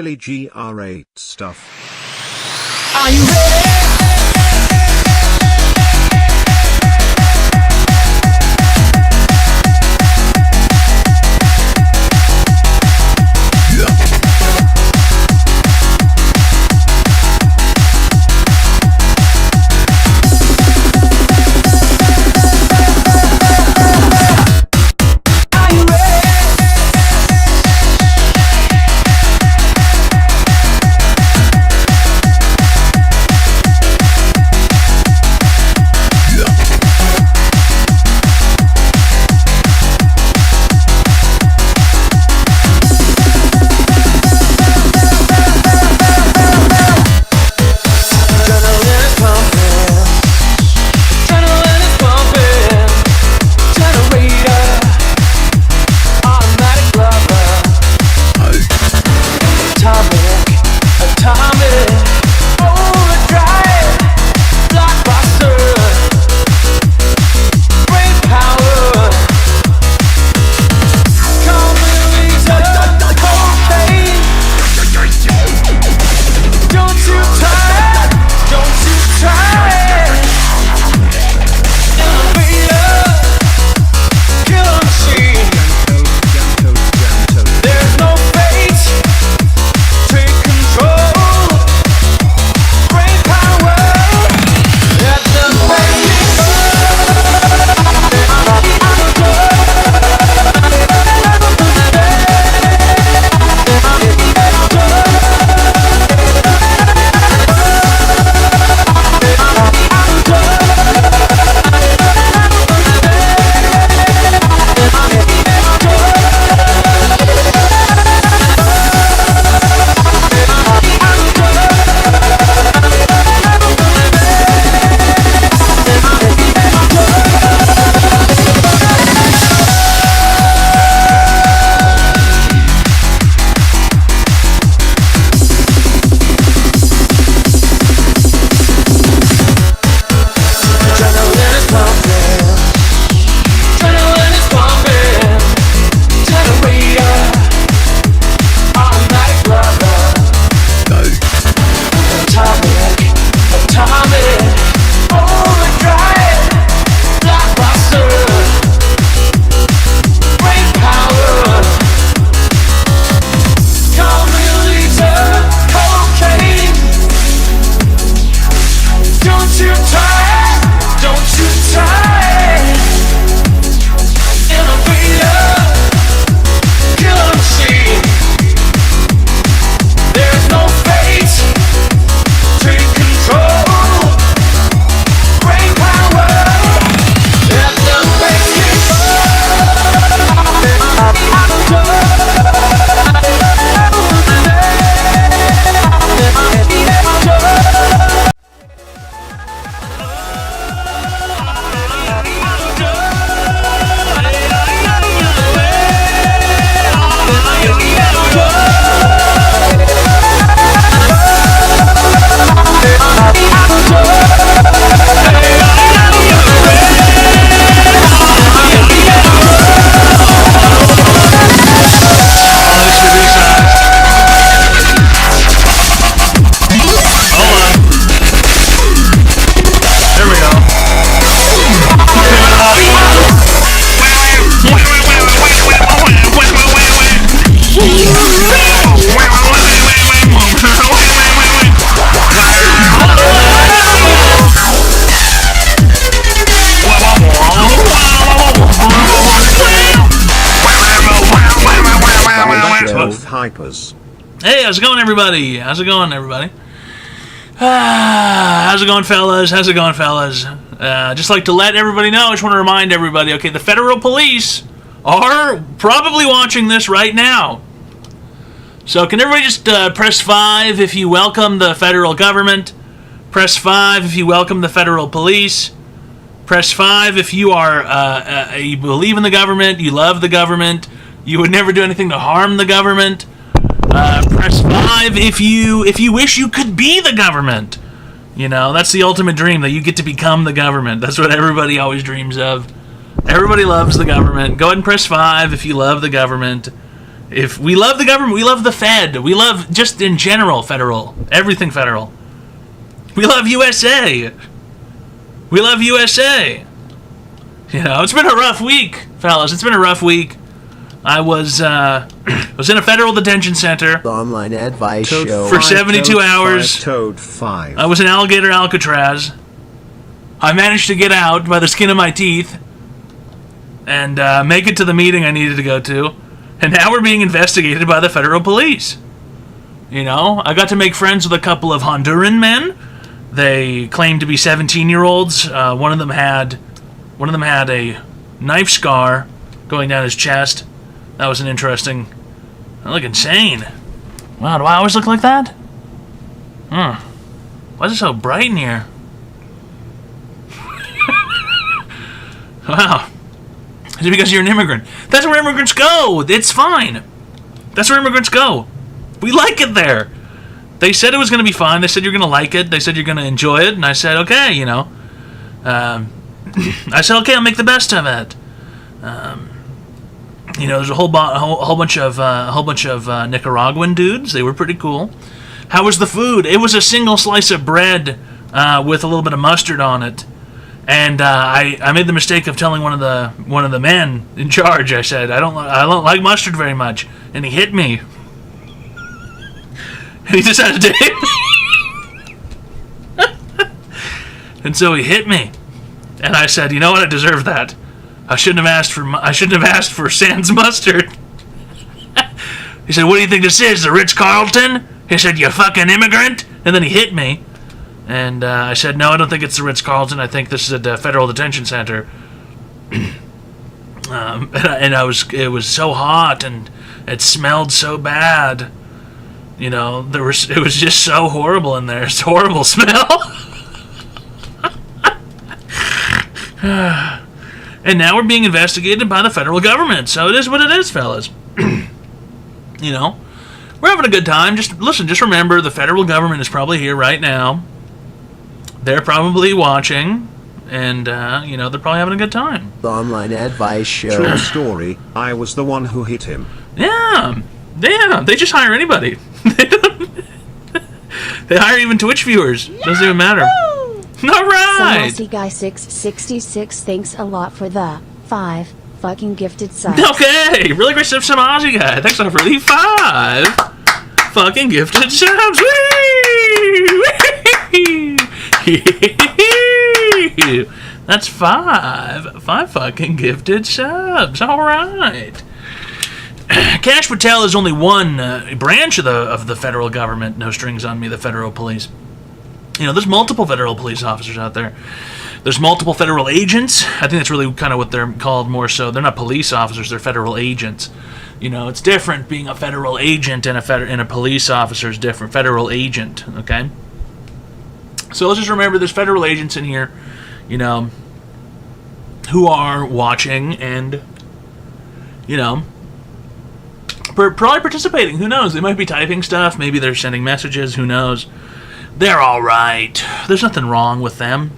really GR8 stuff. Are you ready? Hypers. Hey, how's it going, everybody? How's it going, everybody? How's it going, fellas? How's it going, fellas? Just like to let everybody know, I just want to remind everybody, okay, the federal police are probably watching this right now. So can everybody just press 5 if you welcome the federal government? Press 5 if you welcome the federal police. Press 5 if you are you believe in the government, you love the government, you would never do anything to harm the government. Press 5 if you wish you could be the government. You know, that's the ultimate dream, that you get to become the government. That's what everybody always dreams of. Everybody loves the government. Go ahead and press 5 if you love the government. If we love the government, we love the Fed. We love, just in general, federal. Everything federal. We love USA. We love USA. You know, it's been a rough week, fellas. It's been a rough week. I was in a federal detention center. The online advice show. For 72 hours. Toad 5. I was in Alligator Alcatraz. I managed to get out by the skin of my teeth and make it to the meeting I needed to go to. And now we're being investigated by the federal police. You know, I got to make friends with a couple of Honduran men. They claimed to be 17-year-olds. One of them had a knife scar going down his chest. That was an interesting... I look insane. Wow, do I always look like that? Why is it so bright in here? Wow. Is it because you're an immigrant? That's where immigrants go! It's fine! That's where immigrants go. We like it there! They said it was going to be fine. They said you're going to like it. They said you're going to enjoy it. And I said, okay, you know. I said, okay, I'll make the best of it. You know, there's a whole bunch of Nicaraguan dudes. They were pretty cool. How was the food? It was a single slice of bread with a little bit of mustard on it. And I made the mistake of telling one of the men in charge. I said, I don't like mustard very much, and he hit me. And he decided to hit me. And so he hit me, and I said, you know what? I deserve that. I shouldn't have asked for sans mustard. He said, what do you think this is, the Ritz-Carlton? He said, you fucking immigrant. And then he hit me. And I said, no, I don't think it's the Ritz-Carlton. I think this is a federal detention center. And it was so hot, and it smelled so bad. You know, it was just so horrible in there. It's a horrible smell. And now we're being investigated by the federal government. So it is what it is, fellas. You know, we're having a good time. Just remember, the federal government is probably here right now. They're probably watching, and, you know, they're probably having a good time. The online advice show. True story, I was the one who hit him. Yeah, they just hire anybody. They hire even Twitch viewers. Doesn't even matter. All right. Some Aussie guy 666 thanks a lot for the 5 fucking gifted subs. Okay, really great stuff, some Aussie guy. Thanks a lot for the 5 fucking gifted subs. Whee! That's 5 fucking gifted subs. All right. Cash Patel is only one branch of the federal government. No strings on me, the federal police. You know, there's multiple federal police officers out there. There's multiple federal agents. I think that's really kind of what they're called more so. They're not police officers, they're federal agents. You know, it's different being a federal agent and a police officer is different. Federal agent, okay? So let's just remember there's federal agents in here, you know, who are watching and, you know, probably participating. Who knows? They might be typing stuff. Maybe they're sending messages. Who knows? They're all right. There's nothing wrong with them.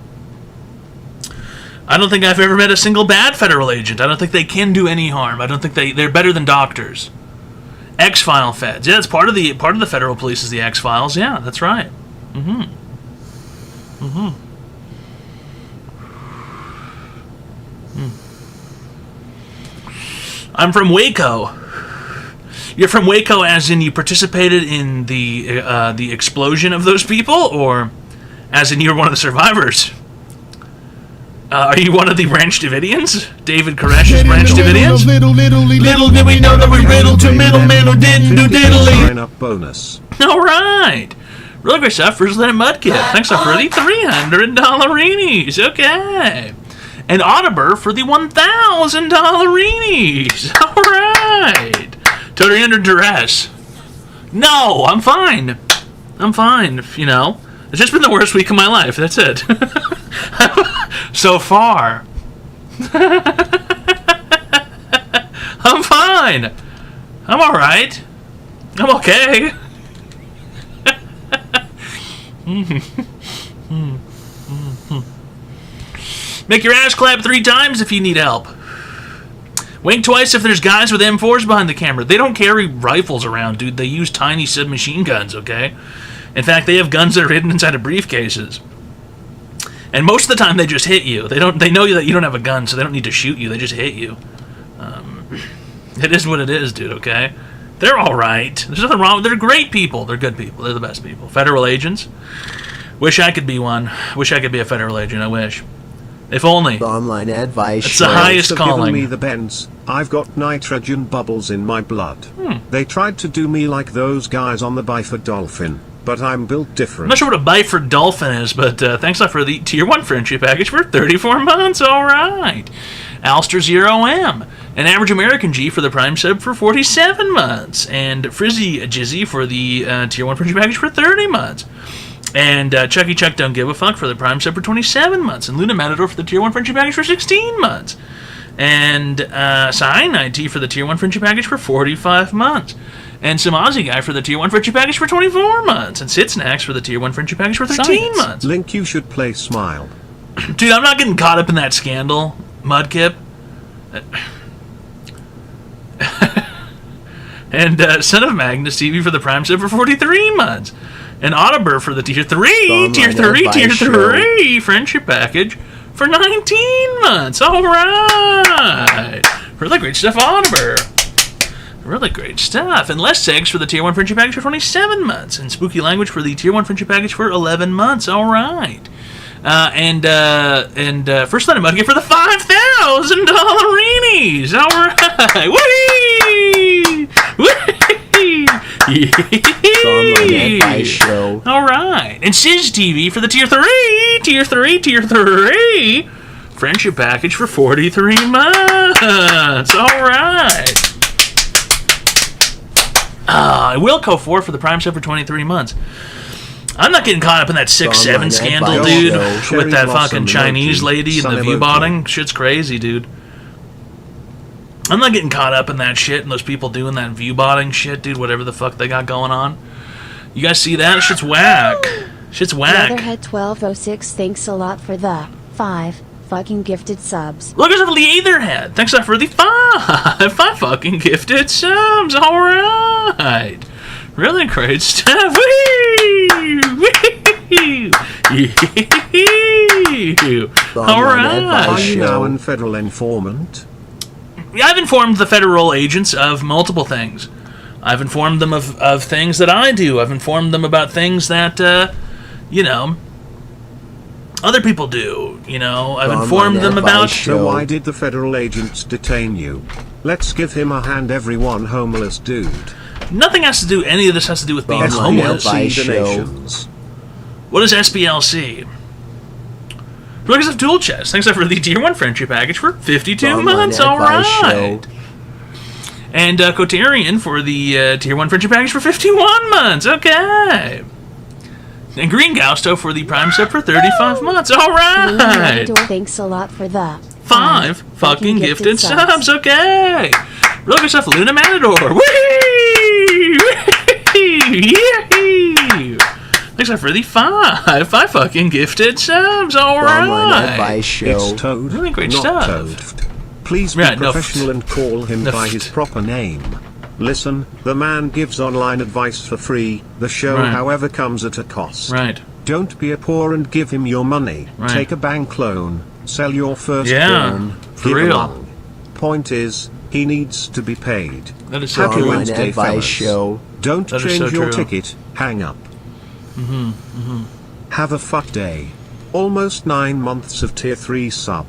I don't think I've ever met a single bad federal agent. I don't think they can do any harm. I don't think they're better than doctors. X-File feds. Yeah, it's part of the federal police is the X-Files. Yeah, that's right. I'm from Waco. You're from Waco as in you participated in the explosion of those people, or as in you're one of the survivors? Are you one of the Branch Davidians? David Koresh's Branch Davidians? Little did we know that we riddled to middlemen who didn't do diddly. Sign up bonus. All right. Really great stuff. First Lieutenant Mudkip. Thanks for the $300. Okay. And Audibur for the $1,000. All right. Totally under duress. No, I'm fine. I'm fine, you know. It's just been the worst week of my life. That's it. So far. I'm fine. I'm alright. I'm okay. Make your ass clap 3 times if you need help. Wink twice if there's guys with M4s behind the camera. They don't carry rifles around, dude. They use tiny submachine guns, okay? In fact, they have guns that are hidden inside of briefcases. And most of the time, they just hit you. They know that you don't have a gun, so they don't need to shoot you. They just hit you. It is what it is, dude, okay? They're all right. There's nothing wrong. They're great people. They're good people. They're the best people. Federal agents. Wish I could be one. Wish I could be a federal agent. I wish. If only. The online advice It's the show. highest Have calling. given me the bends. I've got nitrogen bubbles in my blood. They tried to do me like those guys on the Byford Dolphin, but I'm built I'm different. not sure what a Byford Dolphin is, but thanks a lot for the Tier 1 friendship package for 34 months. All right. Alster 0M. An average American G for the Prime sub for 47 months. And Frizzy Jizzy for the Tier 1 friendship package for 30 months. And Chucky Chuck Don't Give a Fuck for the Prime sub for 27 months. And Luna Matador for the Tier 1 friendship package for 16 months. And Cyanide T for the Tier 1 friendship package for 45 months. And some Aussie Guy for the Tier 1 friendship package for 24 months. And Sit Snacks for the Tier 1 friendship package for 13 Science. months. Link, you should play Smile. Dude, I'm not getting caught up in that scandal, Mudkip. And Son of Magnus TV for the Prime sub for 43 months. And Audibur for the Tier 3, Online Tier 3, advice Tier show. 3 friendship package for 19 months. All right. Really great stuff, Audibur. Really great stuff. And Les Segs for the Tier 1 friendship package for 27 months. And Spooky Language for the Tier 1 friendship package for 11 months. All right. And First Line of Mudkip for the $5,000 reenies. All right. Whee! Whee! The online advice show. All right. And Sizz TV for the Tier 3 friendship package for 43 months. All right. Wilco 4 for the Prime sub for 23 months. I'm not getting caught up in that 6-7 Online scandal, advice dude, show. Cherry with that blossom fucking Chinese emoji, lady and sun the view emoji. botting. Shit's crazy, dude. I'm not getting caught up in that shit and those people doing that view botting shit, dude, whatever the fuck they got going on. You guys see that? Shit's whack. Shit's whack. Leatherhead1206 thanks a lot for the 5 fucking gifted subs. Look at the Leatherhead. Thanks a lot for the 5 fucking gifted subs. All right. Really great stuff. Whee! Whee! All Online right. advice Are you now show. a federal informant? I've informed the federal agents of multiple things. I've informed them of things that I do. I've informed them about things that, other people do. I've Online informed them advice about... show. So why did the federal agents detain you? Let's give him a hand, everyone, homeless dude. Nothing has to do... Any of this has to do with being Online homeless. advice SPLC show. donations. What is SPLC? Because of Dual Chest. Thanks for the Tier 1 friendship package for 52 Online months. All advice right. show. And Kotarian for the Tier 1 friendship package for 51 months. Okay. And Green Gausto for the Prime sub for 35 months. All right. Matador thanks a lot for the 5 fucking gifted subs. Okay. Really good stuff, Luna Matador. Whee! Whee! Yee! Thanks for the 5 fucking gifted subs. All Online right. advice show. It's Toad, Really great not stuff. Toad. Please be Right, no, professional and call him by Nuffed. his proper name. Listen, the man gives online advice for free. The show, Right. however, comes at a cost. Right. Don't be a poor and give him your money. Right. Take a bank loan. Sell your Yeah, firstborn. for give real. along. Point is, he needs to be paid. That is so Happy true. Online Wednesday, advice fellas. show. Don't That is change so your true. ticket. Hang up. Have a fuck day. Almost 9 months of Tier 3 sub.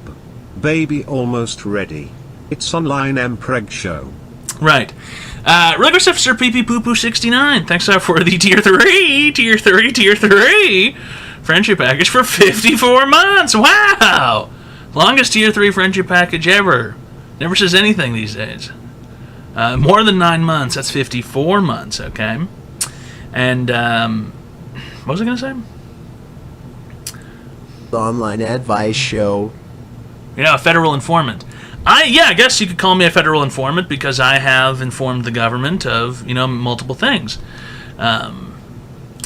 Baby almost ready. It's online Mpreg show. Right. Regular stuff, Sir PP Poo Poo 69. Thanks for the Tier 3 friendship package for 54 months. Wow! Longest Tier 3 friendship package ever. Never says anything these days. More than 9 months. That's 54 months, okay? And, what was I going to say? The online advice show. A federal informant. I guess you could call me a federal informant because I have informed the government of, multiple things.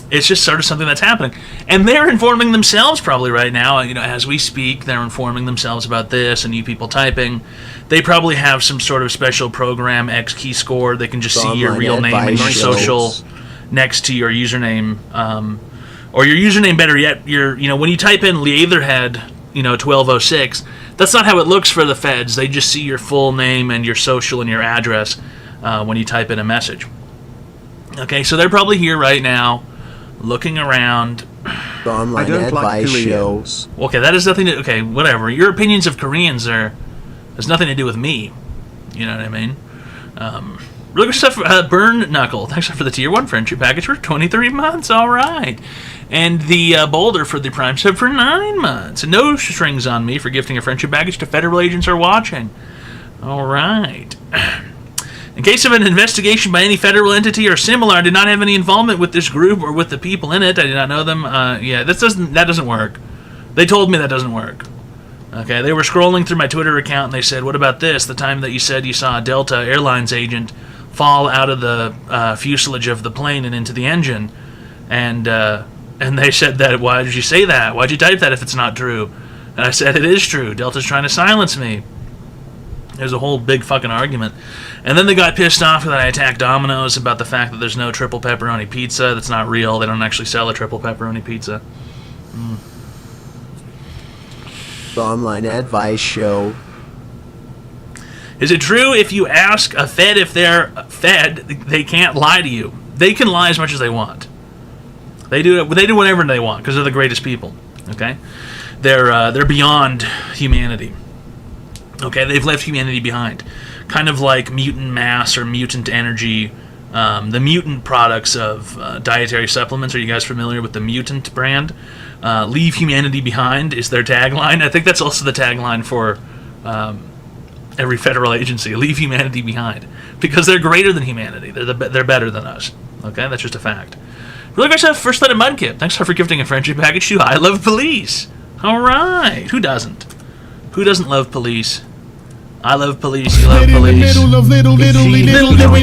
It's just sort of something that's happening. And they're informing themselves probably right now, as we speak, they're informing themselves about this, and you people typing. They probably have some sort of special program, X key score. They can just see your real name and your social next to your username. Or your username, better yet, when you type in Leatherhead, 1206, that's not how it looks for the feds. They just see your full name and your social and your address when you type in a message. Okay, so they're probably here right now, looking around. The Online I don't like Advice Show. Koreans. Okay, that has nothing to... Okay, whatever. Your opinions of Koreans has nothing to do with me. You know what I mean? Really good stuff. Burn Knuckle. Thanks for the Tier 1 friendship package for 23 months. All right. And the Boulder for the Prime sub for 9 months. And no strings on me for gifting a friendship package to federal agents who are watching. All right. In case of an investigation by any federal entity or similar, I did not have any involvement with this group or with the people in it. I did not know them. That doesn't work. They told me that doesn't work. Okay, they were scrolling through my Twitter account and they said, "What about this? The time that you said you saw a Delta Airlines agent fall out of the fuselage of the plane and into the engine," and they said that. Why did you say that? Why'd you type that if it's not true? And I said it is true. Delta's trying to silence me. There's a whole big fucking argument. And then they got pissed off that I attacked Domino's about the fact that there's no triple pepperoni pizza. That's not real. They don't actually sell a triple pepperoni pizza. The Online Advice Show. Is it true if you ask a Fed if they're Fed, they can't lie to you? They can lie as much as they want. They do whatever they want because they're the greatest people. Okay, they're beyond humanity. Okay, they've left humanity behind, kind of like mutant mass or mutant energy. The mutant products of dietary supplements. Are you guys familiar with the Mutant brand? Leave humanity behind is their tagline. I think that's also the tagline for every federal agency. Leave humanity behind, because they're greater than humanity. They're better than us. Okay, that's just a fact. Really great stuff. First Light of Mudkip. Thanks for gifting a friendship package to I Love Police. All right, who doesn't? Who doesn't love police? I love police, you love police. Little did we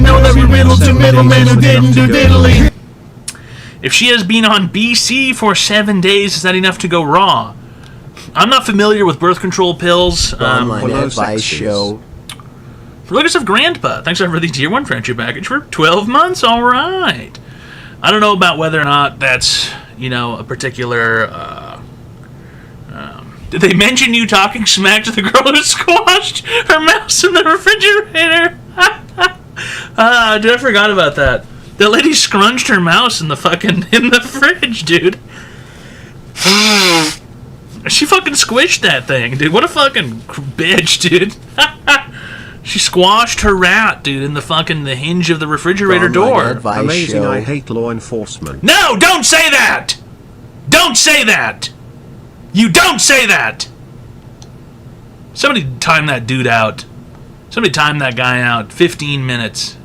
know that we riddled to middlemen who didn't do diddly. If she has been on BC for 7 days, is that enough to go raw? I'm not familiar with birth control pills. The Online well, Advice sexes. Show. Lucas of Grandpa. Thanks for the Tier 1 friendship package for 12 months. All right. I don't know about whether or not that's, a particular... Did they mention you talking smack to the girl who squashed her mouse in the refrigerator? Dude, I forgot about that. The lady scrunched her mouse in the fridge, dude. She fucking squished that thing, dude. What a fucking bitch, dude. She squashed her rat, dude, in the hinge of the refrigerator The Online door. Advice Amazing, Show. I hate law enforcement. No, don't say that! Don't say that! You don't say that! Somebody time that dude out. Somebody time that guy out. 15 minutes.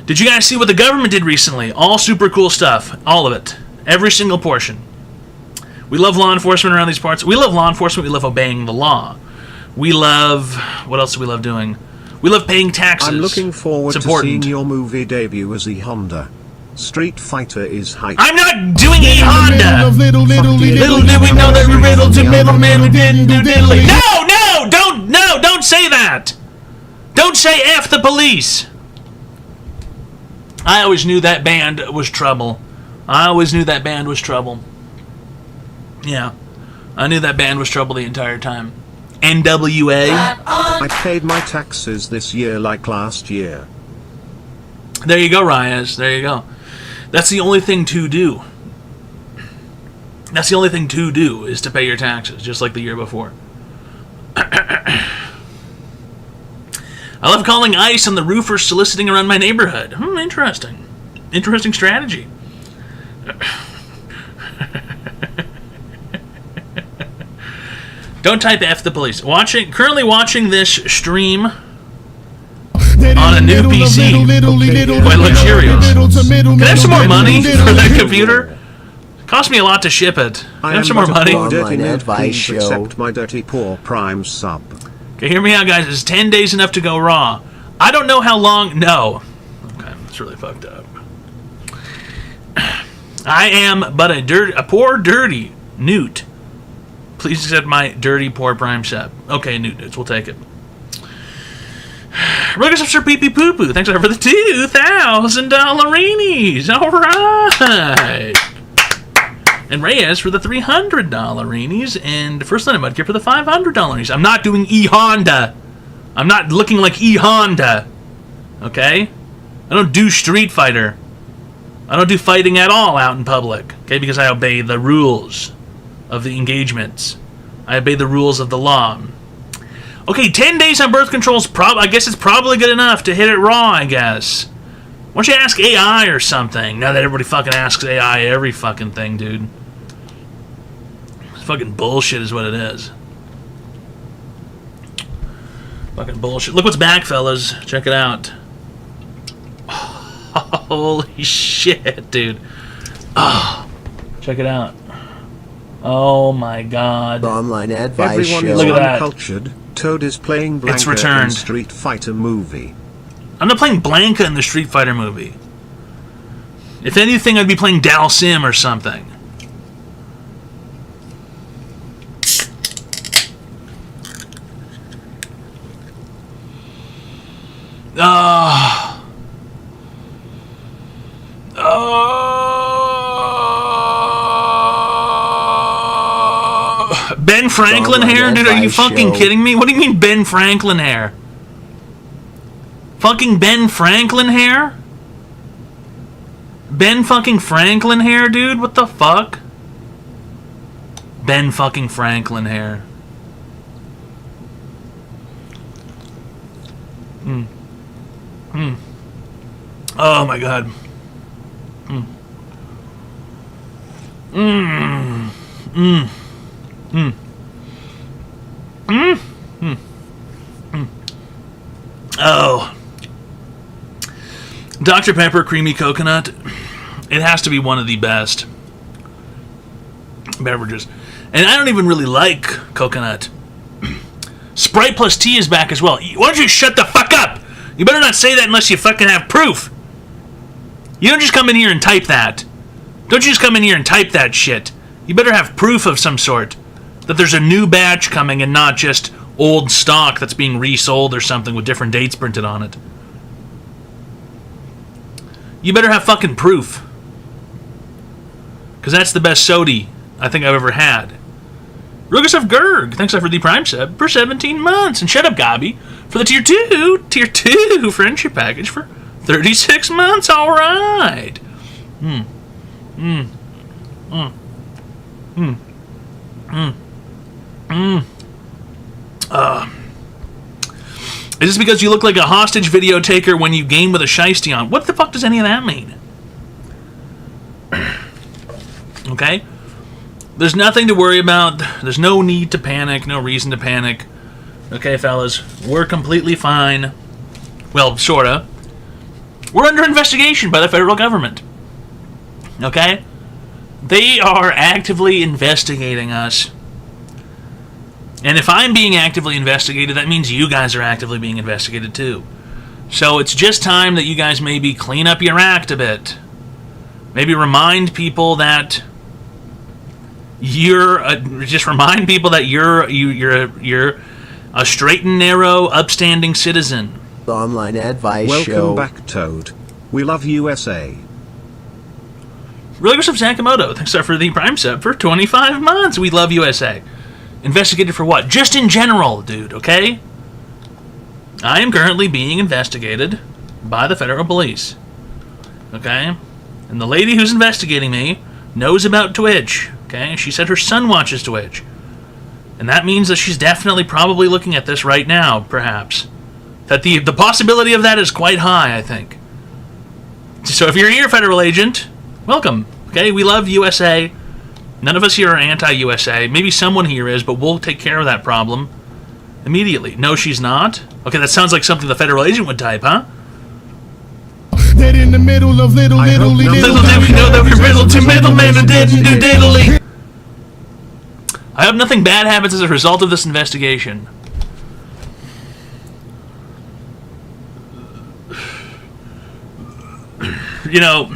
Did you guys see what the government did recently? All super cool stuff. All of it. Every single portion. We love law enforcement around these parts. We love law enforcement. We love obeying the law. We love... What else do we love doing? We love paying taxes. I'm looking forward It's to important. seeing your movie debut as E Honda. Street Fighter is hype. I'm not doing E Honda! Little did we know that we riddled to middlemen who didn't do diddly. Don't say that! Don't say F the police! I always knew that band was trouble. Yeah. I knew that band was trouble the entire time. NWA. I paid my taxes this year like last year. There you go, Reyes. There you go. That's the only thing to do. That's the only thing to do, is to pay your taxes, just like the year before. I love calling ICE on the roofer soliciting around my neighborhood. Interesting. Interesting strategy. Don't type F the police. Currently watching this stream on a new PC. Quite luxurious. Can I have some more money for that computer? It cost me a lot to ship it. Can I have some more money? Poor dirty Online noob, Advice please Show. accept my dirty poor Prime sub. Okay, hear me out, guys. Is 10 days enough to go raw? I don't know how long. No. Okay, that's really fucked up. I am but a poor, dirty newt. Please accept my dirty, poor prime sub. Okay, newts, we'll take it. Look us Sir Pee Pee Poo Poo. Thanks for the $2,000-reenies. All right. And Reyes for the $300-reenies. And First Line Mudkip for the $500-reenies. I'm not doing E-Honda. I'm not looking like E-Honda. Okay? I don't do Street Fighter. I don't do fighting at all out in public. Okay? Because I obey the rules of the engagements. I obey the rules of the law. Okay, 10 days on birth control is I guess it's probably good enough to hit it raw, I guess. Why don't you ask AI or something? Now that everybody fucking asks AI every fucking thing, dude. It's fucking bullshit is what it is. Fucking bullshit. Look what's back, fellas. Check it out. Holy shit, dude. Oh, check it out. Oh my god. The online advice Everyone show. is Look at that. uncultured. Toad is playing It's Blanca in returned. Street Fighter movie. I'm not playing Blanca in the Street Fighter movie. If anything, I'd be playing Dal Sim or something. Ben Franklin hair? Dude, are you fucking kidding me? What do you mean Ben Franklin hair? Fucking Ben Franklin hair? Ben fucking Franklin hair, dude? What the fuck? Ben fucking Franklin hair. Oh my god. Oh. Dr. Pepper Creamy Coconut. It has to be one of the best beverages. And I don't even really like coconut. Sprite plus tea is back as well. Why don't you shut the fuck up? You better not say that unless you fucking have proof. You don't just come in here and type that. Don't you just come in here and type that shit. You better have proof of some sort. That there's a new batch coming and not just old stock that's being resold or something with different dates printed on it. You better have fucking proof. Because that's the best sody I think I've ever had. Rugus of Gerg, thanks for the Prime sub for 17 months. And shut up, Gabi, for the Tier 2 friendship package for 36 months. Alright. Is this because you look like a hostage video taker when you game with a shiesty on? What the fuck does any of that mean? Okay? There's nothing to worry about. There's no need to panic. No reason to panic. Okay, fellas. We're completely fine. Well, sorta. We're under investigation by the federal government. Okay? They are actively investigating us. And if I'm being actively investigated, that means you guys are actively being investigated too. So it's just time that you guys maybe clean up your act a bit. Maybe remind people that you're a straight and narrow, upstanding citizen. The online advice Welcome show. back, Toad. We love USA. Really good stuff, Sakamoto. Thanks for the Prime sub for 25 months. We love USA. Investigated for what? Just in general, dude, okay? I am currently being investigated by the federal police. Okay? And the lady who's investigating me knows about Twitch. Okay? She said her son watches Twitch. And that means that she's definitely probably looking at this right now, perhaps. That the possibility of that is quite high, I think. So if you're here, federal agent, welcome. Okay? We love USA. None of us here are anti-USA. Maybe someone here is, but we'll take care of that problem immediately. No, she's not? Okay, that sounds like something the federal agent would type, huh? Dead in the middle of little I hope diddly no- diddle. Little did we know that we riddled to middlemen and didn't do diddly. I hope nothing bad happens as a result of this investigation. You know,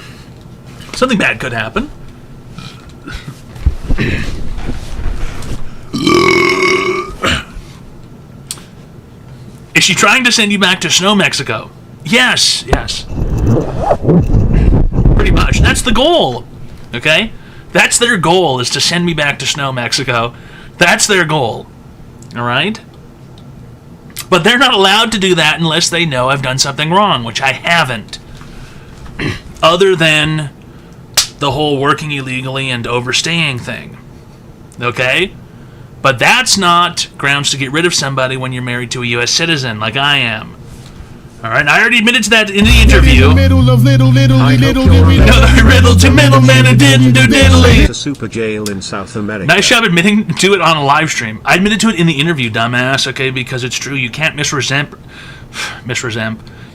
something bad could happen. Is she trying to send you back to Snow, Mexico? Yes. Pretty much. That's the goal. Okay? That's their goal, is to send me back to Snow, Mexico. That's their goal. Alright? But they're not allowed to do that unless they know I've done something wrong, which I haven't. Other than the whole working illegally and overstaying thing. Okay? But that's not grounds to get rid of somebody when you're married to a U.S. citizen, like I am. Alright, I already admitted to that in the interview. Middle of little Riddle to middleman and didn't do diddly. To super jail in South America. Nice job admitting to it on a live stream. I admitted to it in the interview, dumbass, okay, because it's true. You can't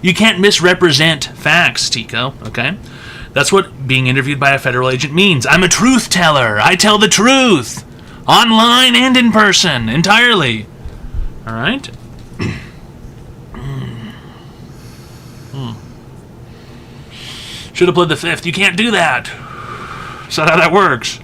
You can't misrepresent facts, Tico, okay? That's what being interviewed by a federal agent means. I'm a truth teller. I tell the truth. Online and in person, entirely. Alright? Should have played the fifth. You can't do that. That's not how that works.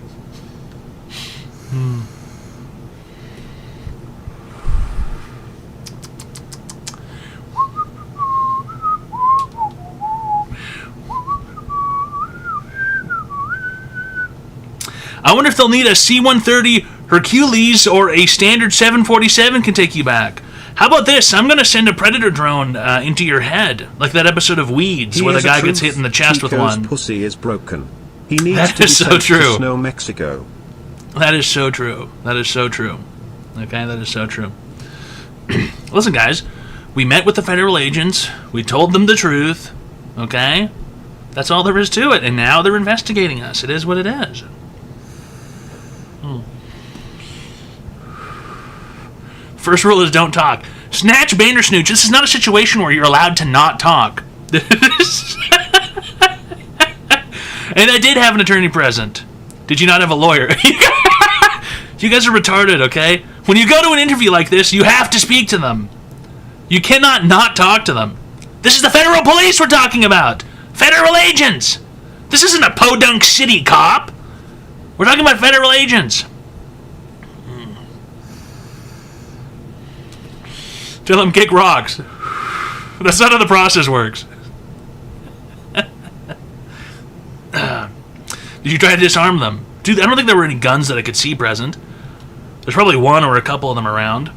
I wonder if they'll need a C-130 Hercules or a standard 747 can take you back. How about this? I'm going to send a Predator drone into your head, like that episode of Weeds where the guy gets hit in the chest with one. Pussy is broken. He needs That to be is so sent true. to Snow, Mexico. That is so true. That is so true. Okay, that is so true. Listen, guys, we met with the federal agents. We told them the truth. Okay? That's all there is to it. And now they're investigating us. It is what it is. First rule is don't talk. Snatch Bandersnooch. This is not a situation where you're allowed to not talk. And I did have an attorney present. Did you not have a lawyer? You guys are retarded, okay? When you go to an interview like this, you have to speak to them. You cannot not talk to them. This is the federal police we're talking about. Federal agents. This isn't a Podunk City cop. We're talking about federal agents. Tell them kick rocks. That's not how the process works. Did you try to disarm them? Dude, I don't think there were any guns that I could see present. There's probably one or a couple of them around.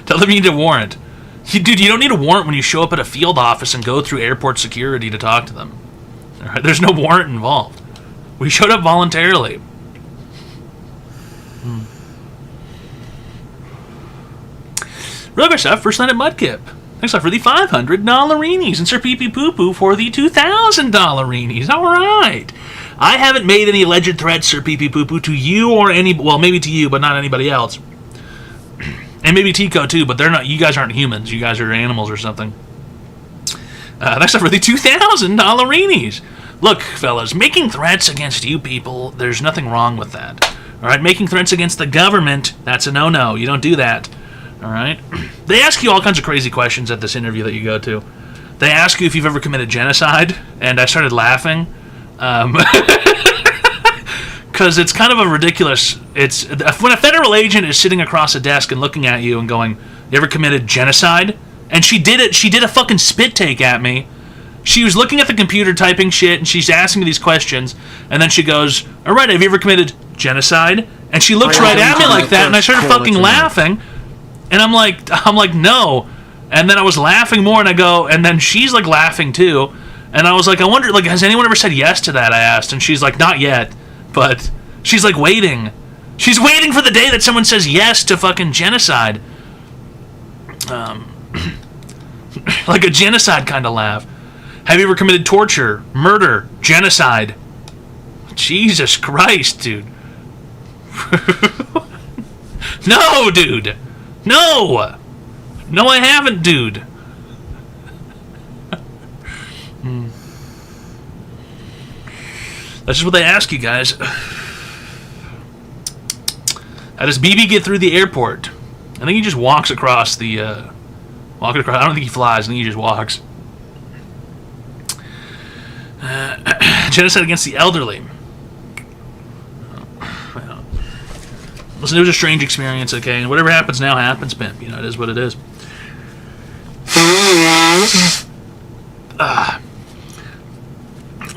Tell them you need a warrant. Dude, you don't need a warrant when you show up at a field office and go through airport security to talk to them. All right, there's no warrant involved. We showed up voluntarily. Real good stuff. First night at Mudkip. Thanks a lot for the $500 and Sir Pee Pee Poo Poo for the $2,000. All right. I haven't made any alleged threats, Sir Pee Pee Poo Poo, to you or any. Well, maybe to you, but not anybody else. And maybe Tico too, but they're not. You guys aren't humans. You guys are animals or something. Thanks a lot for the $2,000. Look, fellas, making threats against you people, there's nothing wrong with that. All right, making threats against the government, that's a no-no. You don't do that. All right? They ask you all kinds of crazy questions at this interview that you go to. They ask you if you've ever committed genocide, and I started laughing. Because it's kind of a ridiculous... It's when a federal agent is sitting across a desk and looking at you and going, you ever committed genocide? And she did it. She did a fucking spit take at me. She was looking at the computer, typing shit, and she's asking me these questions, and then she goes, all right, have you ever committed genocide? And she looks right at me like that, and I started fucking laughing, and I'm like, no. And then I was laughing more, and I go, and then she's like laughing too, and I was like, I wonder, like, has anyone ever said yes to that? I asked, and she's like, not yet, but she's like waiting. She's waiting for the day that someone says yes to fucking genocide. Like a genocide kind of laugh. Have you ever committed torture, murder, genocide? Jesus Christ, dude. No, dude. No. No, I haven't, dude. That's just what they ask you guys. How does BB get through the airport? I think he just walks across the... I don't think he flies. I think he just walks. Genocide against the elderly. Listen, it was a strange experience, okay? And whatever happens now happens, pimp. You know, it is what it is.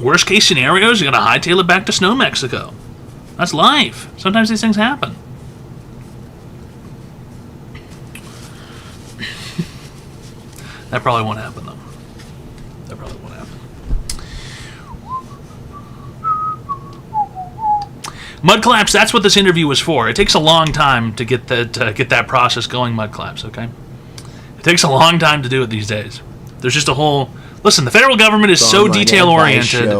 Worst case scenarios, you gotta hightail it back to Snow, Mexico. That's life. Sometimes these things happen. That probably won't happen, though. That probably won't happen. Mud Claps, that's what this interview was for. It takes a long time to get that process going, Mud Claps, okay? It takes a long time to do it these days. There's just a whole... Listen, the federal government is so detail-oriented.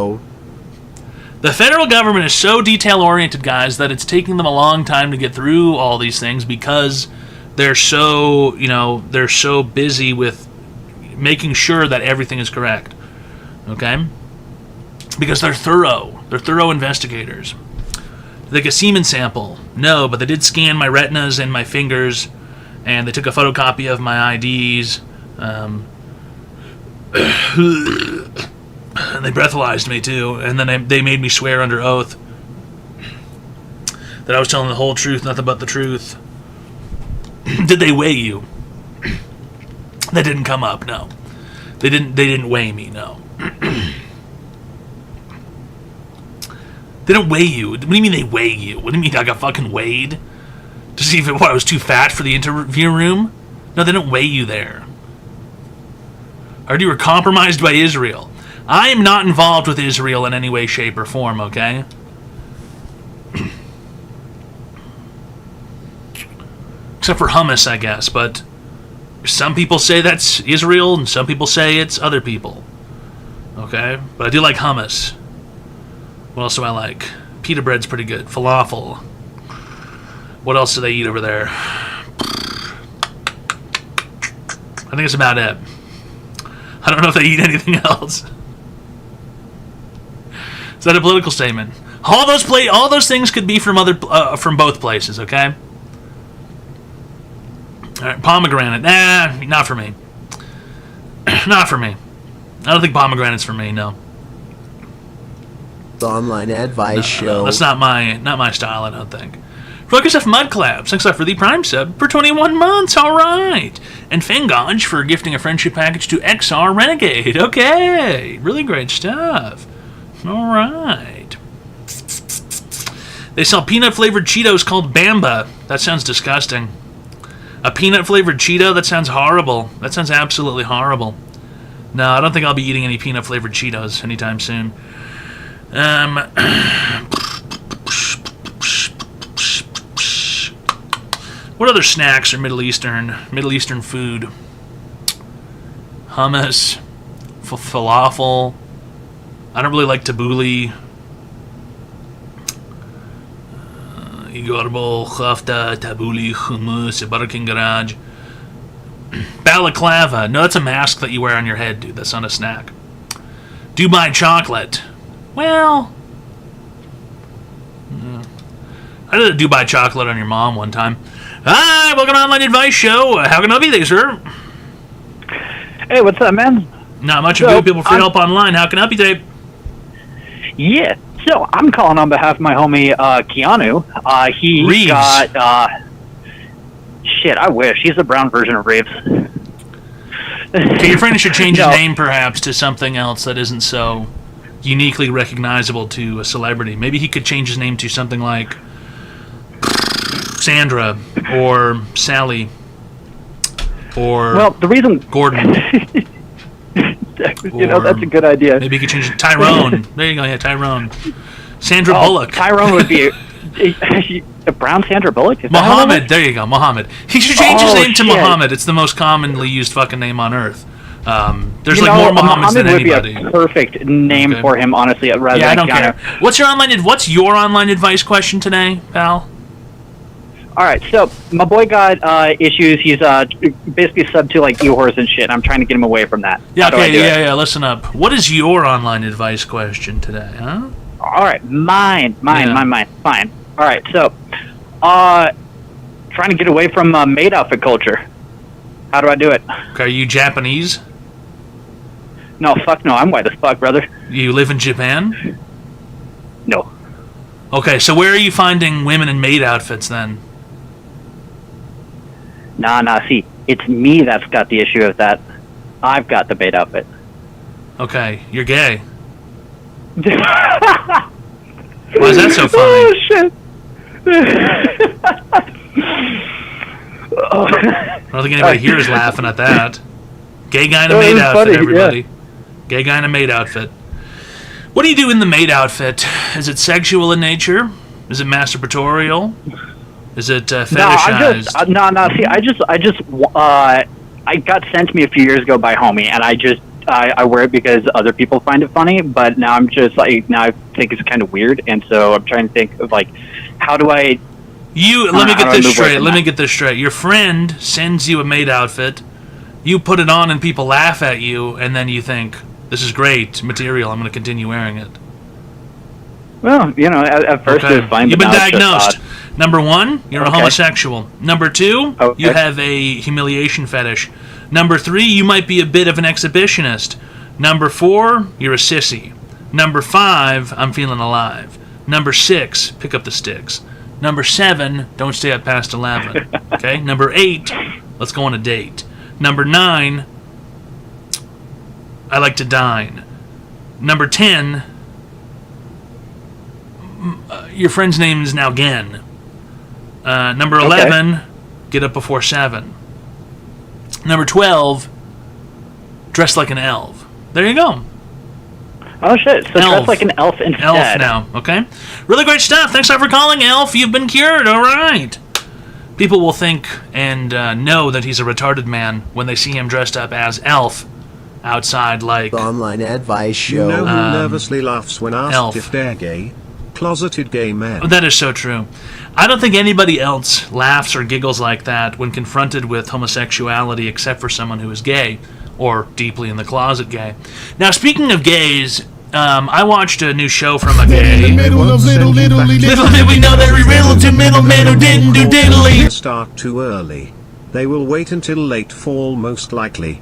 The federal government is so detail-oriented, guys, that it's taking them a long time to get through all these things because they're so, they're so busy with making sure that everything is correct. Okay? Because they're thorough. They're thorough investigators. Did they get a semen sample? No, but they did scan my retinas and my fingers, and they took a photocopy of my IDs. And they breathalyzed me too, and then they made me swear under oath that I was telling the whole truth, nothing but the truth. Did they weigh you? That didn't come up. No, they didn't weigh me. No, they don't weigh you. What do you mean they weigh you? What do you mean I got fucking weighed to see if I was too fat for the interview room? No, they don't weigh you there. I heard you were compromised by Israel. I am not involved with Israel in any way, shape, or form, okay? Except for hummus, I guess, but some people say that's Israel, and some people say it's other people. Okay? But I do like hummus. What else do I like? Pita bread's pretty good. Falafel. What else do they eat over there? I think it's about it. I don't know if they eat anything else. Is that a political statement? All those things could be from from both places, okay? All right, pomegranate. Nah, not for me. Not for me. I don't think pomegranate's for me. No. The online advice show. No, that's not my style. I don't think. Focus of Mud Claps, thanks for the Prime sub for 21 months. All right, and Fangage for gifting a friendship package to XR Renegade. Okay, really great stuff. All right. They sell peanut-flavored Cheetos called Bamba. That sounds disgusting. A peanut-flavored Cheeto? That sounds horrible. That sounds absolutely horrible. No, I don't think I'll be eating any peanut-flavored Cheetos anytime soon. What other snacks are Middle Eastern food? Hummus, falafel. I don't really like tabbouleh. Igorbo, khafta, tabbouleh, hummus, Burger King Garage. Balaclava. No, that's a mask that you wear on your head, dude. That's not a snack. Dubai chocolate. Well, I did a Dubai chocolate on your mom one time. Hi, welcome to Online Advice Show. How can I be there, sir? Hey, what's up, man? Not much of good people for help online. How can I help you today? Yeah, so I'm calling on behalf of my homie Keanu. He Reeves. got shit. I wish he's the brown version of Reeves. Okay, your friend should change his No. name perhaps to something else that isn't so uniquely recognizable to a celebrity. Maybe he could change his name to something like Sandra or Sally or Well, the reason Gordon. that's a good idea. Maybe he could change it to Tyrone. There you go, yeah, Tyrone. Sandra Bullock. Tyrone would be a brown Sandra Bullock. Is that how that Muhammad. works? There you go, Muhammad. He should change his Oh, name to shit. Muhammad. It's the most commonly used fucking name on earth. There's You like know, more Muhammads than Muhammad would anybody. be a perfect name Okay. for him, honestly. Rather Yeah, I than don't Keanu. care. What's your online advice question today, pal? All right, so my boy got issues. He's basically sub to like e-horse and shit. And I'm trying to get him away from that. Yeah, How do I okay, do it? yeah. Listen up. What is your online advice question today, huh? All right, mine. Fine. All right, so trying to get away from maid outfit culture. How do I do it? Okay, are you Japanese? No, fuck no. I'm white as fuck, brother. You live in Japan? No. Okay, so where are you finding women in maid outfits then? Nah, see, it's me that's got the issue of that. I've got the bait outfit. Okay, you're gay. Why is that so funny? Oh, shit. I don't think anybody here is laughing at that. Gay guy in a Oh, maid it's outfit, funny, everybody. yeah. Gay guy in a maid outfit. What do you do in the maid outfit? Is it sexual in nature? Is it masturbatorial? Is it fetishized? I got sent to me a few years ago by homie, and I wear it because other people find it funny, but now I'm just like, now I think it's kind of weird, and so I'm trying to think of like, how do I... Let me get this move away straight. from Let me that? get this straight. Your friend sends you a maid outfit. You put it on and people laugh at you, and then you think, this is great material. I'm going to continue wearing it. Well, you know, at first it was fine, You've but been now it's just diagnosed. odd. Number one, you're a Okay. homosexual. Number two, Okay. you have a humiliation fetish. Number three, you might be a bit of an exhibitionist. Number four, you're a sissy. Number five, I'm feeling alive. Number six, pick up the sticks. Number 7, don't stay up past 11. Okay? Number 8, let's go on a date. Number 9, I like to dine. Number 10, your friend's name is now Gen. Number 11, get up before 7. Number 12, dress like an elf. There you go. Oh shit, so Elf. dress like an elf instead. Elf now, okay? Really great stuff. Thanks a lot for calling, Elf. You've been cured. All right. People will think and know that he's a retarded man when they see him dressed up as Elf outside, like... The online advice You show. know who nervously laughs when asked Elf. if they're gay? Closeted gay men. That is so true. I don't think anybody else laughs or giggles like that when confronted with homosexuality except for someone who is gay or deeply in the closet gay. Now, speaking of gays, I watched a new show from a gay. Middle of little Little did we know that we riddled to middlemen who didn't do diddly. They start too early. They will wait until late fall most likely.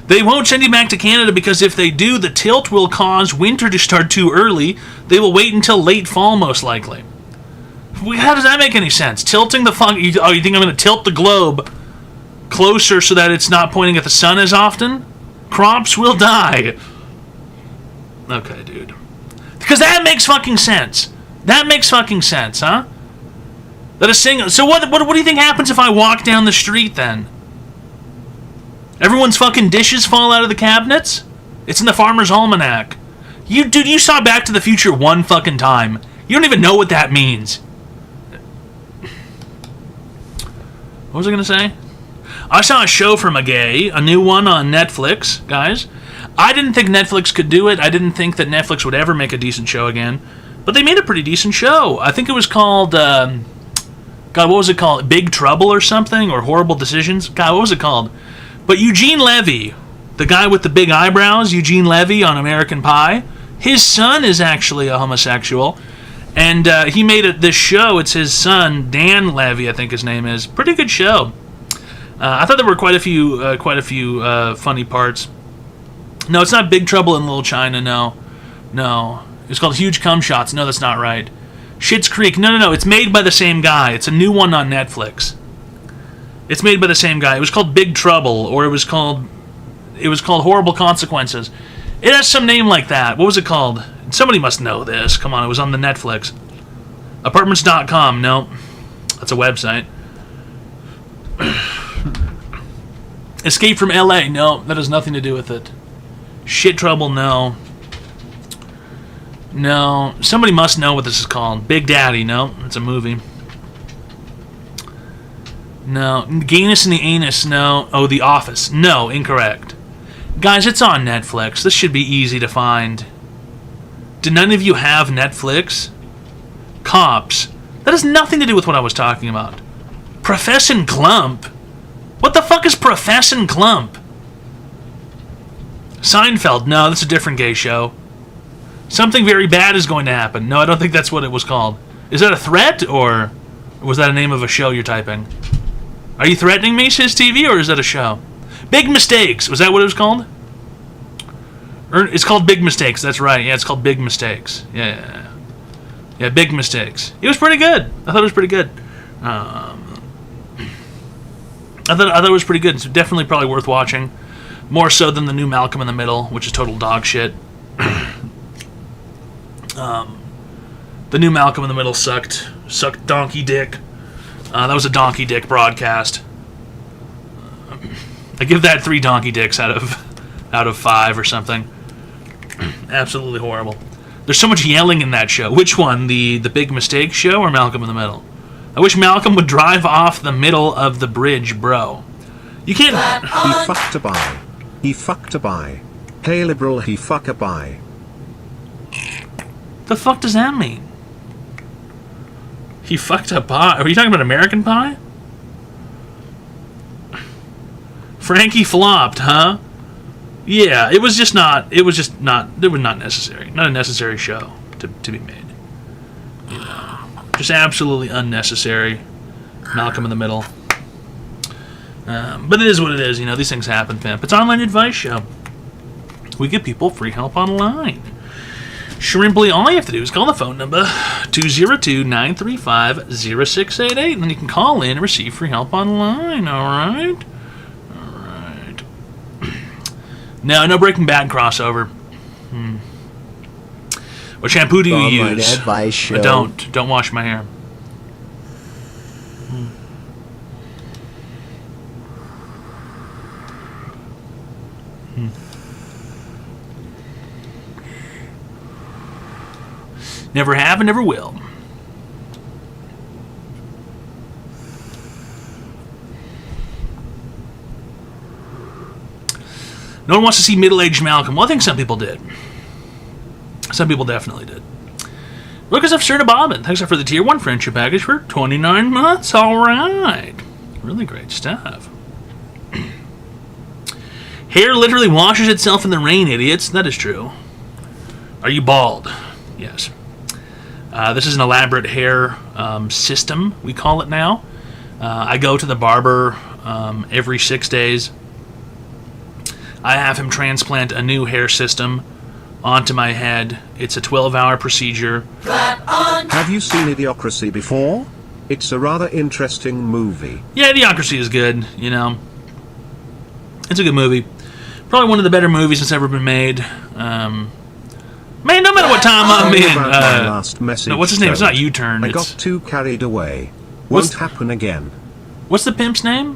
They won't send you back to Canada because if they do, the tilt will cause winter to start too early. They will wait until late fall most likely. How does that make any sense? Tilting the fun... you think I'm going to tilt the globe closer so that it's not pointing at the sun as often? Crops will die. Okay, dude. Because that makes fucking sense. That makes fucking sense, huh? That a single... So what do you think happens if I walk down the street then? Everyone's fucking dishes fall out of the cabinets? It's in the Farmer's Almanac. Dude, you saw Back to the Future one fucking time. You don't even know what that means. What was I gonna say? I saw a show from a gay, a new one on Netflix, guys. I didn't think Netflix could do it. I didn't think that Netflix would ever make a decent show again. But they made a pretty decent show. I think it was called, God, what was it called? Big Trouble or something? Or Horrible Decisions? God, what was it called? But Eugene Levy, the guy with the big eyebrows, Eugene Levy on American Pie, his son is actually a homosexual. And he made this show. It's his son, Dan Levy, I think his name is. Pretty good show. I thought there were quite a few funny parts. No, it's not Big Trouble in Little China. No. It's called Huge Cum Shots. No, that's not right. Schitt's Creek. No. It's made by the same guy. It's a new one on Netflix. It's made by the same guy. It was called Big Trouble, or it was called Horrible Consequences. It has some name like that. What was it called? Somebody must know this. Come on, it was on the Netflix. Apartments.com. No, that's a website. Escape from LA. No, that has nothing to do with it. Shit Trouble. No. Somebody must know what this is called. Big Daddy. No, it's a movie. No. Gayness in the Anus. No. Oh, The Office. No, incorrect. Guys, it's on Netflix. This should be easy to find. Do none of you have Netflix? Cops. That has nothing to do with what I was talking about. Profession Clump? What the fuck is Profession Clump? Seinfeld. No, that's a different gay show. Something very bad is going to happen. No, I don't think that's what it was called. Is that a threat, or was that a name of a show you're typing? Are you threatening me, Shiz TV, or is that a show? Big Mistakes. Was that what it was called? It's called Big Mistakes. That's right. Yeah, it's called Big Mistakes. Yeah, Big Mistakes. It was pretty good. I thought it was pretty good. I thought it was pretty good. It's definitely probably worth watching. More so than the new Malcolm in the Middle, which is total dog shit. The new Malcolm in the Middle sucked donkey dick. That was a donkey dick broadcast. I give that 3 donkey dicks out of 5 or something. Absolutely horrible. There's so much yelling in that show. Which one? The Big Mistake show or Malcolm in the Middle? I wish Malcolm would drive off the middle of the bridge, bro. You can't... He fucked a bye. He fucked a bye. Hey liberal, he fuck a bye. The fuck does that mean? He fucked a pie? Are you talking about American Pie? Frankie flopped, huh? Yeah, it was not necessary. Not a necessary show to be made. You know, just absolutely unnecessary. Malcolm in the Middle. But it is what it is, you know, these things happen, pimp. It's an online advice show. We give people free help online. Shrimply, all you have to do is call the phone number 202-935-0688, and then you can call in and receive free help online, alright? Alright. No Breaking Bad crossover. What shampoo do you Online use? advice show. Don't wash my hair. Never have and never will. No one wants to see middle-aged Malcolm. Well, I think some people did. Some people definitely did. Lucas of Sir to Bobbin. Thanks for the tier 1 friendship package for 29 months. All right. Really great stuff. Hair literally washes itself in the rain, idiots. That is true. Are you bald? Yes. This is an elaborate hair system, we call it now. I go to the barber every 6 days. I have him transplant a new hair system onto my head. It's a 12-hour procedure. Have you seen Idiocracy before? It's a rather interesting movie. Yeah, Idiocracy is good, you know. It's a good movie. Probably one of the better movies that's ever been made. Man, no matter what time I'm Sorry in. about my last message, No, what's his name? It's not Toad. U-Turn. I It's, got too carried away. What's- Won't happen again. what's the pimp's name?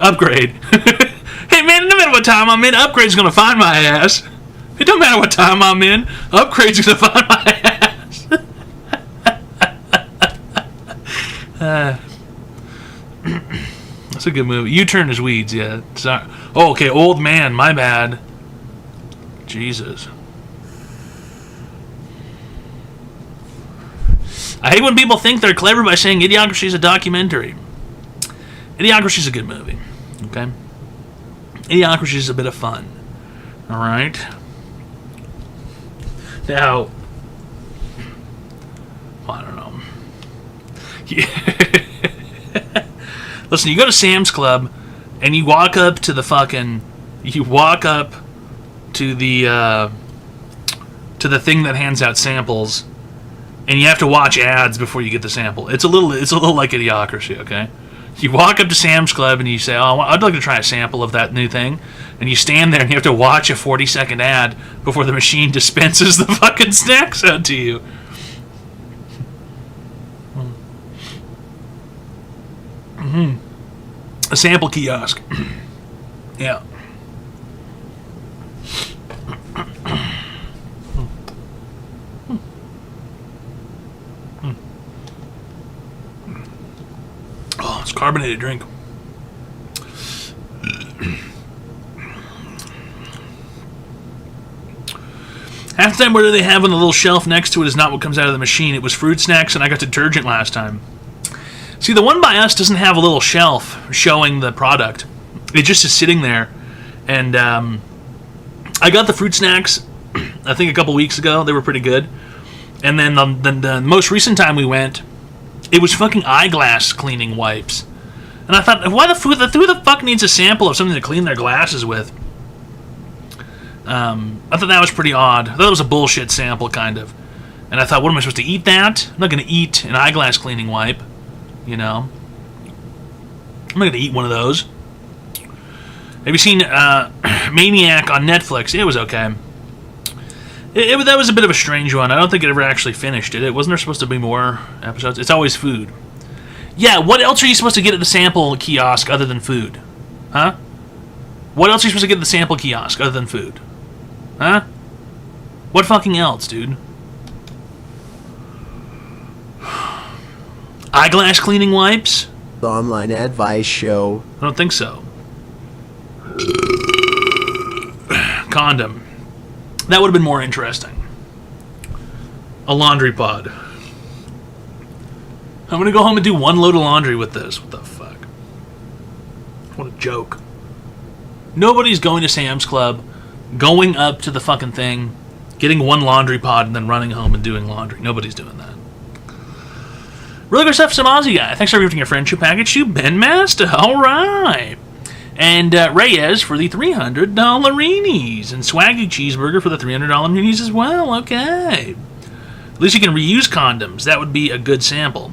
Upgrade. Hey, man, no matter what time I'm in, Upgrade's going to find my ass. It don't matter what time I'm in, Upgrade's going to find my ass. That's a good movie. U-Turn is weeds, yeah. Sorry. Oh, okay, Old Man, my bad. Jesus. I hate when people think they're clever by saying Idiocracy is a documentary. Idiocracy is a good movie. Okay? Idiocracy is a bit of fun. Alright? Now, I don't know. Listen, you go to Sam's Club and you walk up to the fucking... You walk up to the thing that hands out samples, and you have to watch ads before you get the sample. It's a little like Idiocracy, okay? You walk up to Sam's Club and you say, "Oh, I'd like to try a sample of that new thing," and you stand there and you have to watch a 40-second ad before the machine dispenses the fucking snacks out to you. A sample kiosk. Yeah. Oh, it's carbonated drink. Half the time, what do they have on the little shelf next to it is not what comes out of the machine. It was fruit snacks, and I got detergent last time. See, the one by us doesn't have a little shelf showing the product. It just is sitting there. And I got the fruit snacks, I think a couple weeks ago. They were pretty good. And then the most recent time we went, it was fucking eyeglass cleaning wipes. And I thought, who the fuck needs a sample of something to clean their glasses with? I thought that was pretty odd. I thought it was a bullshit sample, kind of. And I thought, what am I supposed to eat that? I'm not going to eat an eyeglass cleaning wipe, you know? I'm not gonna eat one of those. Have you seen Maniac on Netflix? It was okay. That was a bit of a strange one. I don't think it ever actually finished it. Wasn't there supposed to be more episodes? It's always food. Yeah, what else are you supposed to get at the sample kiosk other than food? Huh? What else are you supposed to get at the sample kiosk other than food? Huh? What fucking else, dude? Eyeglass cleaning wipes? The online advice show. I don't think so. Condom. That would have been more interesting. A laundry pod. I'm gonna go home and do one load of laundry with this. What the fuck? What a joke. Nobody's going to Sam's Club, going up to the fucking thing, getting one laundry pod, and then running home and doing laundry. Nobody's doing that. Really good stuff, some Aussie guy. Thanks for giving your friendship package to Ben Master. All right. And Reyes for the $300 Reenies. And Swaggy Cheeseburger for the $300 Reenies as well. Okay. At least you can reuse condoms. That would be a good sample.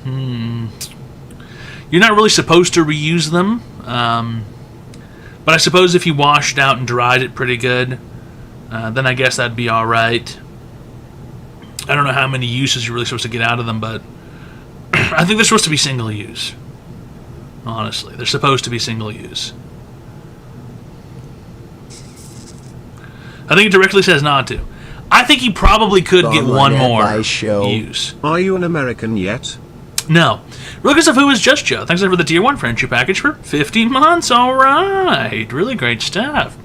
You're not really supposed to reuse them. But I suppose if you washed out and dried it pretty good, then I guess that'd be alright. I don't know how many uses you're really supposed to get out of them, but I think they're supposed to be single use. Honestly, they're supposed to be single use. I think it directly says not to. I think you probably could get one more use. Are you an American yet? No. Real good stuff. Who is Just Joe? Thanks for the tier 1 friendship package for 15 months. All right. Really great stuff.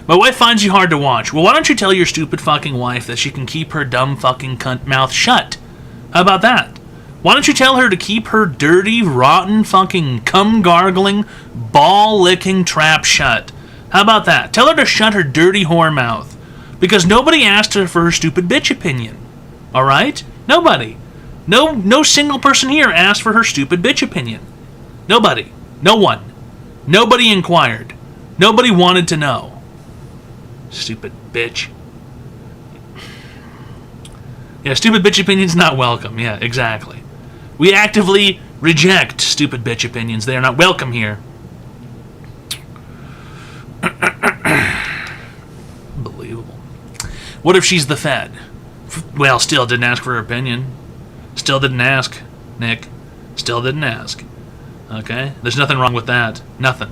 My wife finds you hard to watch. Well, why don't you tell your stupid fucking wife that she can keep her dumb fucking cunt mouth shut? How about that? Why don't you tell her to keep her dirty, rotten, fucking cum-gargling, ball-licking trap shut? How about that? Tell her to shut her dirty whore mouth. Because nobody asked her for her stupid bitch opinion. Alright? Nobody. No single person here asked for her stupid bitch opinion. Nobody. No one. Nobody inquired. Nobody wanted to know. Stupid bitch. Yeah, stupid bitch opinions not welcome. Yeah, exactly. We actively reject stupid bitch opinions. They are not welcome here. Unbelievable. What if she's the Fed? Well, still didn't ask for her opinion. Still didn't ask, Nick. Still didn't ask. Okay? There's nothing wrong with that. Nothing.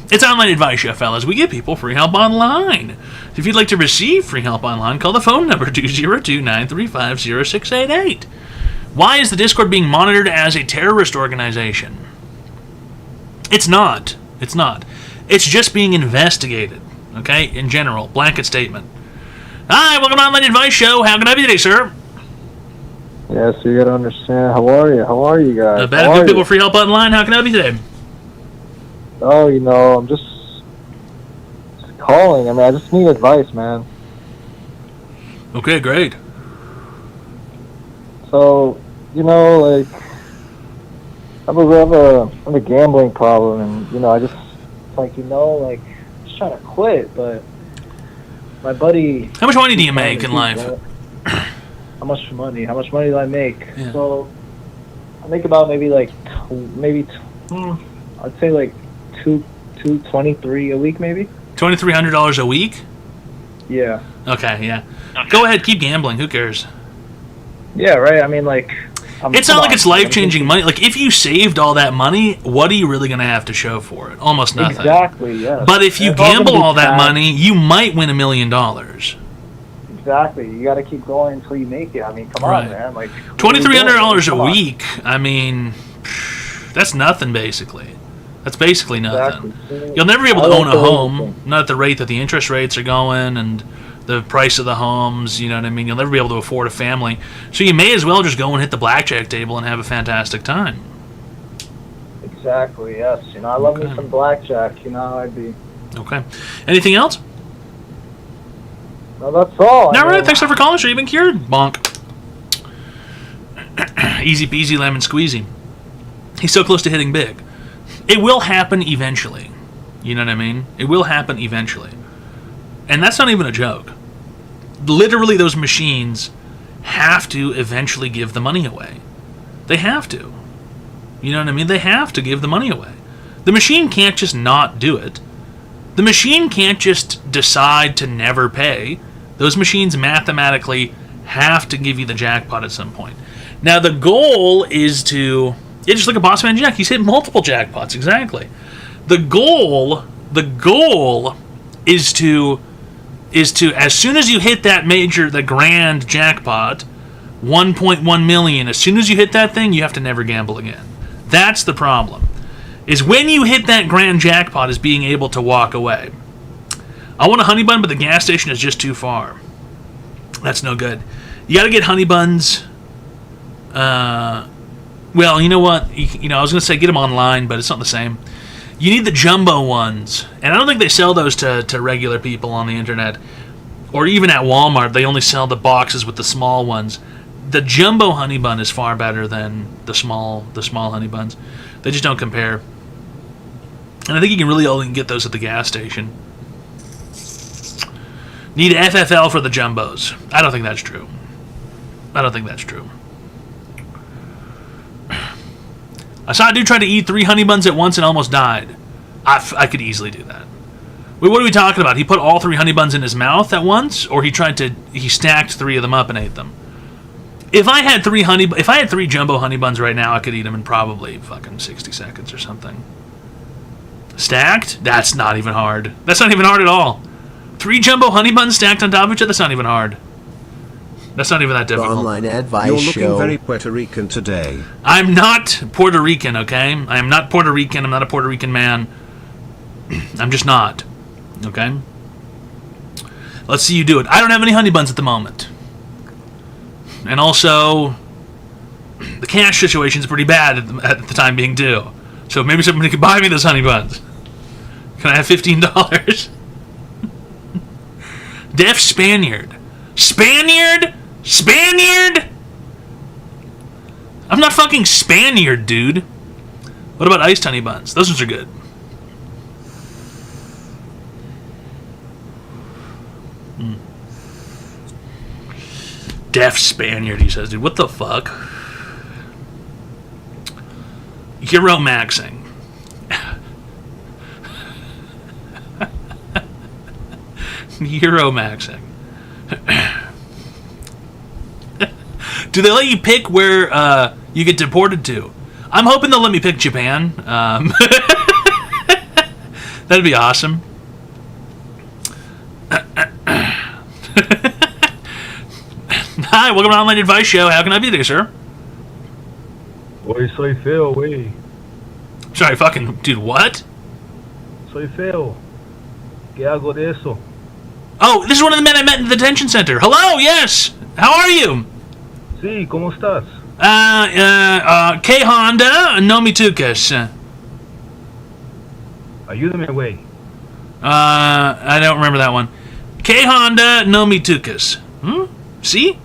It's Online Advice Show, fellas. We give people free help online. If you'd like to receive free help online, call the phone number 202-935-0688. Why is the Discord being monitored as a terrorist organization? It's not. It's not. It's just being investigated. Okay? In general. Blanket statement. Hi, welcome to Online Advice Show. How can I be today, sir? Yeah, so you gotta understand. How are you? How are you guys? Bad good people free help online. How can I be today? Oh, I'm just calling. I mean, I just need advice, man. Okay, great. So, like, I have a gambling problem, and, I just, just trying to quit, but my buddy... How much money do you make in life? How much money? How much money do I make? Yeah. So, I make about I'd say like $223 a week, maybe. $2,300 a week? Yeah. Okay, yeah. Go ahead, keep gambling. Who cares? Yeah, right. I mean, like, it's not like it's life-changing money. Like, if you saved all that money, what are you really going to have to show for it? Almost nothing. Exactly, yeah. But if you gamble all that money, you might win $1 million. Exactly. You got to keep going until you make it. I mean, come on, man. Like, $2,300 a week. I mean, that's nothing, basically. That's basically nothing. Exactly. You'll never be able to own a home, not at the rate that the interest rates are going and the price of the homes, you know what I mean? You'll never be able to afford a family. So you may as well just go and hit the blackjack table and have a fantastic time. Exactly, yes. I love me some blackjack. I'd be... Okay. Anything else? No, that's all. All right, thanks for calling. Sure, you've been cured. Bonk. Easy peasy lemon squeezy. He's so close to hitting big. It will happen eventually. You know what I mean? It will happen eventually. And that's not even a joke. Literally, those machines have to eventually give the money away. They have to. You know what I mean? They have to give the money away. The machine can't just not do it. The machine can't just decide to never pay. Those machines mathematically have to give you the jackpot at some point. Now, the goal is to... Yeah, just look at Bossman Jack. He's hit multiple jackpots, exactly. The goal is to, as soon as you hit the grand jackpot, 1.1 million, as soon as you hit that thing, you have to never gamble again. That's the problem. Is when you hit that grand jackpot is being able to walk away. I want a honey bun, but the gas station is just too far. That's no good. You got to get honey buns. Well, you know what? I was going to say get them online, but it's not the same. You need the jumbo ones. And I don't think they sell those to regular people on the internet. Or even at Walmart, they only sell the boxes with the small ones. The jumbo honey bun is far better than the small honey buns. They just don't compare. And I think you can really only get those at the gas station. Need FFL for the jumbos. I don't think that's true. I saw a dude try to eat 3 honey buns at once and almost died. I could easily do that. Wait, what are we talking about? He put all 3 honey buns in his mouth at once, or he stacked 3 of them up and ate them? If I had 3 jumbo honey buns right now, I could eat them in probably fucking 60 seconds or something. Stacked? That's not even hard. That's not even hard at all. 3 jumbo honey buns stacked on top of each other? That's not even hard. That's not even that The difficult. online advice You're show. looking very Puerto Rican today. I'm not Puerto Rican, okay? I am not Puerto Rican. I'm not a Puerto Rican man. I'm just not. Okay? Let's see you do it. I don't have any honey buns at the moment. And also, the cash situation is pretty bad at the time being too. So maybe somebody could buy me those honey buns. Can I have $15? Deaf Spaniard. Spaniard? I'm not fucking Spaniard, dude. What about iced honey buns? Those ones are good. Deaf Spaniard, he says, dude. What the fuck? Euro maxing. Euro maxing. Do they let you pick where you get deported to? I'm hoping they'll let me pick Japan. That'd be awesome. Hi, welcome to Online Advice Show. How can I be there, sir? Hoy soy feo, güey. Sorry, fucking dude, what? Soy feo. ¿Qué hago de eso? Oh, this is one of the men I met in the detention center. Hello, yes. How are you? Sí, ¿cómo estás? K Honda, no me tucas. Ayúdame, güey. I don't remember that one. K Honda, no me tucas. See?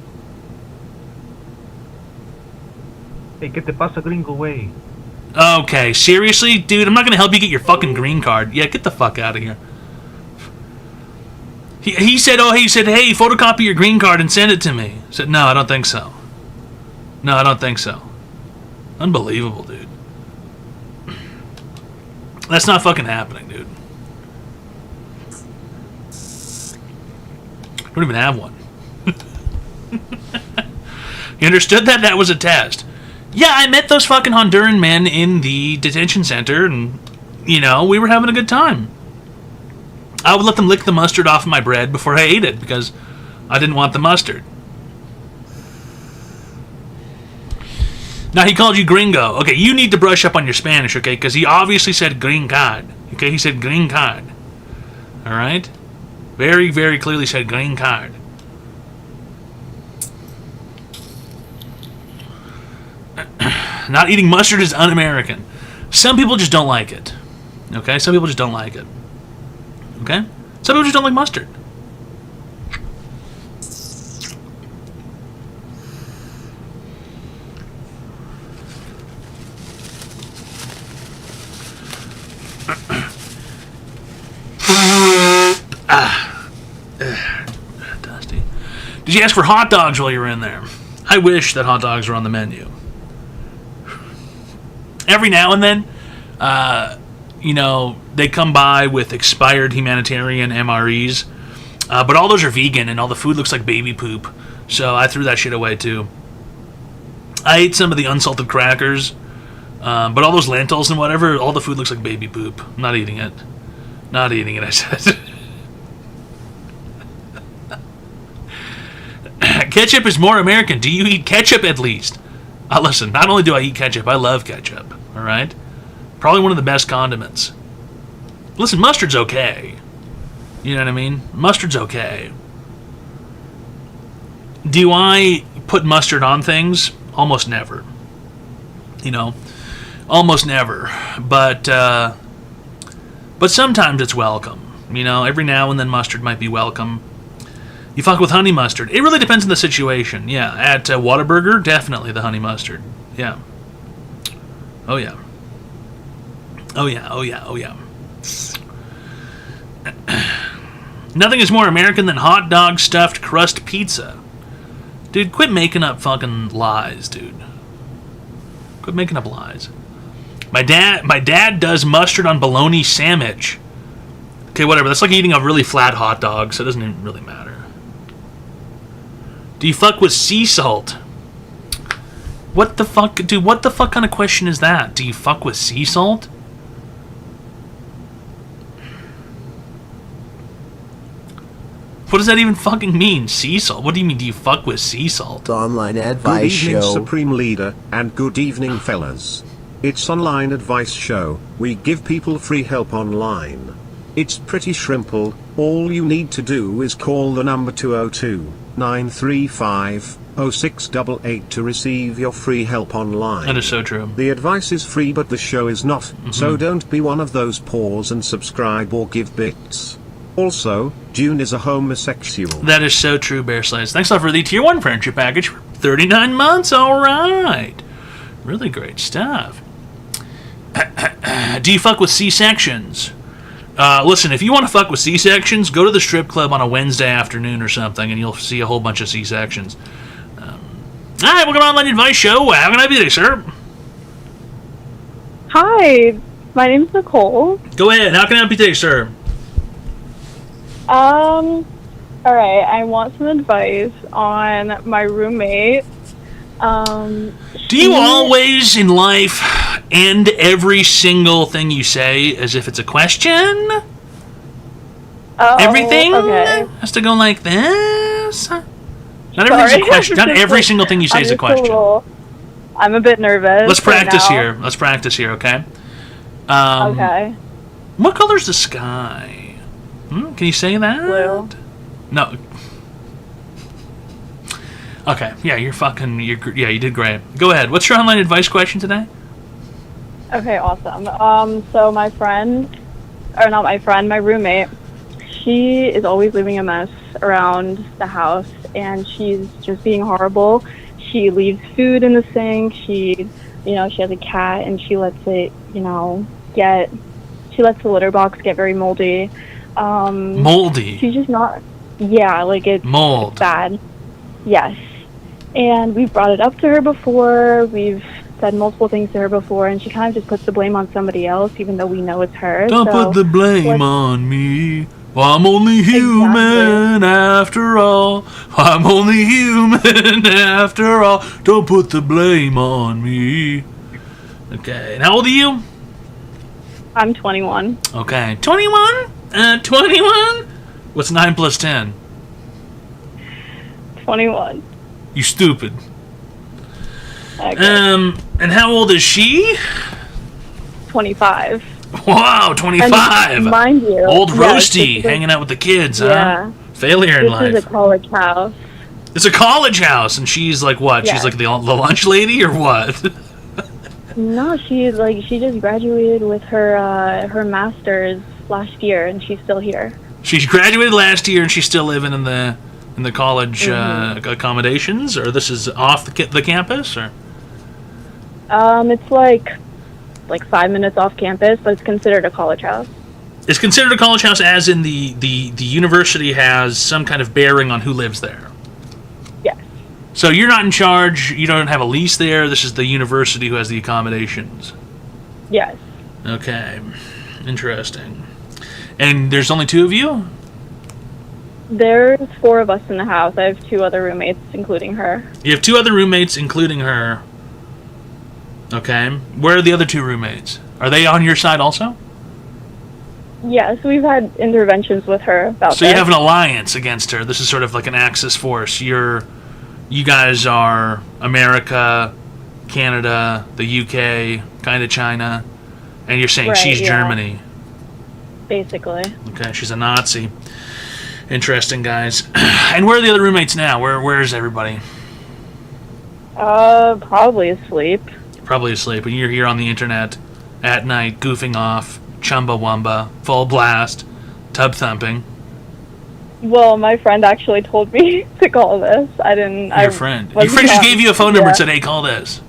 Hey, ¿qué te pasa, gringo, güey? Okay, seriously? Dude, I'm not gonna help you get your fucking green card. Yeah, get the fuck out of here. He said, hey, photocopy your green card and send it to me. I said, no, I don't think so. No, I don't think so. Unbelievable, dude. That's not fucking happening, dude. Don't even have one. You understood that? That was a test. Yeah, I met those fucking Honduran men in the detention center, and, we were having a good time. I would let them lick the mustard off of my bread before I ate it, because I didn't want the mustard. Now, he called you gringo. Okay, you need to brush up on your Spanish, okay? Because he obviously said green card. Okay, he said green card. All right? Very, very clearly said green card. Not eating mustard is un-American. Some people just don't like it. Okay? Some people just don't like it. Okay? Some people just don't like mustard. Dusty. Did you ask for hot dogs while you were in there? I wish that hot dogs were on the menu. every now and then, they come by with expired humanitarian MREs, but all those are vegan, and all the food looks like baby poop. So I threw that shit away too. I ate some of the unsalted crackers, but all those lentils and whatever, all the food looks like baby poop. I'm not eating it. Not eating it, I said. Ketchup is more American. Do you eat ketchup at least? Listen, not only do I eat ketchup, I love ketchup. All right? Probably one of the best condiments. Listen, mustard's okay. You know what I mean? Mustard's okay. Do I put mustard on things? Almost never. Almost never. But sometimes it's welcome. Every now and then mustard might be welcome. You fuck with honey mustard. It really depends on the situation. Yeah, at Whataburger, definitely the honey mustard. Yeah. Oh yeah. Oh yeah, oh yeah, oh yeah. Nothing is more American than hot dog stuffed crust pizza. Dude, quit making up fucking lies, dude. Quit making up lies. My dad does mustard on bologna sandwich. Okay, whatever. That's like eating a really flat hot dog, so it doesn't even really matter. Do you fuck with sea salt? What the fuck, dude? What the fuck kind of question is that? Do you fuck with sea salt? What does that even fucking mean? Sea salt? What do you mean? Do you fuck with sea salt? Online Good advice evening, show. Supreme Leader, and good evening, fellas. It's online advice show. We give people free help online. It's pretty simple. All you need to do is call the number 202-935-0688 to receive your free help online. That is so true. The advice is free, but the show is not, so don't be one of those pause and subscribe or give bits. Also, June is a homosexual. That is so true, Bear Slays. Thanks a lot for the Tier 1 friendship package for 39 months. All right. Really great stuff. Do you fuck with C-sections? Listen, if you want to fuck with C-sections, go to the strip club on a Wednesday afternoon or something, and you'll see a whole bunch of C-sections. Hi, welcome to Online Advice Show. How can I be today, sir? Hi, my name's Nicole. Go ahead. How can I help you today, sir? Alright, I want some advice on my roommate. Do you always in life end every single thing you say as if it's a question? Everything has to go like this? Not everything's a question. Not every single thing you say is a question. I'm a bit nervous. Let's practice right now. here. Let's practice here, okay? Okay. What color's the sky? Can you say that? Blue. No. Okay. Yeah, you did great. Go ahead. What's your online advice question today? Okay, awesome. So my roommate, she is always leaving a mess around the house, and she's just being horrible. She leaves food in the sink. She has a cat, and she lets it, she lets the litter box get very moldy. Moldy? She's just not, it's mold. bad. Yes. And we've brought it up to her before. We've said multiple things to her before, and she kind of just puts the blame on somebody else, even though we know it's her. Don't put the blame on me. Well, I'm only human after all. I'm only human after all. Don't put the blame on me. Okay, and how old are you? I'm 21. Okay, 21? 21? What's 9 plus 10? 21. You stupid. Okay. And how old is she? 25. Wow, 25. And mind you, Old yes, roasty, hanging out with the kids, yeah. huh? Failure in life. This is a college house. It's a college house, and she's like what? Yeah. She's like the lunch lady, or what? No, she just graduated with her master's last year, and she's still here. She graduated last year, and she's still living in the college accommodations, or this is off the campus, or? It's like 5 minutes off campus, but it's considered a college house. It's considered a college house, as in the university has some kind of bearing on who lives there. Yes. So you're not in charge. You don't have a lease there. This is the university who has the accommodations. Yes. Okay. Interesting. And there's only 2 of you? There's 4 of us in the house. I have 2 other roommates, including her. You have 2 other roommates, including her. Okay. Where are the other 2 roommates? Are they on your side also? Yes, we've had interventions with her about So this. you have an alliance against her. This is sort of like an Axis force. You guys are America, Canada, the UK, kind of China, and you're saying Right, she's yeah. Germany. Basically. Okay, she's a Nazi. Interesting, guys. And where are the other roommates now? Where is everybody? Probably asleep. Probably asleep. And you're here on the internet at night, goofing off, Chumbawamba, full blast, tub thumping. Well, my friend actually told me to call this. I didn't. Your friend just gave you a phone number and said, "Hey, call this."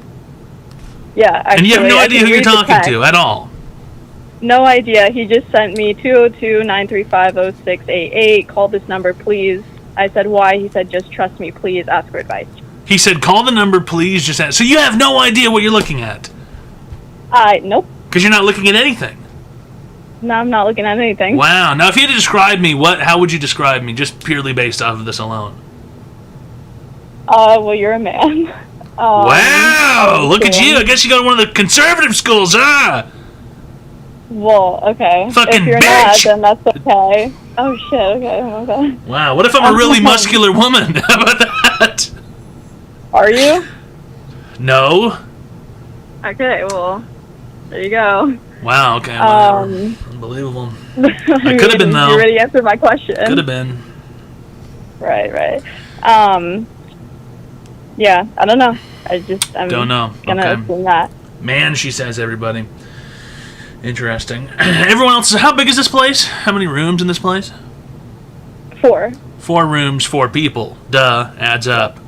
Yeah, actually, And you have no I idea can who you're read the talking text. to at all. No idea. He just sent me 202-935-0688. Call this number, please. I said, why? He said, just trust me, please. Ask for advice. He said, "Call the number, please." Just ask. So you have no idea what you're looking at Nope. because you're not looking at anything. No, I'm not looking at anything. Wow. Now, if you had to describe me, how would you describe me, just purely based off of this alone? Well, you're a man. Wow! Look at you. I guess you go to one of the conservative schools, huh? Well, okay. Fucking if you're bitch! not, then that's okay. Oh, shit. Okay. Wow. What if I'm a really muscular woman? How about that? Are you? No. Okay, well, there you go. Wow. Okay. Whatever. Unbelievable. I could have been though. You already answered my question. Could have been. Right. Yeah, I don't know. I'm Don't know. gonna Okay. assume that. Man, she says, everybody. Interesting. Everyone else, how big is this place? How many rooms in this place? 4. 4 rooms, 4 people. Duh, adds up.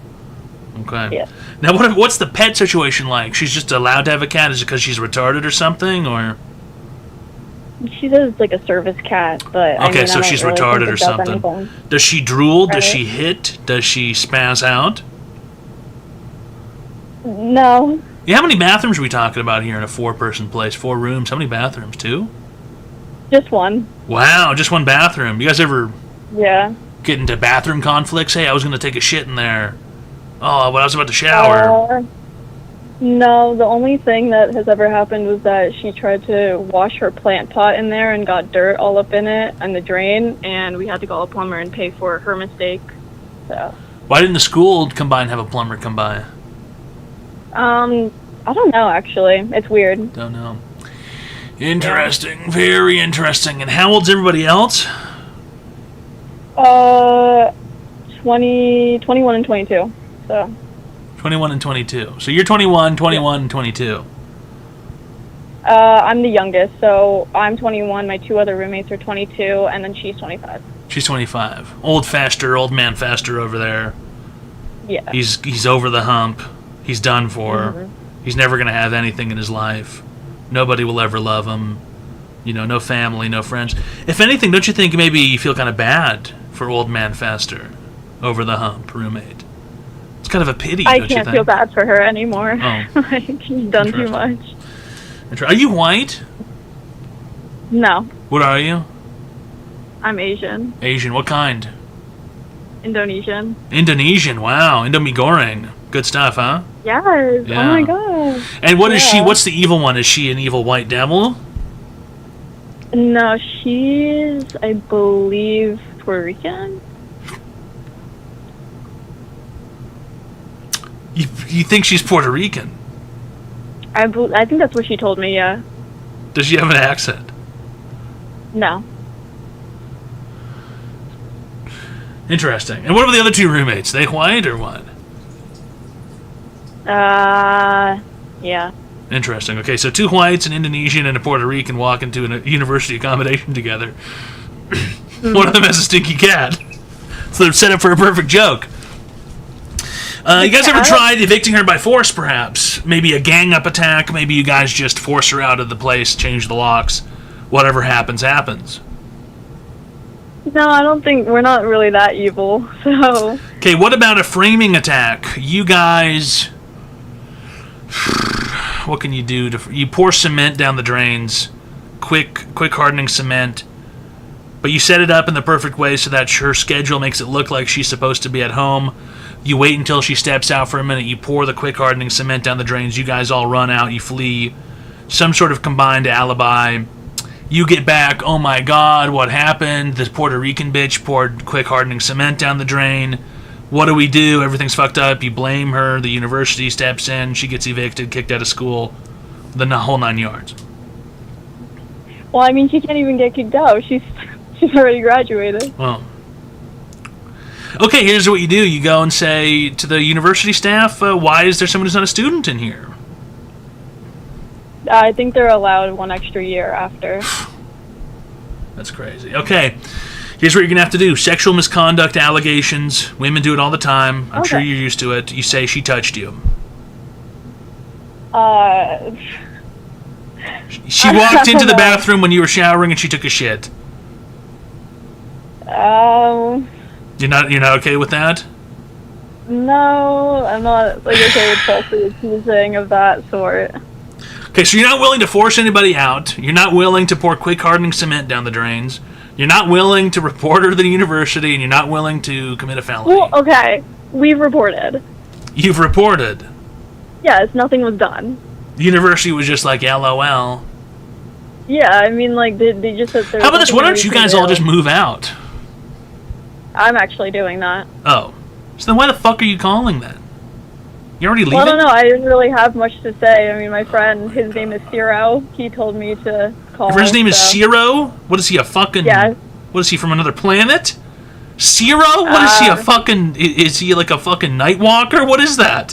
Okay. Yeah. Now, what's the pet situation like? She's just allowed to have a cat? Is it because she's retarded or something, or? She says it's like a service cat, but I Okay, mean, so I don't she's really retarded think or it does something. anything. Does she drool? Does Right. she hit? Does she spaz out? No. Yeah, how many bathrooms are we talking about here in a 4-person place? 4 rooms. How many bathrooms? 2? Just one. Wow, just 1 bathroom. You guys ever Yeah. get into bathroom conflicts? Hey, I was going to take a shit in there. Oh, but I was about to shower. No, the only thing that has ever happened was that she tried to wash her plant pot in there and got dirt all up in it and the drain, and we had to call a plumber and pay for her mistake. So, Why didn't the school come by and have a plumber come by? I don't know actually. It's weird. Don't know. Interesting. Very interesting. And how old's everybody else? 21 and 22. So, 21 and 22. So you're 21, 21, and 22. I'm the youngest, so I'm 21. My 2 other roommates are 22, and then she's 25. She's 25. Old man faster over there. Yeah. He's over the hump. He's done for. Mhm. He's never going to have anything in his life. Nobody will ever love him. You know, no family, no friends. If anything, don't you think maybe you feel kind of bad for old man faster, over the hump roommate? It's kind of a pity, I don't you can't think? feel bad for her anymore. Oh. Like, she's done too much. Are you white? No, What are you? I'm Asian. Asian. What kind? Indonesian. Indonesian. Wow. Indomie goreng. Good stuff, huh? Yes. Yeah. Oh my god. And what is she? Yeah. What's the evil one? Is she an evil white devil? No, she's, I believe, Puerto Rican. You think she's Puerto Rican? I think that's what she told me. Yeah. Does she have an accent? No. Interesting. And what about the other 2 roommates? They white or what? Yeah. Interesting. Okay, so 2 whites, an Indonesian, and a Puerto Rican walk into a university accommodation together. One of them has a stinky cat. So they're set up for a perfect joke. You guys ever tried evicting her by force, perhaps? Maybe a gang-up attack? Maybe you guys just force her out of the place, change the locks. Whatever happens, happens. No, I don't think we're not really that evil. So. Okay, what about a framing attack? You guys... what can you do? You pour cement down the drains, quick hardening cement, but you set it up in the perfect way so that her schedule makes it look like she's supposed to be at home. You wait until she steps out for a minute, you pour the quick hardening cement down the drains, you guys all run out, you flee. Some sort of combined alibi. You get back, oh my god, what happened? This Puerto Rican bitch poured quick hardening cement down the drain. What do? Everything's fucked up. You blame her, the university steps in, she gets evicted, kicked out of school, the whole 9 yards. Well, I mean, she can't even get kicked out. She's already graduated. Well, okay, here's what you do. You go and say to the university staff, why is there someone who's not a student in here? I think they're allowed 1 extra year after. That's crazy. Okay, here's what you're going to have to do. Sexual misconduct allegations. Women do it all the time. I'm sure you're used to it. You say she touched you. She walked into the bathroom when you were showering and she took a shit. You're not okay with that? No, I'm not okay with falsely accusing of that sort. Okay, so you're not willing to force anybody out. You're not willing to pour quick hardening cement down the drains. You're not willing to report her to the university, and you're not willing to commit a felony. Well, okay, we've reported. You've reported. Yes, nothing was done. The university was just like, LOL. Yeah, I mean, they just said there. How about this? Why don't you guys all just move out? I'm actually doing that. Oh. So then why the fuck are you calling that? You already leaving? Well, I don't know. I didn't really have much to say. I mean, my friend, his name is Ciro. He told me to call. Your friend's name is Ciro? What is he, a fucking... Yeah. What is he, from another planet? Ciro? What is he, a fucking... Is he like a fucking night walker? What is that?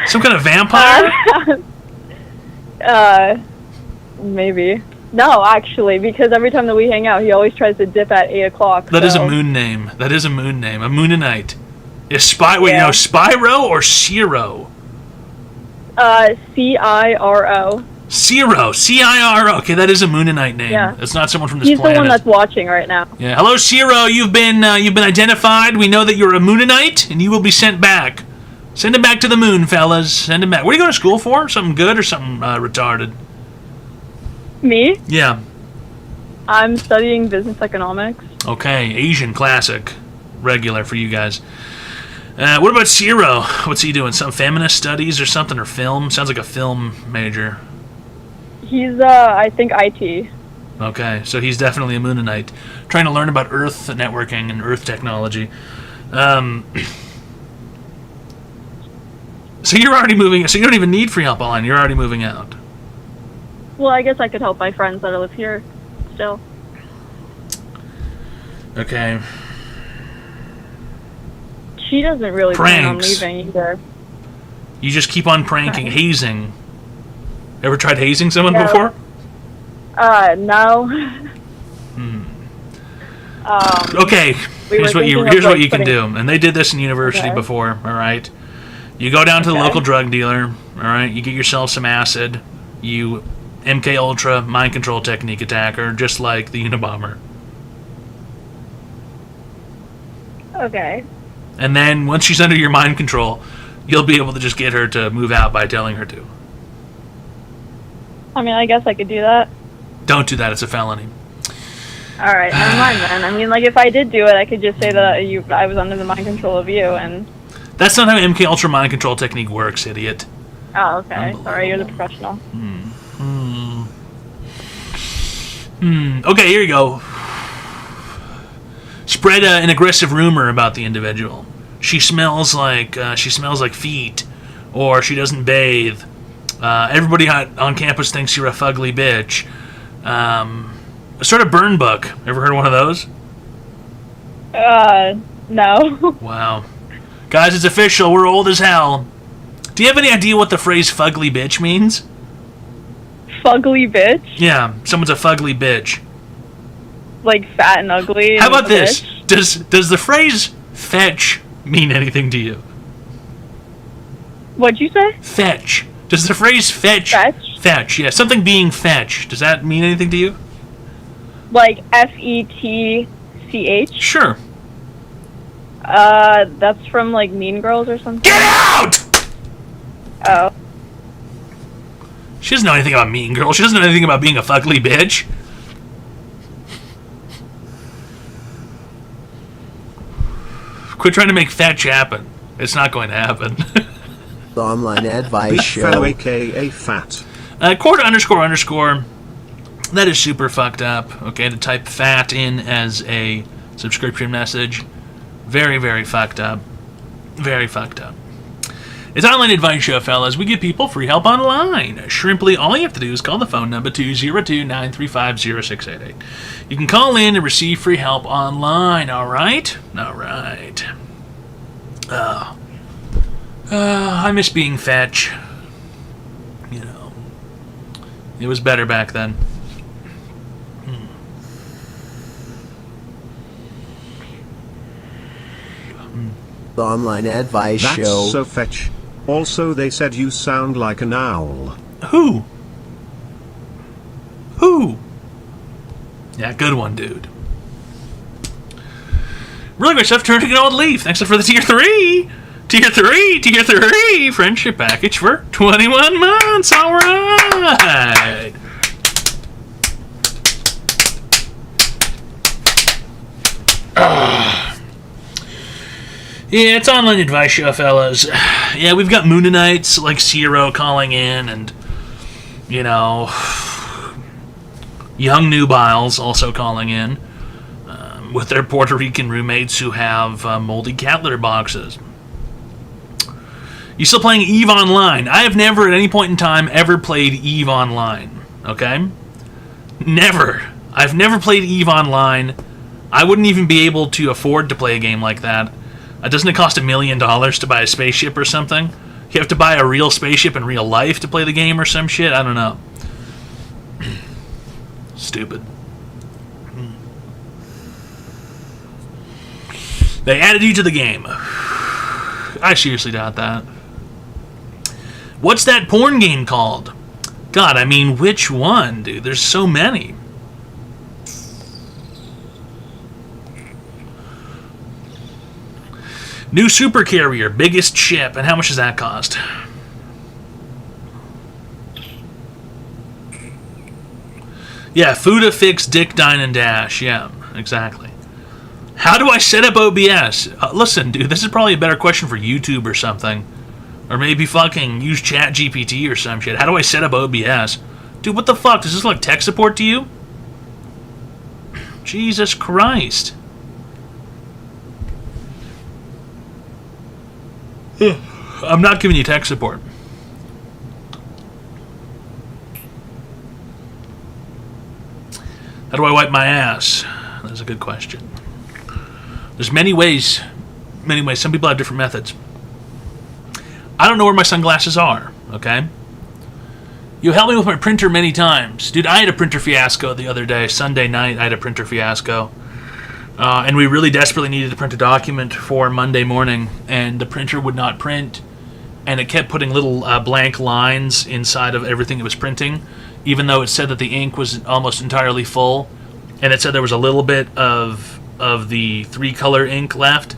Some kind of vampire? Maybe. No, actually, because every time that we hang out, he always tries to dip at 8 o'clock. That is a moon name. That is a moon name. A Moonanite. Is Wait, you know, Spyro or Ciro? Ciro. Ciro. C-I-R-O. Okay, that is a Moonanite name. Yeah. It's not someone from this He's planet. the one that's watching right now. Yeah. Hello, Ciro. You've been identified. We know that you're a Moonanite, and you will be sent back. Send him back to the moon, fellas. Send him back. What are you going to school for? Something good or something retarded? Me? Yeah. I'm studying business economics. Okay, Asian classic. Regular for you guys. What about Ciro? What's he doing? Some feminist studies or something? Or film? Sounds like a film major. He's, I think, IT. Okay, so he's definitely a Moonanite. Trying to learn about Earth networking and Earth technology. So you're already moving... So you don't even need free help online. You're already moving out. Well, I guess I could help my friends that live here still. Okay. She doesn't really plan on leaving either. You just keep on pranking, hazing. Ever tried hazing someone before? No. Okay, here's what you can do. And they did this in university before, all right? You go down to the local drug dealer, all right? You get yourself some acid. You MK Ultra mind control technique attacker, just like the Unabomber. Okay. And then once she's under your mind control, you'll be able to just get her to move out by telling her to. I mean, I guess I could do that. Don't do that, it's a felony. Alright, never mind then. I mean, if I did do it, I could just say that I was under the mind control of you, and... That's not how MK Ultra mind control technique works, idiot. Oh, okay. Sorry, you're the professional. Okay, here you go. Spread an aggressive rumor about the individual. She smells like feet, or she doesn't bathe. Everybody on campus thinks you're a fugly bitch. Sort of burn book. Ever heard of one of those? No. Wow. Guys, it's official. We're old as hell. Do you have any idea what the phrase fugly bitch means? Fugly bitch? Yeah, someone's a fugly bitch. Like fat and ugly. How about this? Does the phrase fetch mean anything to you? What'd you say? Fetch. Does the phrase fetch? Fetch, yeah. Something being fetch. Does that mean anything to you? Like FETCH? Sure. That's from like Mean Girls or something? Get out! Oh. She doesn't know anything about Mean Girls. She doesn't know anything about being a fugly bitch. Quit trying to make fetch happen. It's not going to happen. The online advice Big show. fellow aka fat. Quarter __. That is super fucked up. Okay, to type fat in as a subscription message. Very, very fucked up. Very fucked up. It's Online Advice Show, fellas. We give people free help online. Shrimply, all you have to do is call the phone number 202-935-0688. You can call in and receive free help online, alright? Alright. I miss being fetch. You know. It was better back then. The online advice That's show. so fetch. Also, they said you sound like an owl. Who? Who? Yeah, good one, dude. Really great stuff. Turn to an old leaf. Thanks for the tier 3. Tier 3 friendship package for 21 months. All right. Yeah, it's Online Advice Show, fellas. Yeah, we've got Moonanites like Zero calling in, and, you know, young nubiles also calling in with their Puerto Rican roommates who have moldy cat litter boxes. You still playing EVE Online? I have never at any point in time ever played EVE Online, okay? Never. I've never played EVE Online. I wouldn't even be able to afford to play a game like that. Doesn't it cost $1 million to buy a spaceship or something? You have to buy a real spaceship in real life to play the game or some shit? I don't know. Stupid. They added you to the game. I seriously doubt that. What's that porn game called? God, I mean, which one, dude? There's so many. New super carrier, biggest ship, and how much does that cost? Yeah, Fuda fix Dick Dine and Dash. Yeah, exactly. How do I set up OBS? Listen, dude, this is probably a better question for YouTube or something. Or maybe fucking use ChatGPT or some shit. How do I set up OBS? Dude, what the fuck? Does this look like tech support to you? Jesus Christ. I'm not giving you tech support. How do I wipe my ass? That's a good question. There's many ways. Many ways. Some people have different methods. I don't know where my sunglasses are, okay? You helped me with my printer many times. Dude, I had a printer fiasco the other day. Sunday night, I had a printer fiasco. And we really desperately needed to print a document for Monday morning, and the printer would not print, and it kept putting little blank lines inside of everything it was printing, even though it said that the ink was almost entirely full, and it said there was a little bit of the 3-color ink left.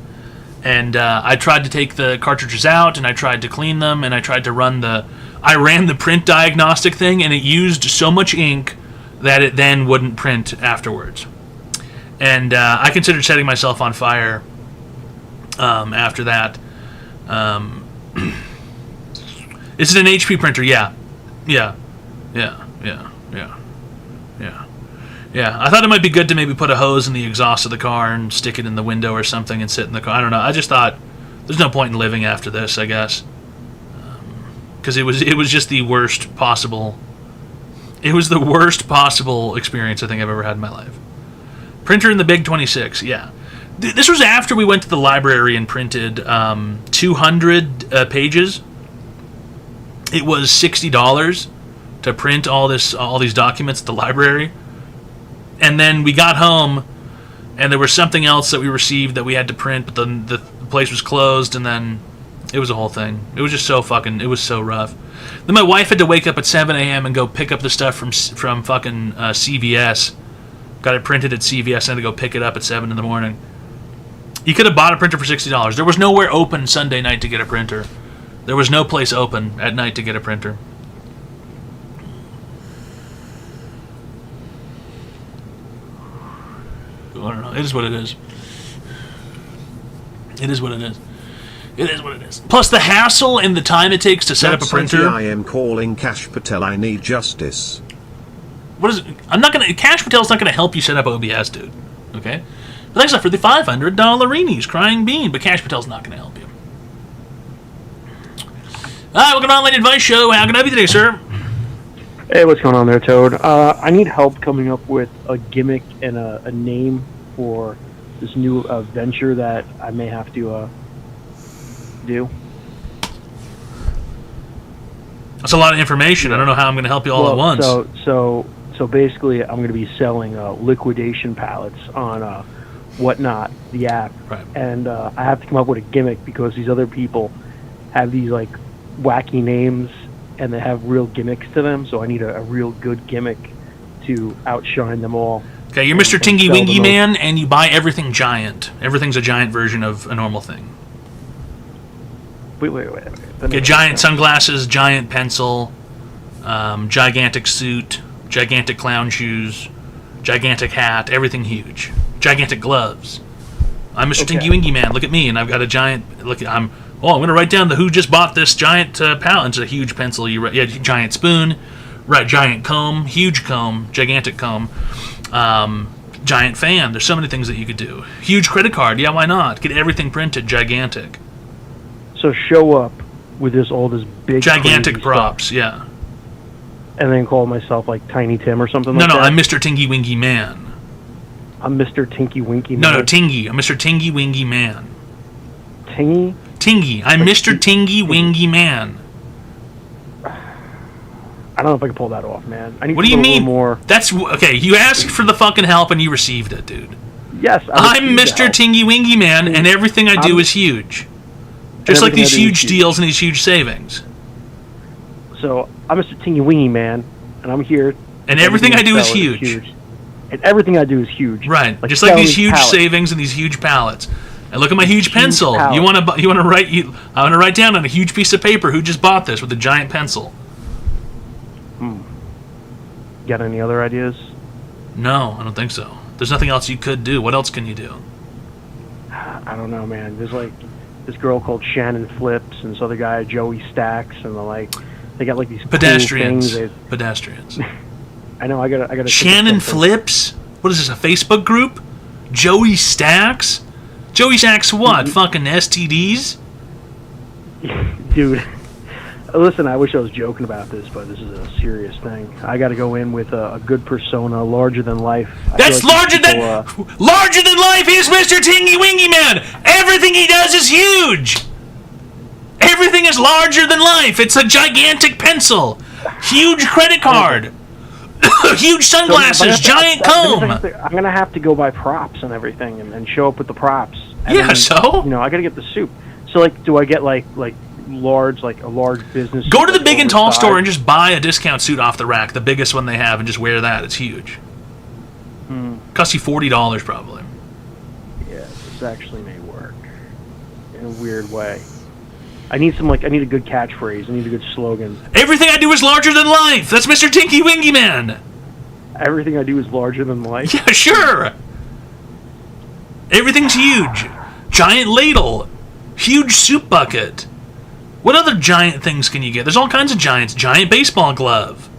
And I tried to take the cartridges out, and I tried to clean them, and I tried to I ran the print diagnostic thing, and it used so much ink that it then wouldn't print afterwards. And I considered setting myself on fire after that. Is it an HP printer? Yeah. Yeah. I thought it might be good to maybe put a hose in the exhaust of the car and stick it in the window or something and sit in the car. I don't know. I just thought there's no point in living after this, I guess. Because it was just the worst possible... It was the worst possible experience I think I've ever had in my life. Printer in the Big 26, yeah. This was after we went to the library and printed 200 pages. It was $60 to print all these documents at the library. And then we got home, and there was something else that we received that we had to print, but the place was closed, and then it was a whole thing. It was just so fucking... It was so rough. Then my wife had to wake up at 7 a.m. and go pick up the stuff from fucking CVS. Got it printed at CVS and had to go pick it up at 7 in the morning. You could have bought a printer for $60. There was nowhere open Sunday night to get a printer. There was no place open at night to get a printer. know. It is what it is. It is what it is. It is what it is. Plus the hassle and the time it takes to set up a printer. I am calling Cash Patel. I need justice. What is it? I'm not gonna. Cash Patel's not gonna help you set up OBS, dude. Okay. But thanks for the $500 Reenies, Crying Bean. But Cash Patel's not gonna help you. All right, welcome to Online Advice Show. How can I help you today, sir? Hey, what's going on there, Toad? I need help coming up with a gimmick and a name for this new venture that I may have to do. That's a lot of information. I don't know how I'm going to help you all at once. So basically, I'm going to be selling liquidation pallets on Whatnot, the app, right. And I have to come up with a gimmick because these other people have these like wacky names and they have real gimmicks to them. So I need a real good gimmick to outshine them all. Okay, you're Mr. Tingy Wingy Man, and you buy everything giant. Everything's a giant version of a normal thing. Wait. Get giant sunglasses, giant pencil, gigantic suit, gigantic clown shoes, gigantic hat, everything huge. Gigantic gloves. I'm Mr. Tingy Wingy Man. Look at me, and I've got a giant. I'm going to write down who just bought this giant palette. It's a huge pencil. Giant spoon, right? Giant comb, huge comb, gigantic comb, giant fan. There's so many things that you could do. Huge credit card. Yeah, why not? Get everything printed, gigantic. So show up with all this big gigantic props, stuff, yeah. And then call myself like Tiny Tim or something No, like that? No, I'm Mr. Tingy Wingy Man. I'm Mr. Tinky Winky Man? No, Tingy. I'm Mr. Tingy Wingy Man. Tingy? Tingy. I'm Mr. Tingy Wingy Man. I don't know if I can pull that off, man. I need what to do you mean? More. That's okay. You asked for the fucking help and you received it, dude. Yes, I'm Mr. Tingy Wingy Man, and everything I do is huge. Just like these huge deals and these huge savings. So I'm Mr. Tingy Wingy Man, and I'm here. And everything I do is huge. And everything I do is huge. Right. Just like these huge savings and these huge pallets. And look at my huge pencil. Palette. You want to write? I want to write down on a huge piece of paper who just bought this with a giant pencil. Got any other ideas? No, I don't think so. There's nothing else you could do. What else can you do? I don't know, man. There's like this girl called Shannon Flips and this other guy Joey Stacks, and they got like these pedestrians. Cool things. Pedestrians. I know. I got. Shannon Flips. What is this? A Facebook group? Joey Stacks. Joey Stacks what? Fucking STDs? Dude. Listen, I wish I was joking about this, but this is a serious thing. I got to go in with a good persona, larger than life. That's larger than life is Mr. Tingy Wingy Man. Everything he does is huge. Everything is larger than life. It's a gigantic pencil, huge credit card, huge sunglasses, giant comb. I'm gonna have to go buy props and everything, and show up with the props. And then, so I gotta get the soup. So do I get like a large business? Go to the Big and Tall store and just buy a discount suit off the rack, the biggest one they have, and just wear that. It's huge. Costs you $40 probably. Yeah, this actually may work in a weird way. I need a good catchphrase. I need a good slogan. Everything I do is larger than life. That's Mr. Tinky Wingy Man. Everything I do is larger than life? Yeah, sure. Everything's huge. Giant ladle. Huge soup bucket. What other giant things can you get? There's all kinds of giants. Giant baseball glove.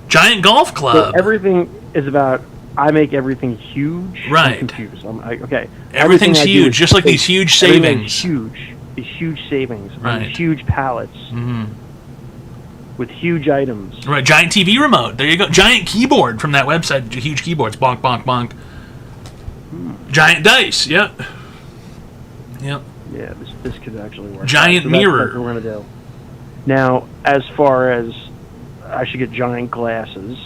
Giant golf club. So everything is about, I make everything huge? Right. I'm confused. Okay. Everything's huge, just like these huge savings. Huge. These huge savings. Right. These huge pallets. Mm-hmm. With huge items. Right, giant TV remote. There you go. Giant keyboard from that website. Huge keyboards. Bonk, bonk, bonk. Giant dice. Yep. Yeah, this could actually work. Giant mirror. That's what we're gonna do. Now, as far as I should get giant glasses,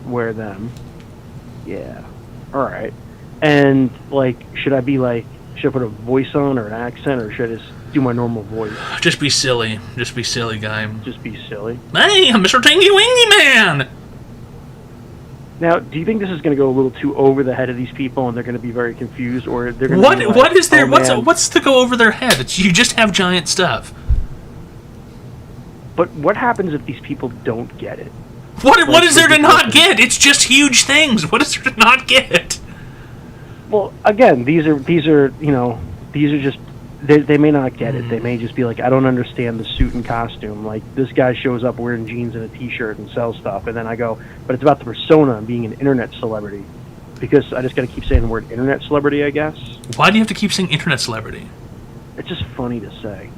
wear them. Yeah. All right. And should I put a voice on or an accent, or should I just do my normal voice? Just be silly. Just be silly, guy. Just be silly. Hey, I'm Mr. Tingy Wingy Man. Now, do you think this is going to go a little too over the head of these people, and they're going to be very confused, or they're going to what is there? What's to go over their head? You just have giant stuff. But what happens if these people don't get it? What is there to not get? It's just huge things. What is there to not get? Well, again, these are these are just they may not get it. They may just be like, I don't understand the suit and costume. Like this guy shows up wearing jeans and a t-shirt and sells stuff, and then I go, but it's about the persona and being an internet celebrity. Because I just got to keep saying the word internet celebrity, I guess. Why do you have to keep saying internet celebrity? It's just funny to say.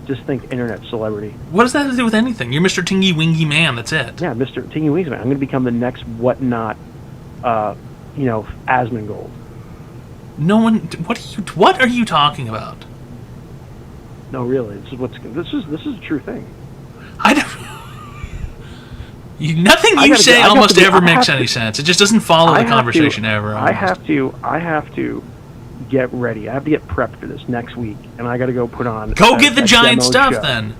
Just think internet celebrity. What does that have to do with anything? You're Mr. Tingy Wingy Man. That's it. Yeah, Mr. Tingy Wingy Man. I'm going to become the next whatnot, Asmongold. No one. What are you talking about? No, really. This is a true thing. I don't. Nothing you say almost ever makes any sense. It just doesn't follow the conversation ever. I have to get ready. I have to get prepped for this next week, and I got to go put on. Go get the giant stuff then.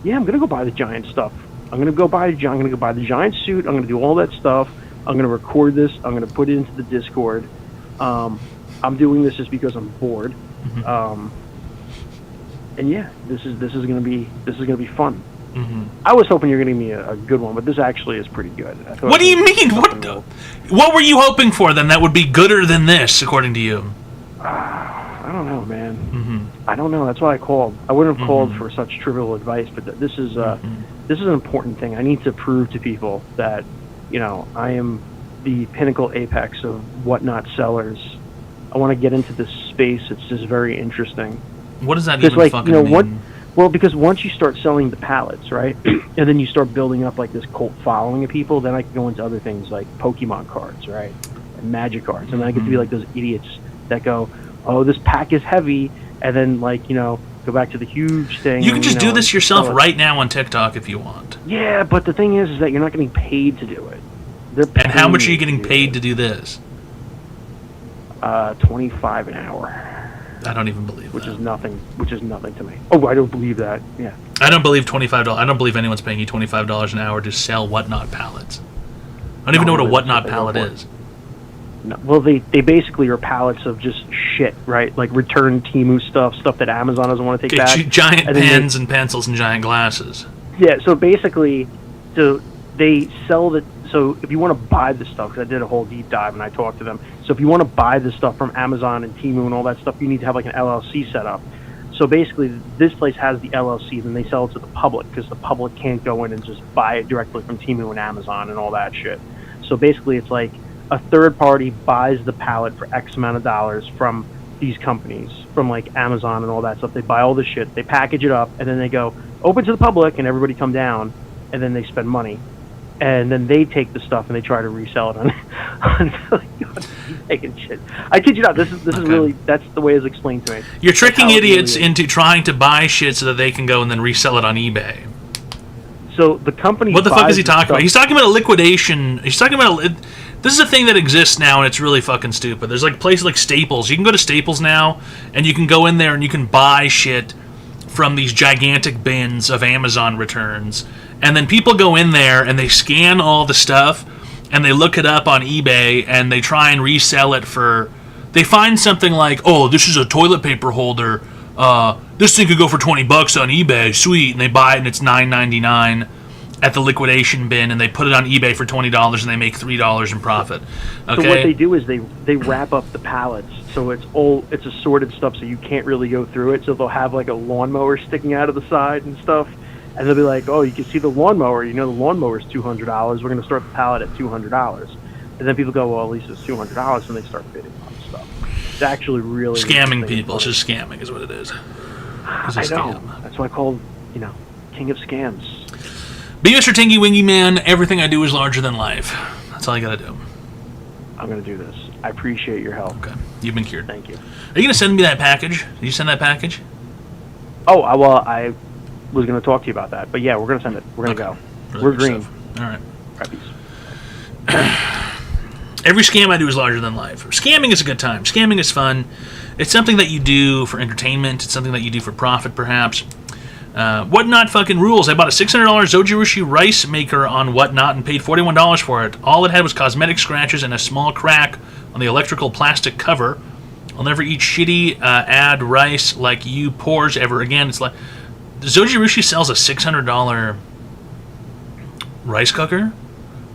Yeah, I'm gonna go buy the giant stuff. I'm gonna go buy the giant suit. I'm gonna do all that stuff. I'm gonna record this. I'm gonna put it into the Discord. I'm doing this just because I'm bored. And yeah, this is gonna be fun. I was hoping you were going to give me a good one, but this actually is pretty good. What do you mean? What were you hoping for then that would be gooder than this, according to you? I don't know, man. I don't know. That's why I called. I wouldn't have called for such trivial advice, but this is an important thing. I need to prove to people that, I am the pinnacle apex of whatnot sellers. I want to get into this space. It's just very interesting. What does that even fucking mean? Well, because once you start selling the pallets, right, and then you start building up like this cult following of people, then I can go into other things like Pokemon cards, right, and Magic cards, and then I get to be like those idiots that go, oh, this pack is heavy, and then go back to the huge thing. You can just do this yourself right now on TikTok if you want. Yeah, but the thing is that you're not getting paid to do it. And how much are you getting paid to do this? $25 an hour. I don't even believe Which is nothing to me. Oh, I don't believe that. Yeah. I don't believe $25. I don't believe anyone's paying you $25 an hour to sell whatnot pallets. I don't even know what a whatnot pallet is. No, well, they basically are pallets of just shit, right? Like returned Temu stuff that Amazon doesn't want to take back. Giant pens and pencils and giant glasses. Yeah. So basically, they sell the. So if you want to buy the stuff, because I did a whole deep dive and I talked to them. So if you want to buy the stuff from Amazon and Temu and all that stuff, you need to have like an LLC set up. So basically, this place has the LLC, and they sell it to the public because the public can't go in and just buy it directly from Temu and Amazon and all that shit. So basically, it's like a third party buys the pallet for X amount of dollars from these companies, from like Amazon and all that stuff. They buy all the shit, they package it up, and then they go open to the public, and everybody come down, and then they spend money. And then they take the stuff and they try to resell it on taking shit. I kid you not. This is really, that's the way it's explained to me. You're tricking idiots into trying to buy shit so that they can go and then resell it on eBay. So the company. What the fuck is he talking about? He's talking about a liquidation. He's talking about this is a thing that exists now, and it's really fucking stupid. There's like places like Staples. You can go to Staples now, and you can go in there and you can buy shit from these gigantic bins of Amazon returns. And then people go in there and they scan all the stuff and they look it up on eBay and they try and resell it for. They find something like, oh, this is a toilet paper holder. This thing could go for $20 on eBay. Sweet. And they buy it and it's $9.99 at the liquidation bin, and they put it on eBay for $20 and they make $3 in profit. Okay? So what they do is they wrap up the pallets. So it's assorted stuff, so you can't really go through it. So they'll have like a lawnmower sticking out of the side and stuff. And they'll be like, oh, you can see the lawnmower. The lawnmower is $200. We're going to start the pallet at $200. And then people go, well, at least it's $200, and they start bidding on stuff. It's actually really scamming people. It's just scamming is what it is. I know. That's why I call, king of scams. Be Mr. Tingy Wingy Man. Everything I do is larger than life. That's all you got to do. I'm going to do this. I appreciate your help. Okay. You've been cured. Thank you. Are you going to send me that package? Did you send that package? Oh, well, I was going to talk to you about that. But yeah, we're going to send it. We're going to go. Really we're green. All right. Preppies. Every scam I do is larger than life. Scamming is a good time. Scamming is fun. It's something that you do for entertainment. It's something that you do for profit, perhaps. Whatnot fucking rules. I bought a $600 Zojirushi rice maker on Whatnot and paid $41 for it. All it had was cosmetic scratches and a small crack on the electrical plastic cover. I'll never eat shitty ad rice like you poors ever again. It's like Zojirushi sells a $600 rice cooker.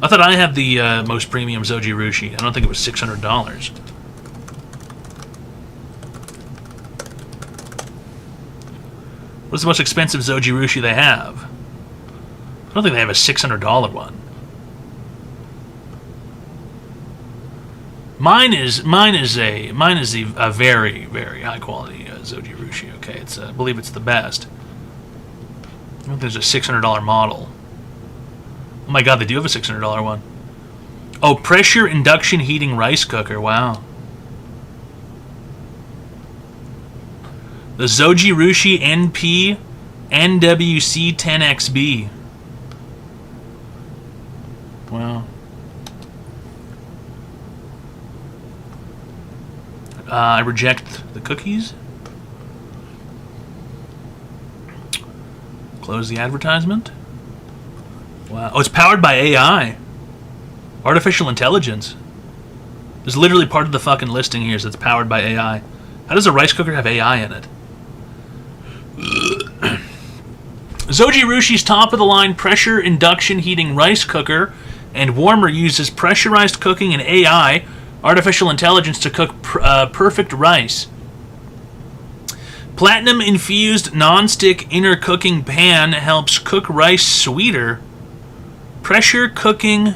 I thought I had the most premium Zojirushi. I don't think it was $600. What's the most expensive Zojirushi they have? I don't think they have a $600 one. Mine is a very, very high quality Zojirushi. Okay, it's I believe it's the best. I think there's a $600 model. Oh my god, they do have a $600 one. Oh, pressure induction heating rice cooker. Wow. The Zojirushi NP NWC 10XB. Wow. I reject the cookies. Close the advertisement. Wow. Oh, it's powered by AI. Artificial intelligence. There's literally part of the fucking listing here that's powered by AI. How does a rice cooker have AI in it? Zojirushi's top-of-the-line pressure induction heating rice cooker and warmer uses pressurized cooking and AI, artificial intelligence, to cook perfect rice. Platinum-infused non-stick inner cooking pan helps cook rice sweeter. Pressure cooking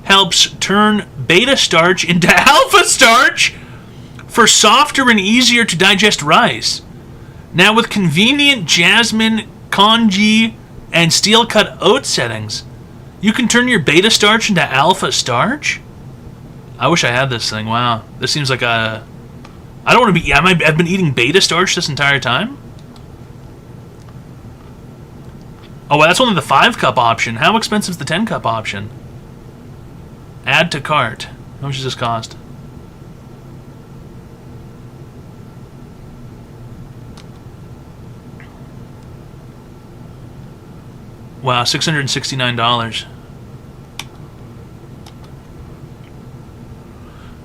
helps turn beta starch into alpha starch for softer and easier to digest rice. Now with convenient jasmine, congee, and steel-cut oat settings, you can turn your beta starch into alpha starch? I wish I had this thing. Wow. This seems like a... I don't want to be... I've been eating beta starch this entire time? Oh, well, that's only the 5-cup option. How expensive is the 10-cup option? Add to cart. How much does this cost? Wow, $669.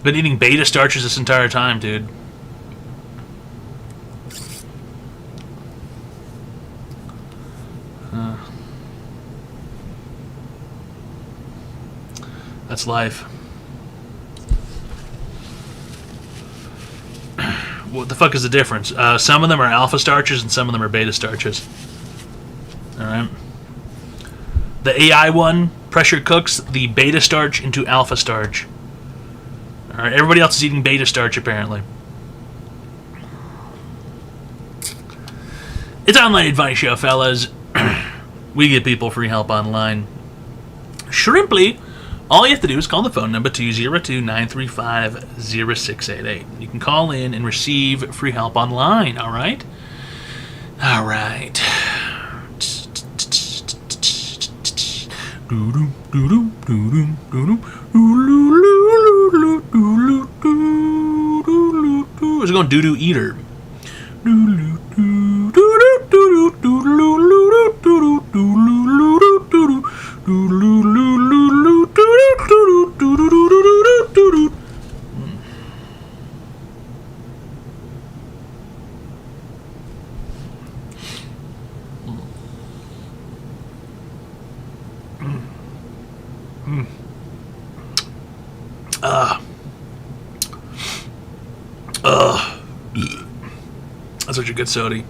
Been eating beta starches this entire time, dude. That's life. What the fuck is the difference? Some of them are alpha starches and some of them are beta starches. Alright. The AI one pressure cooks the beta starch into alpha starch. Alright, everybody else is eating beta starch apparently. It's Online Advice Show, fellas. We give people free help online. Shrimply, all you have to do is call the phone number 202-935-0688. You can call in and receive free help online, alright? Alright. It's going doo-doo eater. That's such a good soda.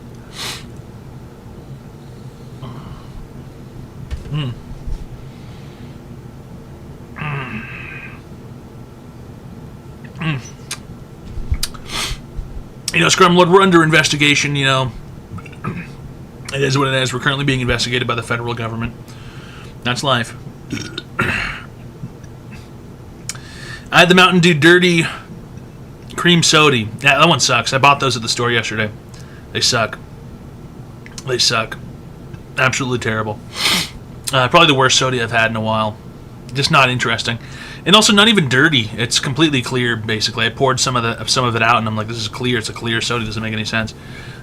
You know, Scrumlord, we're under investigation, you know. It is what it is. We're currently being investigated by the federal government. That's life. I had the Mountain Dew Dirty Cream Soda. Yeah, that one sucks. I bought those at the store yesterday. They suck. They suck. Absolutely terrible. Probably the worst soda I've had in a while. Just not interesting. And also not even dirty. It's completely clear, basically. I poured some of it out, and I'm like, this is clear. It's a clear soda. It doesn't make any sense.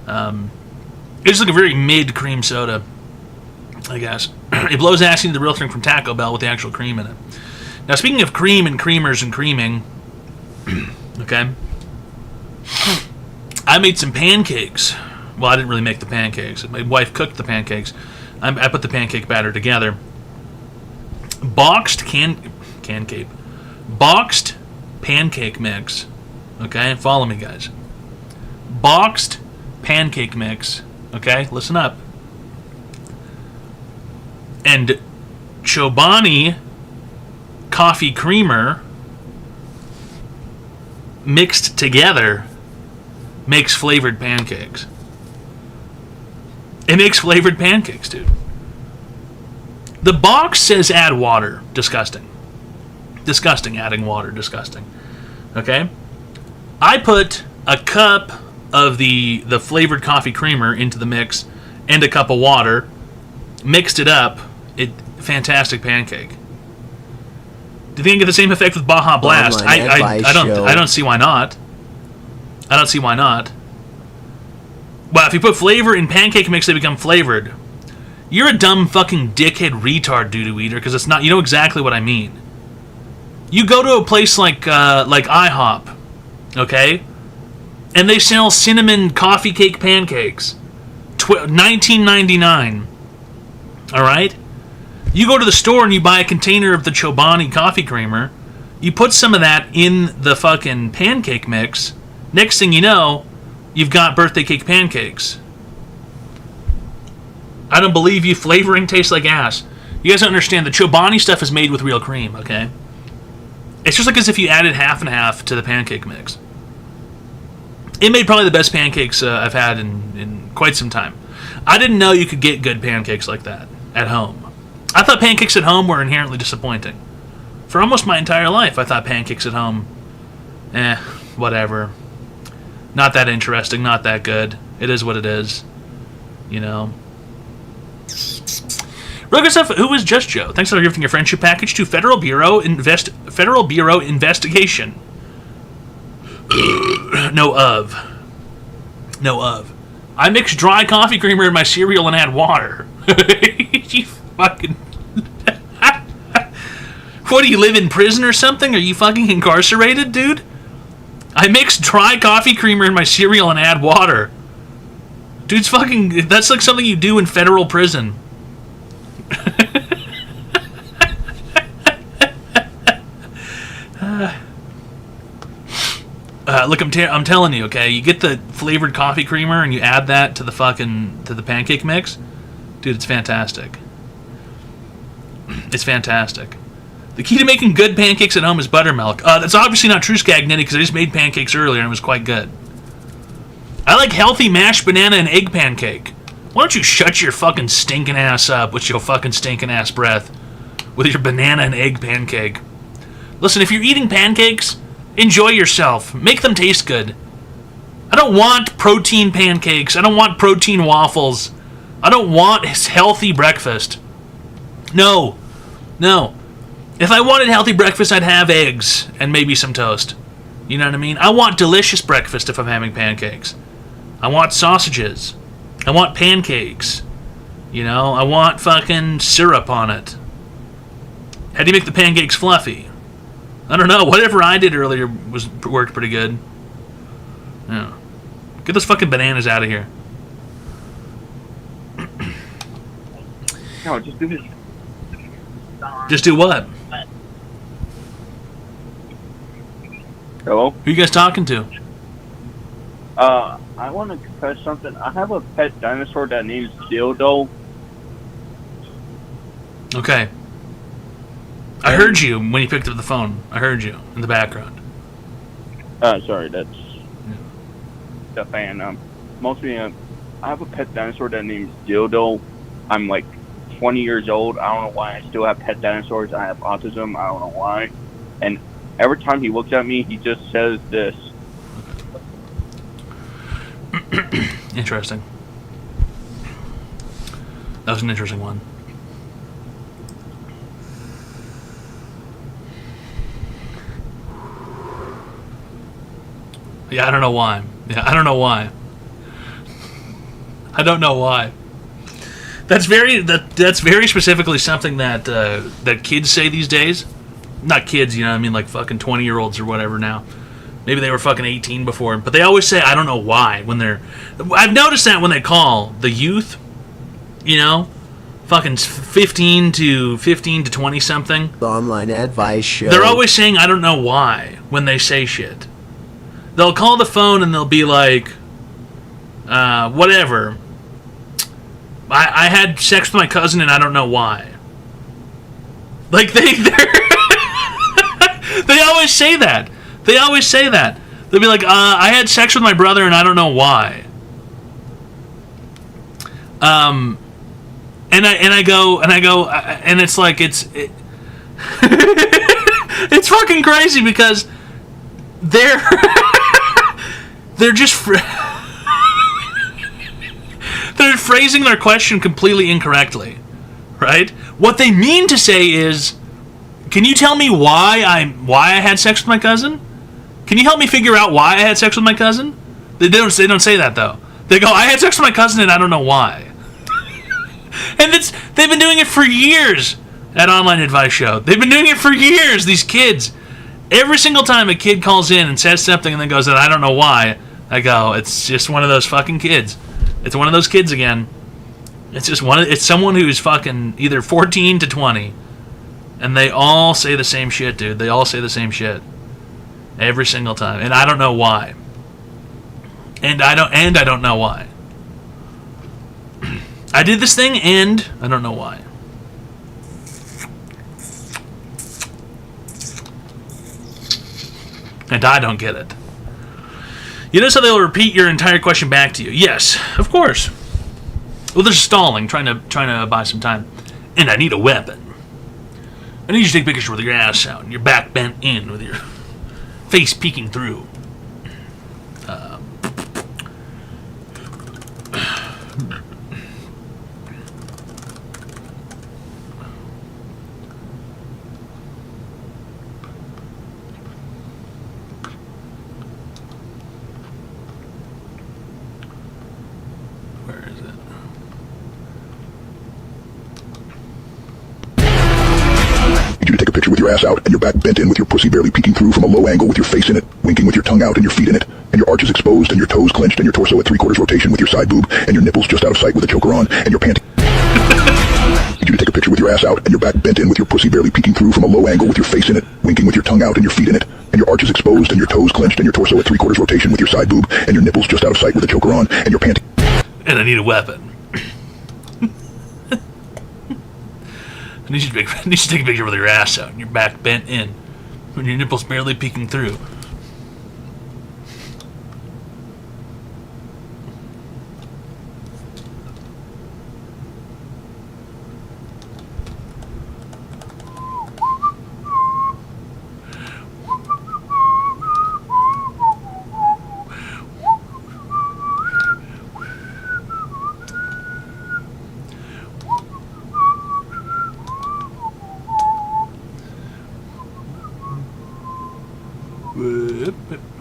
It's just like a very mid cream soda, I guess. It blows ass into the real thing from Taco Bell with the actual cream in it. Now, speaking of cream and creamers and creaming, okay, I made some pancakes. Well, I didn't really make the pancakes. My wife cooked the pancakes. I put the pancake batter together. Boxed boxed pancake mix. Okay, follow me, guys. Boxed pancake mix Okay, listen up. And Chobani coffee creamer mixed together makes flavored pancakes. It makes flavored pancakes, dude. The box says add water. Disgusting. Disgusting, adding water. Disgusting. Okay? I put a cup of the flavored coffee creamer into the mix and a cup of water, mixed it up. Fantastic pancake. Do you think I get the same effect with Baja Blast? I don't see why not. I don't see why not. Well, if you put flavor in pancake mix, they become flavored. You're a dumb fucking dickhead retard doo-doo eater, because it's not. You know exactly what I mean. You go to a place like IHOP, okay, and they sell cinnamon coffee cake pancakes, $19.99. All right. You go to the store and you buy a container of the Chobani coffee creamer. You put some of that in the fucking pancake mix. Next thing you know, you've got birthday cake pancakes. I don't believe you. Flavoring tastes like ass. You guys don't understand. The Chobani stuff is made with real cream, okay? It's just like as if you added half and half to the pancake mix. It made probably the best pancakes I've had in quite some time. I didn't know you could get good pancakes like that at home. I thought pancakes at home were inherently disappointing. For almost my entire life, I thought pancakes at home, whatever. Not that interesting, not that good. It is what it is. You know. Real good stuff. Who is Just Joe? Thanks for gifting your friendship package to Federal Bureau Investigation. No of. I mix dry coffee creamer in my cereal and add water. You fucking... What, do you live in prison or something? Are you fucking incarcerated, dude? I mix dry coffee creamer in my cereal and add water. Dude's fucking... That's like something you do in federal prison. Look, I'm telling you, okay? You get the flavored coffee creamer and you add that to the pancake mix. Dude, it's fantastic. It's fantastic. The key to making good pancakes at home is buttermilk. That's obviously not true, Scagnetty, because I just made pancakes earlier and it was quite good. I like healthy mashed banana and egg pancake. Why don't you shut your fucking stinking ass up with your fucking stinking ass breath with your banana and egg pancake? Listen, if you're eating pancakes, enjoy yourself. Make them taste good. I don't want protein pancakes. I don't want protein waffles. I don't want healthy breakfast. No. If I wanted healthy breakfast, I'd have eggs and maybe some toast. You know what I mean? I want delicious breakfast if I'm having pancakes. I want sausages. I want pancakes. You know, I want fucking syrup on it. How do you make the pancakes fluffy? I don't know. Whatever I did earlier worked pretty good. Yeah. Get those fucking bananas out of here. No, just do this. Just do what? Hello? Who you guys talking to? I want to confess something. I have a pet dinosaur that names Dildo. Okay. I heard you when you picked up the phone. I heard you in the background. Sorry, that's the fan. Mostly, I have a pet dinosaur that names Dildo. I'm like 20 years old. I don't know why I still have pet dinosaurs. I have autism. I don't know why. And every time he looks at me, he just says this. Interesting. That was an interesting one. Yeah, I don't know why. I don't know why. That's very specifically something that that kids say these days. Not kids, you know what I mean, like fucking 20-year-olds or whatever now. Maybe they were fucking 18 before, but they always say I don't know why when they're... I've noticed that when they call the youth, you know, fucking 15 to 20 something. The online advice show. They're always saying I don't know why when they say shit. They'll call the phone and they'll be like, whatever. I had sex with my cousin and I don't know why. Like, they always say that. They always say that. They'll be like, I had sex with my brother and I don't know why. And I go, and it's like, it's fucking crazy because they're just they're phrasing their question completely incorrectly, right? What they mean to say is, can you tell me why I had sex with my cousin? Can you help me figure out why I had sex with my cousin? They don't say that though. They go, I had sex with my cousin and I don't know why. And they've been doing it for years at Online Advice Show. They've been doing it for years, these kids. Every single time a kid calls in and says something and then goes, I don't know why, I go, it's just one of those fucking kids. It's one of those kids again. It's someone who's fucking either 14 to 20. And they all say the same shit, dude. They all say the same shit. Every single time. And I don't know why. And I don't know why. I did this thing and I don't know why. And I don't get it. You notice how they'll repeat your entire question back to you? Yes, of course. Well, they're stalling, trying to buy some time. And I need a weapon. I need you to take a picture with your ass out and your back bent in with your face peeking through. Ass out and your back bent in with your pussy barely peeking through from a low angle with your face in it, winking with your tongue out and your feet in it, and your arches exposed and your toes clenched and your torso at 3/4 rotation with your side boob and your nipples just out of sight with a choker on and your panty. Need you to take a picture with your ass out and your back bent in with your pussy barely peeking through from a low angle with your face in it, winking with your tongue out and your feet in it, and your arches exposed and your toes clenched and your torso at 3/4 rotation with your side boob and your nipples just out of sight with a choker on and your panty. And I need a weapon. I need you to take a picture with your ass out and your back bent in, when your nipples barely peeking through.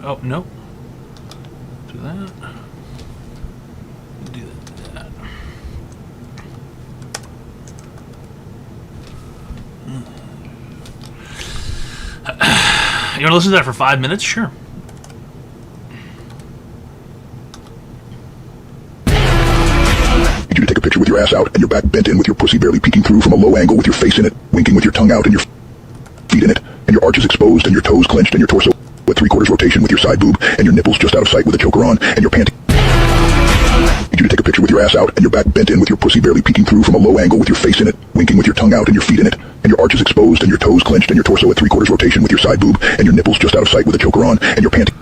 Oh, no. Do that. Do that. You want to listen to that for 5 minutes? Sure. Need you to take a picture with your ass out and your back bent in with your pussy barely peeking through from a low angle with your face in it, winking with your tongue out and your feet in it, and your arches exposed and your toes clenched and your torso at 3/4 rotation with your side boob and your nipples just out of sight with a choker on and your panty. Need you to take a picture with your ass out and your back bent in with your pussy barely peeking through from a low angle with your face in it, winking with your tongue out and your feet in it, and your arches exposed and your toes clenched and your torso at 3/4 rotation with your side boob and your nipples just out of sight with a choker on and your panty.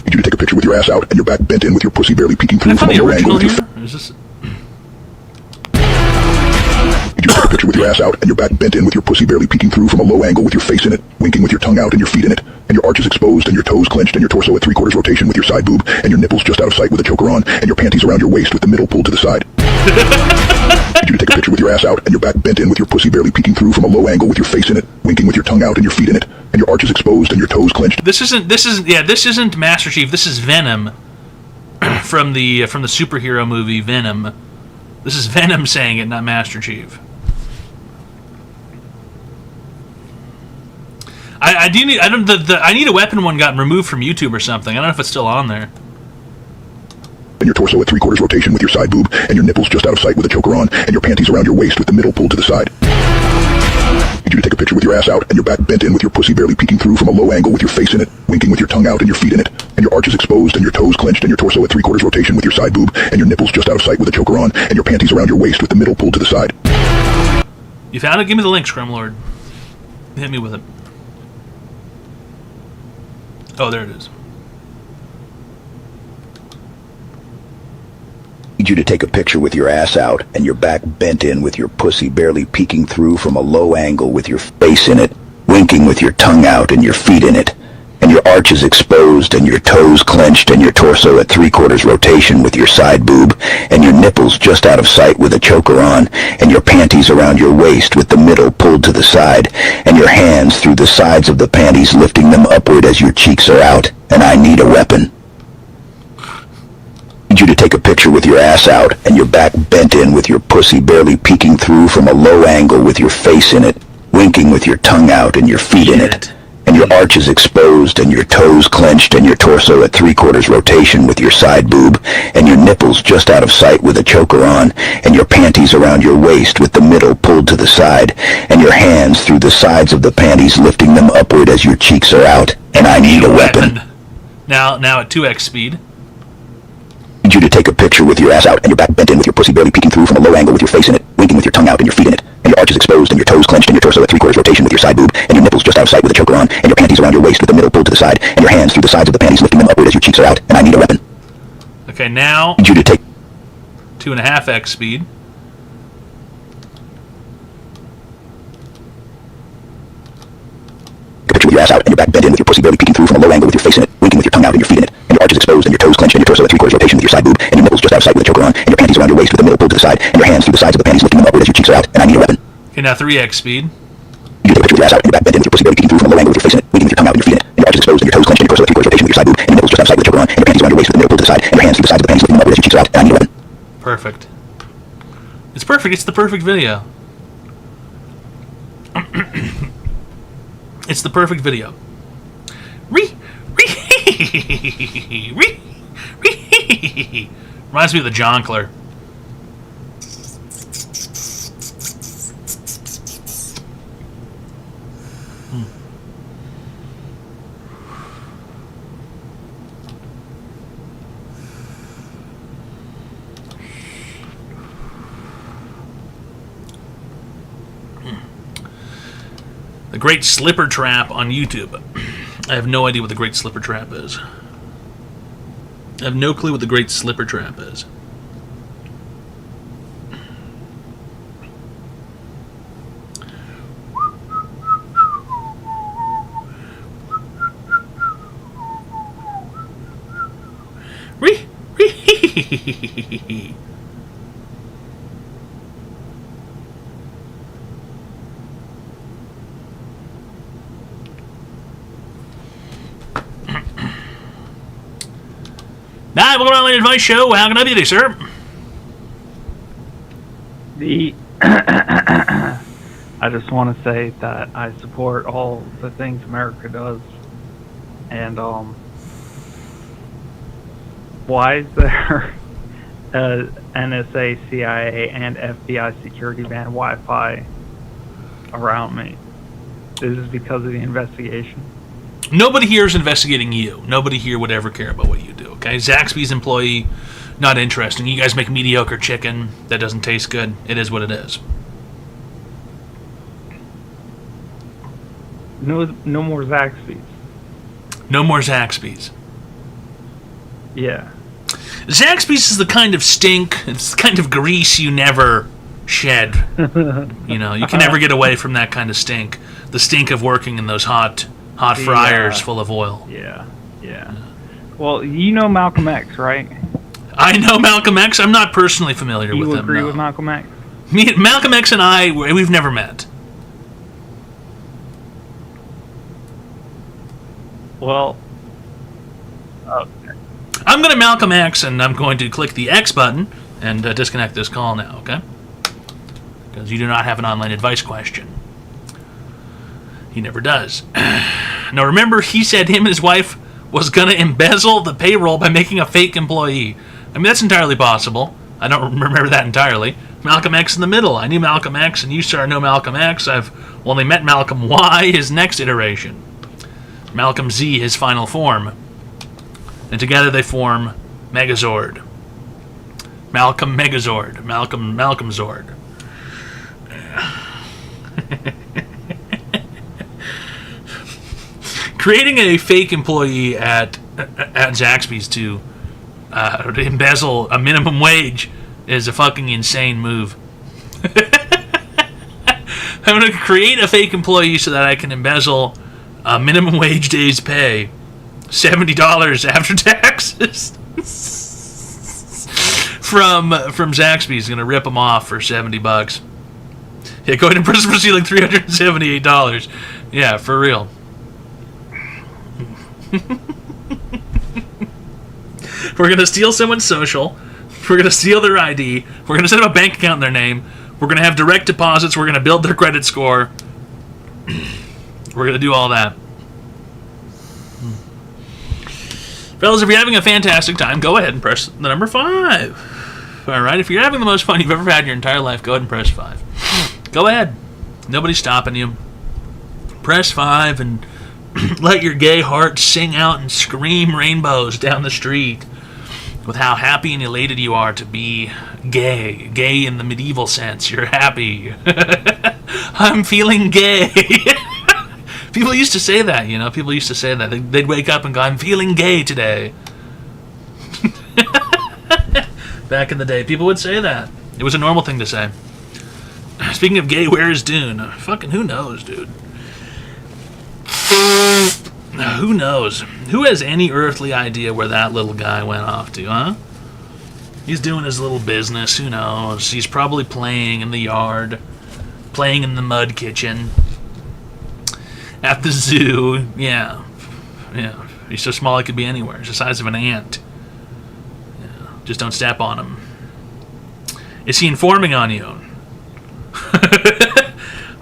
Need you to take a picture with your ass out and your back bent in with your pussy barely peeking through from a low angle with your Need you to take a picture with your ass out and your back bent in with your pussy barely peeking through from a low angle with your face in it, winking with your tongue out and your feet in it, and your arches exposed and your toes clenched and your torso at 3/4 rotation with your side boob and your nipples just out of sight with a choker on and your panties around your waist with the middle pulled to the side. Need you to take a picture with your ass out and your back bent in with your pussy barely peeking through from a low angle with your face in it, winking with your tongue out and your feet in it, and your arches exposed and your toes clenched. This isn't Master Chief. This is Venom from the superhero movie Venom. This is Venom saying it, not Master Chief. I need a weapon one got removed from YouTube or something. I don't know if it's still on there. And your torso at 3/4 rotation with your side boob and your nipples just out of sight with a choker on and your panties around your waist with the middle pulled to the side. Need you to take a picture with your ass out and your back bent in with your pussy barely peeking through from a low angle with your face in it, winking with your tongue out and your feet in it, and your arches exposed and your toes clenched and your torso at 3/4 rotation with your side boob and your nipples just out of sight with a choker on and your panties around your waist with the middle pulled to the side. You found it? Give me the link, Scrimlord. Hit me with it. Oh, there it is. Need you to take a picture with your ass out and your back bent in with your pussy barely peeking through from a low angle with your face in it, winking with your tongue out and your feet in it, and your arches exposed and your toes clenched and your torso at 3/4 rotation with your side boob and your nipples just out of sight with a choker on and your panties around your waist with the middle pulled to the side and your hands through the sides of the panties lifting them upward as your cheeks are out, and I need a weapon. Need you to take a picture with your ass out and your back bent in with your pussy barely peeking through from a low angle with your face in it, winking with your tongue out and your feet in it, and your arches exposed and your toes clenched and your torso at 3/4 rotation with your side boob and your nipples just out of sight with a choker on and your panties around your waist with the middle pulled to the side and your hands through the sides of the panties lifting them upward as your cheeks are out, and I need a weapon. Now at 2x speed. Need you to take a picture with your ass out and your back bent in with your pussy barely peeking through from a low angle with your face in it, winking with your tongue out and your feet in it, and your arches exposed and your toes clenched and your torso at 3/4 rotation with your side boob and your nipples just out of sight with a choker on and your panties around your waist with the middle pulled to the side and your hands through the sides of the panties lifting them upward as your cheeks are out, and I need a weapon. Okay, now Need you to take 2.5x speed. a picture with your ass out and your back bent in with your pussy barely peeking through from a low angle with your face in it, winking with your tongue out and your feet in it, and your arches exposed and your toes clenched and your torso at 3/4 rotation with your side boob and your nipples just out of sight with a choker on and your panties around your waist with the middle pulled to the side and your hands through the sides of the panties lifting them upward as your cheeks are out, and I need a weapon. Okay, now 3x speed. You take a picture with your ass out and your back bent in with your pussy barely peeking through from a low angle with your face in it, winking with your tongue out and your feet in it, and your arches exposed and your toes clenched and your torso at 3/4 rotation with your side boob and your nipples just out of sight with a choker on and your panties around your waist with the middle pulled to the side and your hands through the sides of the panties lifting them upward as your cheeks are out, and I need a weapon. Perfect. It's perfect. It's the perfect video. It's the perfect video. Reminds me of the Jonkler. The Great Slipper Trap on YouTube. I have no idea what the Great Slipper Trap is. I have no clue what the Great Slipper Trap is. Hi, welcome to Online Advice Show. How can I be today, sir? I just want to say that I support all the things America does, and why is there a NSA, CIA, and FBI security band Wi-Fi around me? This is because of the investigation. Nobody here is investigating you. Nobody here would ever care about what you do, okay? Zaxby's employee, not interesting. You guys make mediocre chicken that doesn't taste good. It is what it is. No more Zaxby's. No more Zaxby's. Yeah. Zaxby's is the kind of stink, it's the kind of grease you never shed. You know, you can never get away from that kind of stink. The stink of working in those hot fryers full of oil. Yeah. Well, you know Malcolm X, right? I know Malcolm X. I'm not personally familiar with him. You agree with Malcolm X? Malcolm X and I, we've never met. Well, okay. I'm going to Malcolm X, and I'm going to click the X button and disconnect this call now, okay? Because you do not have an online advice question. He never does. Now remember, he said him and his wife was going to embezzle the payroll by making a fake employee. I mean, that's entirely possible. I don't remember that entirely. Malcolm X in the middle. I knew Malcolm X, and you sir know Malcolm X. I've only met Malcolm Y, his next iteration. Malcolm Z, his final form. And together they form Megazord. Malcolm Megazord. Malcolm Zord. Creating a fake employee at Zaxby's to embezzle a minimum wage is a fucking insane move. I'm going to create a fake employee so that I can embezzle a minimum wage day's pay, $70 after taxes, from Zaxby's. Going to rip them off for $70. Yeah, go ahead and press for stealing $378. Yeah, for real. We're going to steal someone's social. We're going to steal their ID. We're going to set up a bank account in their name. We're going to have direct deposits. We're going to build their credit score. We're going to do all that. Fellas, if you're having a fantastic time, go ahead and press the number 5. All right? If you're having the most fun you've ever had in your entire life, go ahead and press 5. Go ahead. Nobody's stopping you. Press 5 and let your gay heart sing out and scream rainbows down the street with how happy and elated you are to be gay. Gay in the medieval sense. You're happy. I'm feeling gay. People used to say that, you know. People used to say that. They'd wake up and go, I'm feeling gay today. Back in the day, people would say that. It was a normal thing to say. Speaking of gay, where is Dune? Fucking who knows, dude? Who knows? Who has any earthly idea where that little guy went off to, huh? He's doing his little business. Who knows? He's probably playing in the yard, playing in the mud kitchen, at the zoo. Yeah. He's so small he could be anywhere. He's the size of an ant. Yeah. Just don't step on him. Is he informing on you?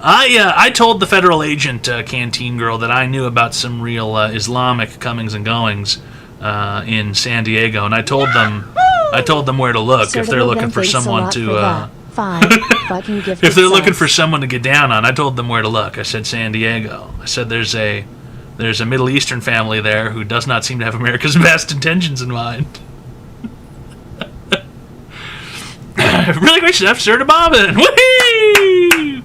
I told the federal agent canteen girl that I knew about some real Islamic comings and goings in San Diego, and I told them where to look if they're looking for someone to if they're looking for someone to get down on. I told them where to look. I said San Diego. I said there's a Middle Eastern family there who does not seem to have America's best intentions in mind. Really great stuff, Sir to Bobbin. Whee!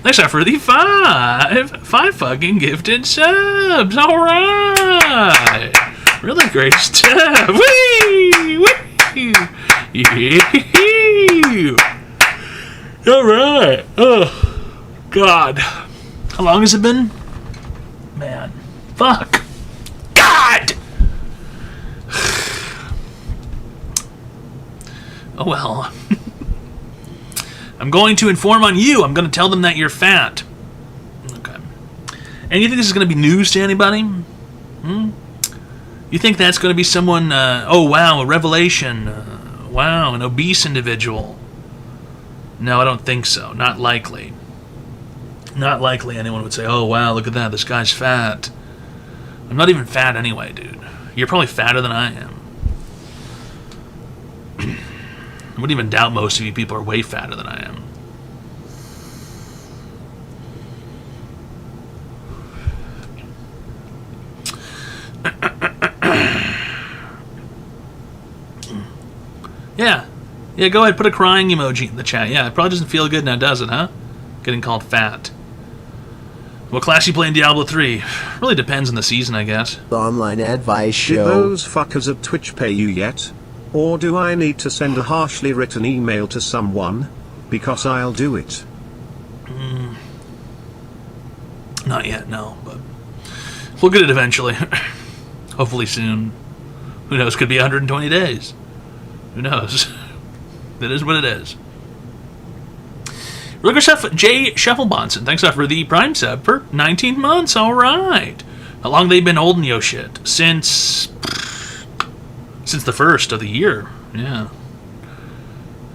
Thanks for the five fucking gifted subs. All right, really great stuff. Whee! All right. Oh God, how long has it been? Man, fuck. God. Oh well. I'm going to inform on you. I'm going to tell them that you're fat. Okay. And you think this is going to be news to anybody? You think that's going to be someone, oh wow, a revelation. Wow, an obese individual. No, I don't think so. Not likely. Not likely anyone would say, oh wow, look at that, this guy's fat. I'm not even fat anyway, dude. You're probably fatter than I am. I wouldn't even doubt most of you people are way fatter than I am. Yeah, go ahead, put a crying emoji in the chat. Yeah, it probably doesn't feel good now, does it, huh? Getting called fat. What class you play in Diablo 3? Really depends on the season, I guess. The online advice Did show. those fuckers at Twitch pay you yet? Or do I need to send a harshly written email to someone? Because I'll do it. Not yet, no, but we'll get it eventually. Hopefully soon. Who knows? Could be 120 days. Who knows? It is what it is. Look yourself, Jay Shufflebonson. Thanks for the Prime sub for 19 months. All right. How long they been holding yo shit? Since the first of the year. Yeah.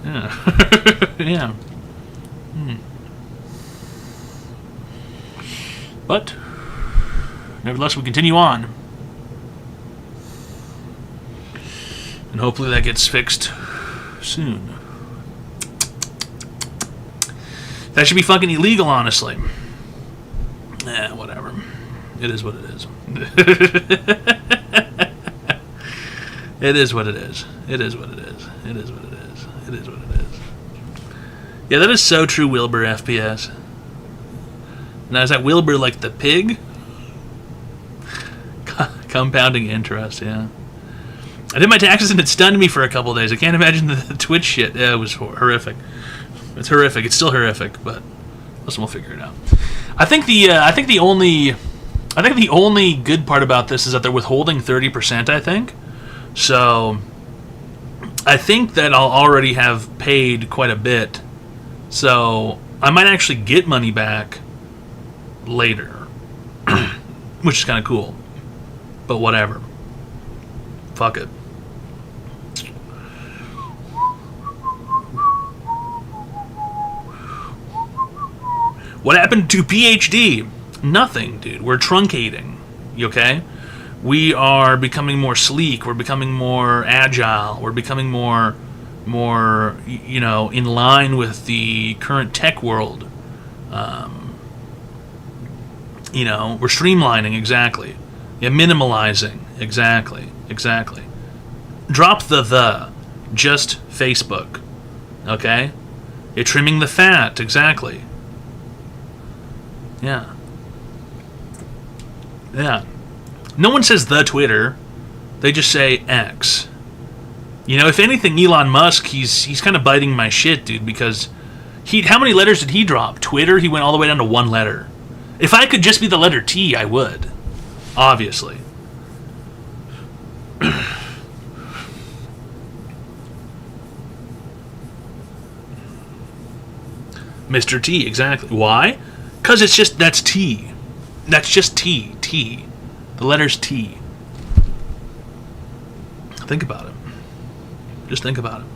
Yeah. But nevertheless, we continue on. And hopefully that gets fixed soon. That should be fucking illegal, honestly. Whatever. It is what it is. It is what it is. It is what it is. It is what it is. It is what it is. Yeah, that is so true, Wilbur FPS. Now, is that Wilbur like the pig? Compounding interest, yeah. I did my taxes and it stunned me for a couple of days. I can't imagine the Twitch shit. Yeah, it was horrific. It's horrific. It's still horrific, but listen, we'll figure it out. I think the only good part about this is that they're withholding 30%. I think so. I think that I'll already have paid quite a bit, so I might actually get money back later, which is kind of cool. But whatever. Fuck it. What happened to PhD? Nothing, dude. We're truncating. You okay? We are becoming more sleek. We're becoming more agile. We're becoming more, in line with the current tech world. We're streamlining, exactly. Yeah, minimalizing, exactly. Drop the. Just Facebook. Okay? You're trimming the fat, exactly. Yeah. No one says the Twitter. They just say X. If anything, Elon Musk, he's kind of biting my shit, dude, because how many letters did he drop? Twitter, he went all the way down to one letter. If I could just be the letter T, I would. Obviously. Mr. T, exactly. Why? Because that's T. That's just T. T. The letter's T. Think about it. Just think about it.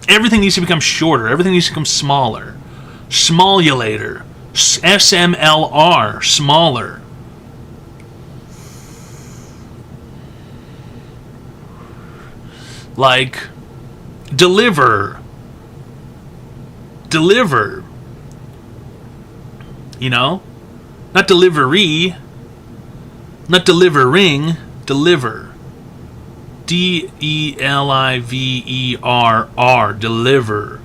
Everything needs to become shorter. Everything needs to become smaller. Smallulator. SMLR. Smaller. Like, deliver. Not delivery, not delivering, deliver. DELIVERR, deliver.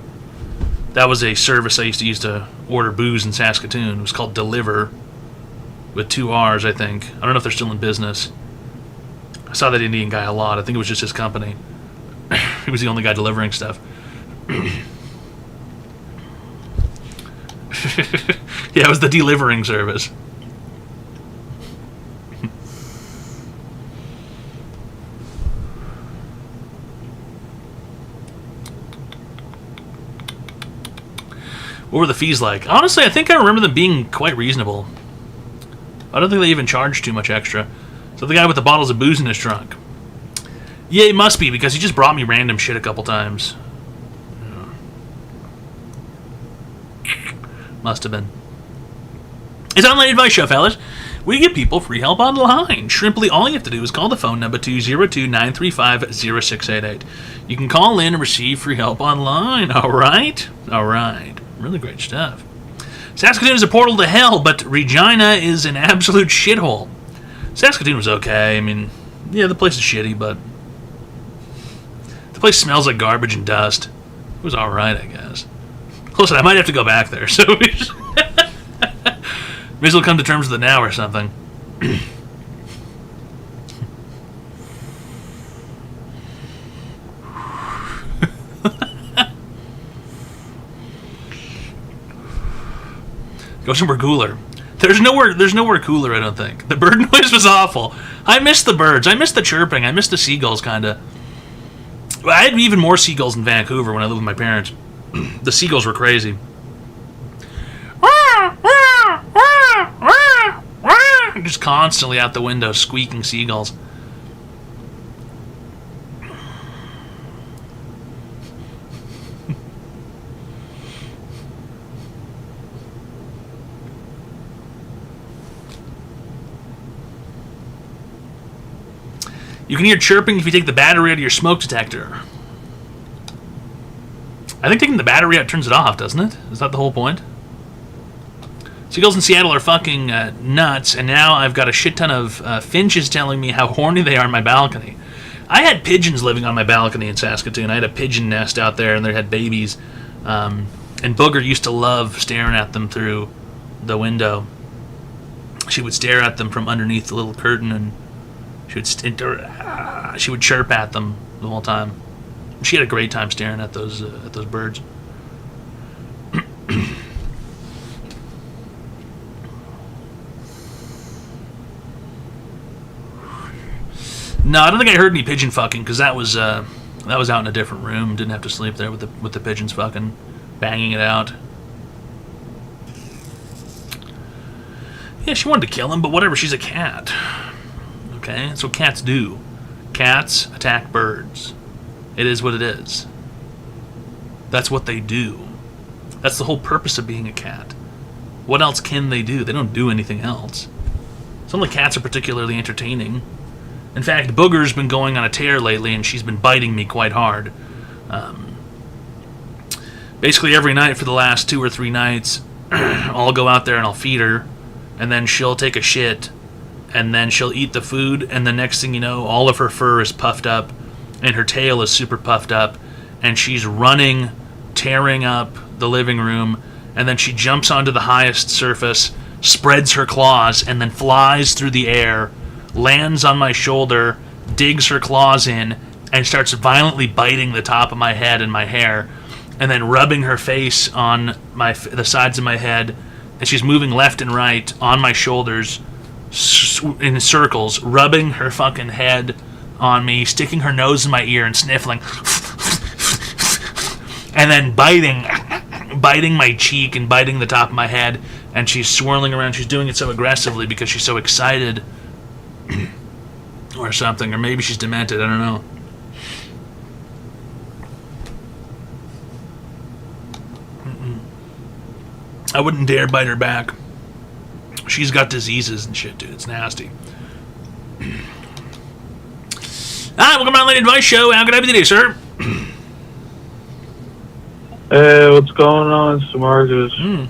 That was a service I used to use to order booze in Saskatoon. It was called Deliver, with 2 R's, I think. I don't know if they're still in business. I saw that Indian guy a lot. I think it was just his company. He was the only guy delivering stuff. Yeah, it was the delivering service. What were the fees like? Honestly, I think I remember them being quite reasonable. I don't think they even charged too much extra. So the guy with the bottles of booze in his trunk. Yeah, it must be, because he just brought me random shit a couple times. Must have been. It's Online Advice Show, fellas. We give people free help online. Shrimply, all you have to do is call the phone number 202-935-0688. You can call in and receive free help online. All right? Really great stuff. Saskatoon is a portal to hell, but Regina is an absolute shithole. Saskatoon was okay. I mean, yeah, the place is shitty, but the place smells like garbage and dust. It was all right, I guess. Listen, I might have to go back there, so may as well come to terms with it now or something. Go somewhere cooler. There's nowhere cooler, I don't think. The bird noise was awful. I miss the birds. I miss the chirping. I miss the seagulls, kind of. I had even more seagulls in Vancouver when I lived with my parents. The seagulls were crazy. Just constantly out the window, squeaking seagulls. You can hear chirping if you take the battery out of your smoke detector. I think taking the battery out turns it off, doesn't it? Is that the whole point? Seagulls in Seattle are fucking nuts, and now I've got a shit ton of finches telling me how horny they are on my balcony. I had pigeons living on my balcony in Saskatoon. I had a pigeon nest out there, and they had babies. And Booger used to love staring at them through the window. She would stare at them from underneath the little curtain, and she would chirp at them the whole time. She had a great time staring at those birds. No, I don't think I heard any pigeon fucking, because that was out in a different room. Didn't have to sleep there with the pigeons fucking banging it out. Yeah, she wanted to kill him, but whatever. She's a cat. Okay, that's what cats do. Cats attack birds. It is what it is. That's what they do. That's the whole purpose of being a cat. What else can they do? They don't do anything else. Some of the cats are particularly entertaining. In fact, Booger's been going on a tear lately, and she's been biting me quite hard. Basically, every night for the last 2 or 3 nights, I'll go out there and I'll feed her, and then she'll take a shit, and then she'll eat the food, and the next thing you know, all of her fur is puffed up, and her tail is super puffed up, and she's running, tearing up the living room, and then she jumps onto the highest surface, spreads her claws, and then flies through the air, lands on my shoulder, digs her claws in, and starts violently biting the top of my head and my hair, and then rubbing her face on the sides of my head, and she's moving left and right on my shoulders in circles, rubbing her fucking head on me, sticking her nose in my ear and sniffling, and then biting my cheek and biting the top of my head, and she's swirling around. She's doing it so aggressively because she's so excited or something, or maybe she's demented, I don't know. I wouldn't dare bite her back. She's got diseases and shit, dude. It's nasty. Alright, welcome to my Late Advice Show. How can I be today, sir? Hey, what's going on? It's DeMarcus.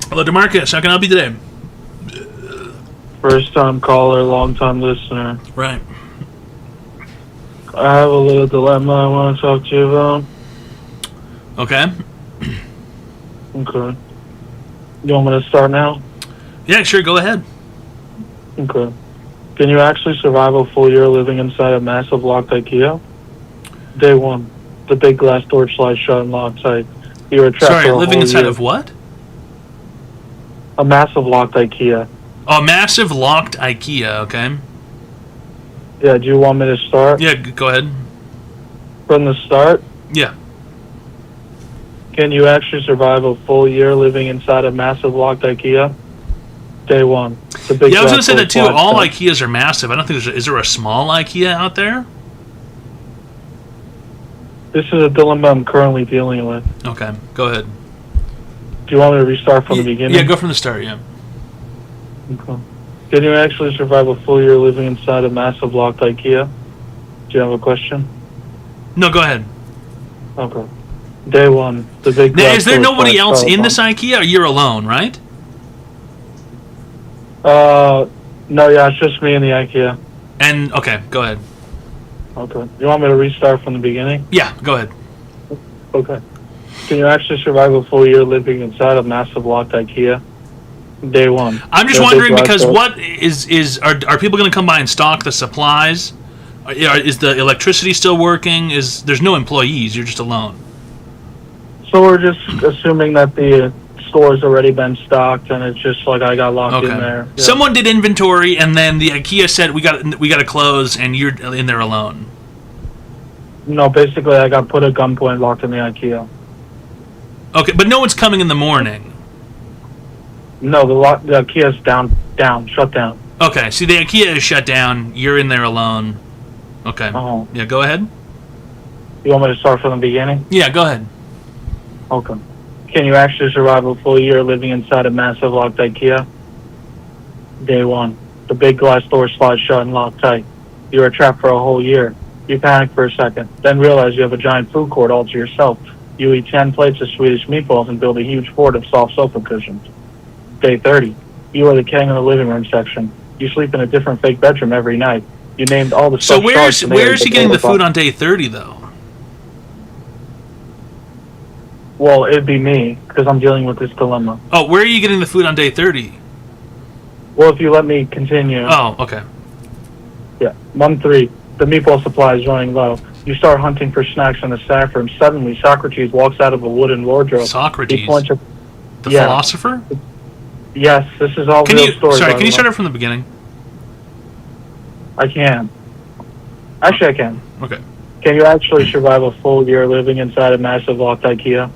Hello, DeMarcus. How can I help you today? First time caller, long time listener. Right. I have a little dilemma I want to talk to you about. Okay. Okay. You want me to start now? Yeah, sure. Go ahead. Okay. Can you actually survive a full year living inside a massive locked IKEA? Day 1. The big glass door slides shut and locked tight. You were trapped Sorry, for a living whole inside year. of what? A massive locked IKEA. Oh, a massive locked IKEA, okay. Yeah, do you want me to start? Yeah, go ahead. From the start? Yeah. Can you actually survive a full year living inside a massive locked IKEA? Day 1. The big Yeah, I was going to say glass that too. door All slides IKEAs are massive. I don't think is there a small IKEA out there? This is a dilemma I'm currently dealing with. Okay, go ahead. Do you want me to restart from the beginning? Yeah, go from the start, yeah. Okay. Can you actually survive a full year living inside a massive locked IKEA? Do you have a question? No, go ahead. Okay. Day 1. The big Now, glass is there door nobody slides else shut in on- this IKEA, or you're alone, right? No, yeah, it's just me in the IKEA. And, okay, go ahead. Okay. You want me to restart from the beginning? Yeah, go ahead. Okay. Can you actually survive a full year living inside a massive locked IKEA? Day 1. I'm just The big wondering glass because door- what are people going to come by and stock the supplies? Is the electricity still working? There's no employees? You're just alone. So we're just assuming that the store's already been stocked and it's just like I got locked in there. Yeah. Someone did inventory, and then the IKEA said we got to close, and you're in there alone. No, basically I got put at gunpoint locked in the IKEA. Okay, but no one's coming in the morning. No, the IKEA's down, shut down. Okay, see, the IKEA is shut down. You're in there alone. Okay. Uh-huh. Yeah, go ahead. You want me to start from the beginning? Yeah, go ahead. Okay. Can you actually survive a full year living inside a massive locked IKEA? Day 1. The big glass door slides shut and locked tight. You are trapped for a whole year. You panic for a second, then realize you have a giant food court all to yourself. You eat 10 plates of Swedish meatballs and build a huge fort of soft sofa cushions. Day 30. You are the king in the living room section. You sleep in a different fake bedroom every night. You named all the So stuffed sharks and they where's are he getting the table food top. on day 30 though? Well, it'd be me, because I'm dealing with this dilemma. Oh, where are you getting the food on day 30? Well, if you let me continue. Oh, okay. Yeah. Month 3. The meatball supply is running low. You start hunting for snacks in the staff room. Suddenly, Socrates walks out of a wooden wardrobe. Socrates? He points at, The yeah. philosopher? Yes, this is all Can real you story. sorry, by can you the start way. it from the beginning? I can. Actually, I can. Okay. Can you actually survive a full year living inside a massive locked IKEA?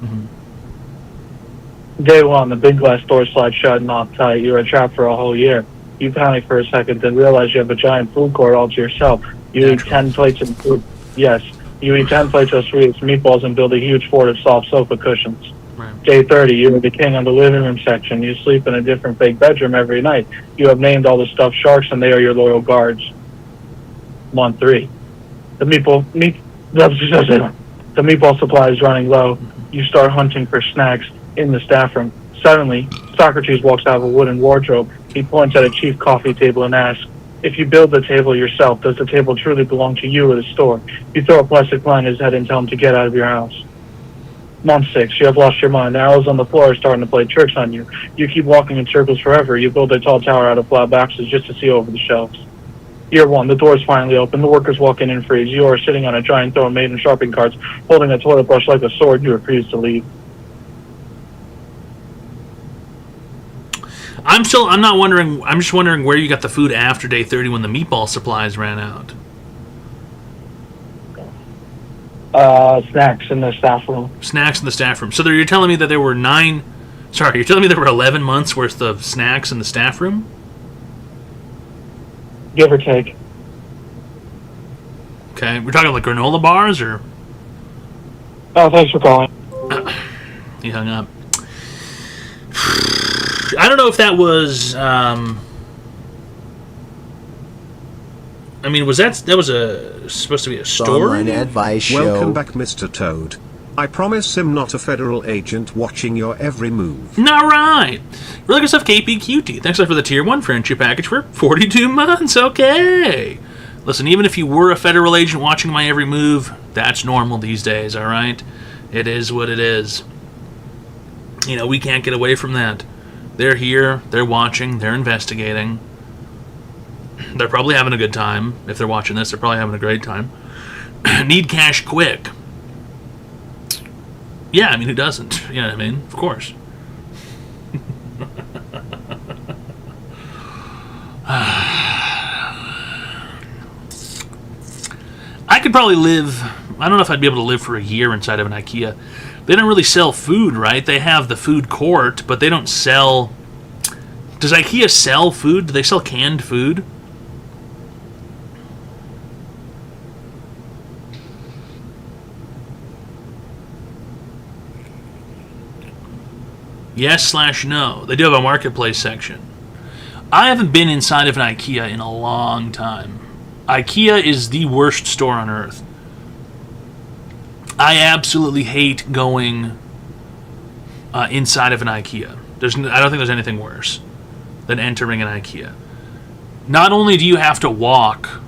Day 1, the big glass door slides shut and locked tight. You are trapped for a whole year. You panic for a second, then realize you have a giant food court all to yourself. You eat 10 plates of food. Yes, you eat 10 plates of Swedish meatballs and build a huge fort of soft sofa cushions. Right. Day 30, you are the king of the living room section. You sleep in a different fake bedroom every night. You have named all the stuffed sharks and they are your loyal guards. Month 3. The meatball supply is running low. You start hunting for snacks in the staff room. Suddenly, Socrates walks out of a wooden wardrobe. He points at a cheap coffee table and asks, if you build the table yourself, does the table truly belong to you or the store? You throw a plastic line in his head and tell him to get out of your house. Month 6, you have lost your mind. The arrows on the floor are starting to play tricks on you. You keep walking in circles forever. You build a tall tower out of flat boxes just to see over the shelves. Year 1, the doors finally open. The workers walk in and freeze. You are sitting on a giant throne made in sharpening carts, holding a toilet brush like a sword. You refuse to leave. I'm just wondering where you got the food after day 30 when the meatball supplies ran out. Snacks in the staff room. Snacks in the staff room. So you're telling me that there were you're telling me there were 11 months worth of snacks in the staff room? Give or take. Okay, we're talking like granola bars or? Oh, thanks for calling. He hung up. I don't know if that was. Was supposed to be a story? Online advice show. Welcome back, Mr. Toad. I promise I'm not a federal agent watching your every move. All right. Really good stuff, KPQT. Thanks a lot for the Tier 1 friendship package for 42 months. Okay. Listen, even if you were a federal agent watching my every move, that's normal these days, all right? It is what it is. We can't get away from that. They're here, they're watching, they're investigating. They're probably having a good time. If they're watching this, they're probably having a great time. Need cash quick. Yeah, who doesn't? You know what I mean? Of course. I could probably live... I don't know if I'd be able to live for a year inside of an IKEA. They don't really sell food, right? They have the food court, but they don't sell... Does IKEA sell food? Do they sell canned food? Yes/no. They do have a marketplace section. I haven't been inside of an IKEA in a long time. IKEA is the worst store on earth. I absolutely hate going inside of an IKEA. I don't think there's anything worse than entering an IKEA. Not only do you have to walk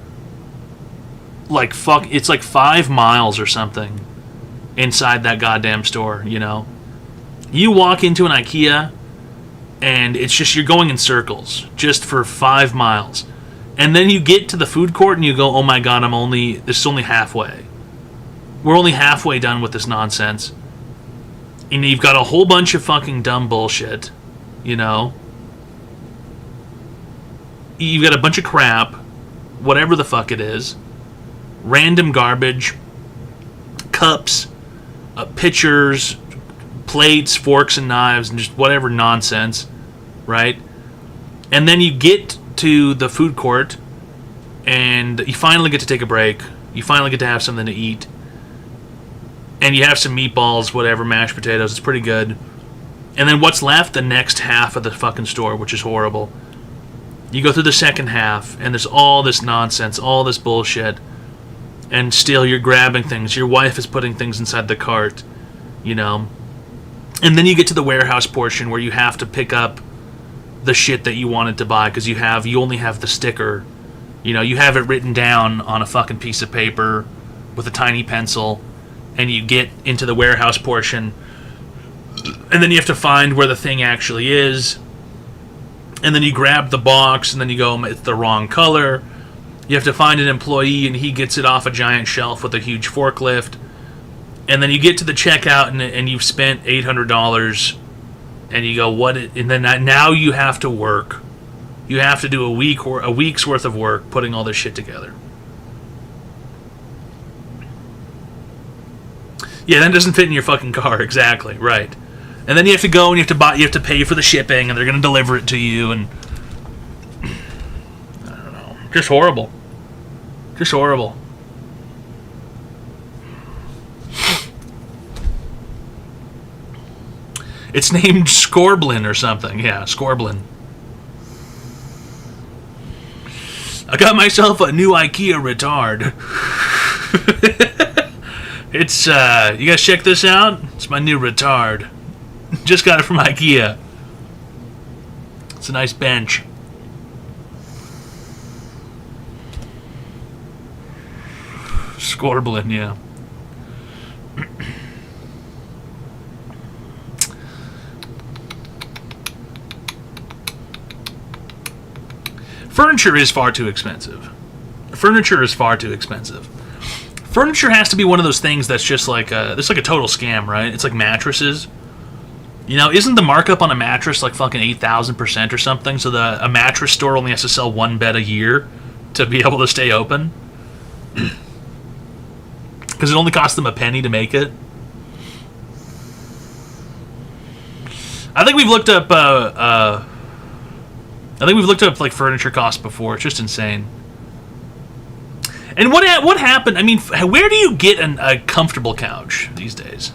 it's like 5 miles or something inside that goddamn store, You walk into an IKEA and it's just you're going in circles just for 5 miles. And then you get to the food court and you go, "Oh my god, this is only halfway. We're only halfway done with this nonsense." And you've got a whole bunch of fucking dumb bullshit, You've got a bunch of crap, whatever the fuck it is. Random garbage, cups, pitchers, plates, forks, and knives, and just whatever nonsense, right? And then you get to the food court, and you finally get to take a break. You finally get to have something to eat. And you have some meatballs, whatever, mashed potatoes. It's pretty good. And then what's left? The next half of the fucking store, which is horrible. You go through the second half, and there's all this nonsense, all this bullshit, and still you're grabbing things. Your wife is putting things inside the cart, you know. And then you get to the warehouse portion where you have to pick up the shit that you wanted to buy because you only have the sticker. You know, you have it written down on a fucking piece of paper with a tiny pencil, and you get into the warehouse portion, and then you have to find where the thing actually is. And then you grab the box, and then you go, it's the wrong color. You have to find an employee, and he gets it off a giant shelf with a huge forklift. And then you get to the checkout, and you've spent $800, and you go, and then now you have to work. You have to do a week's worth of work putting all this shit together. Yeah, that doesn't fit in your fucking car, exactly, right. And then you have to go and you have to pay for the shipping, and they're going to deliver it to you, and I don't know. Just horrible. Just horrible. It's named Scorblin or something. Yeah, Scorblin. I got myself a new IKEA retard. It's, you guys check this out? It's my new retard. Just got it from IKEA. It's a nice bench. Scorblin, yeah. Furniture is far too expensive. Furniture is far too expensive. Furniture has to be one of those things that's just like it's like a total scam, right? It's like mattresses. You know, isn't the markup on a mattress like fucking 8,000% or something? So a mattress store only has to sell one bed a year to be able to stay open? Because it only costs them a penny to make it? I think we've looked up like furniture costs before. It's just insane. And what happened? I mean, where do you get a comfortable couch these days?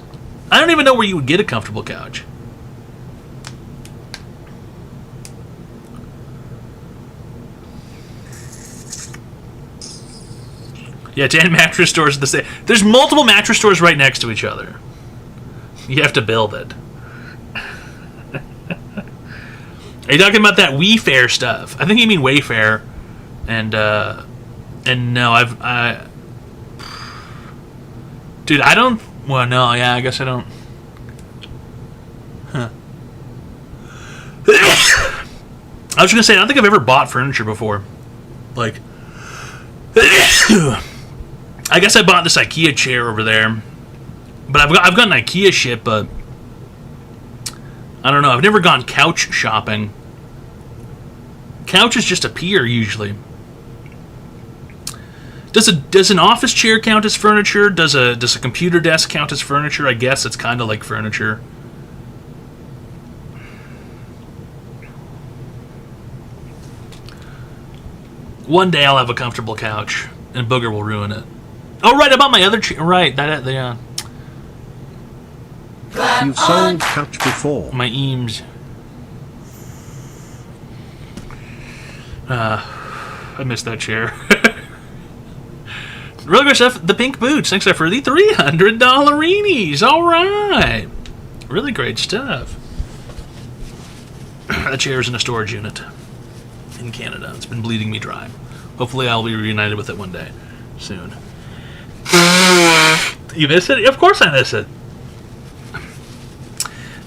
I don't even know where you would get a comfortable couch. Yeah, 10 mattress stores the same. There's multiple mattress stores right next to each other. You have to build it. Are you talking about that Wayfair stuff? I think you mean Wayfair. And no, dude, I don't. Well, no, yeah, I guess I don't. Huh. I was gonna say, I don't think I've ever bought furniture before. Like, I guess I bought this IKEA chair over there, but I've gotten IKEA shit, but I don't know. I've never gone couch shopping. Couches just appear usually. Does an office chair count as furniture? Does a computer desk count as furniture? I guess it's kind of like furniture. One day I'll have a comfortable couch, and Booger will ruin it. Oh, right, about my other chair. Right, yeah. You've sold couch before. My Eames. I missed that chair. Really good stuff. The pink boots. Thanks for the $300. All right. Really great stuff. That chair is in a storage unit in Canada. It's been bleeding me dry. Hopefully I'll be reunited with it one day. Soon. You miss it? Of course I miss it.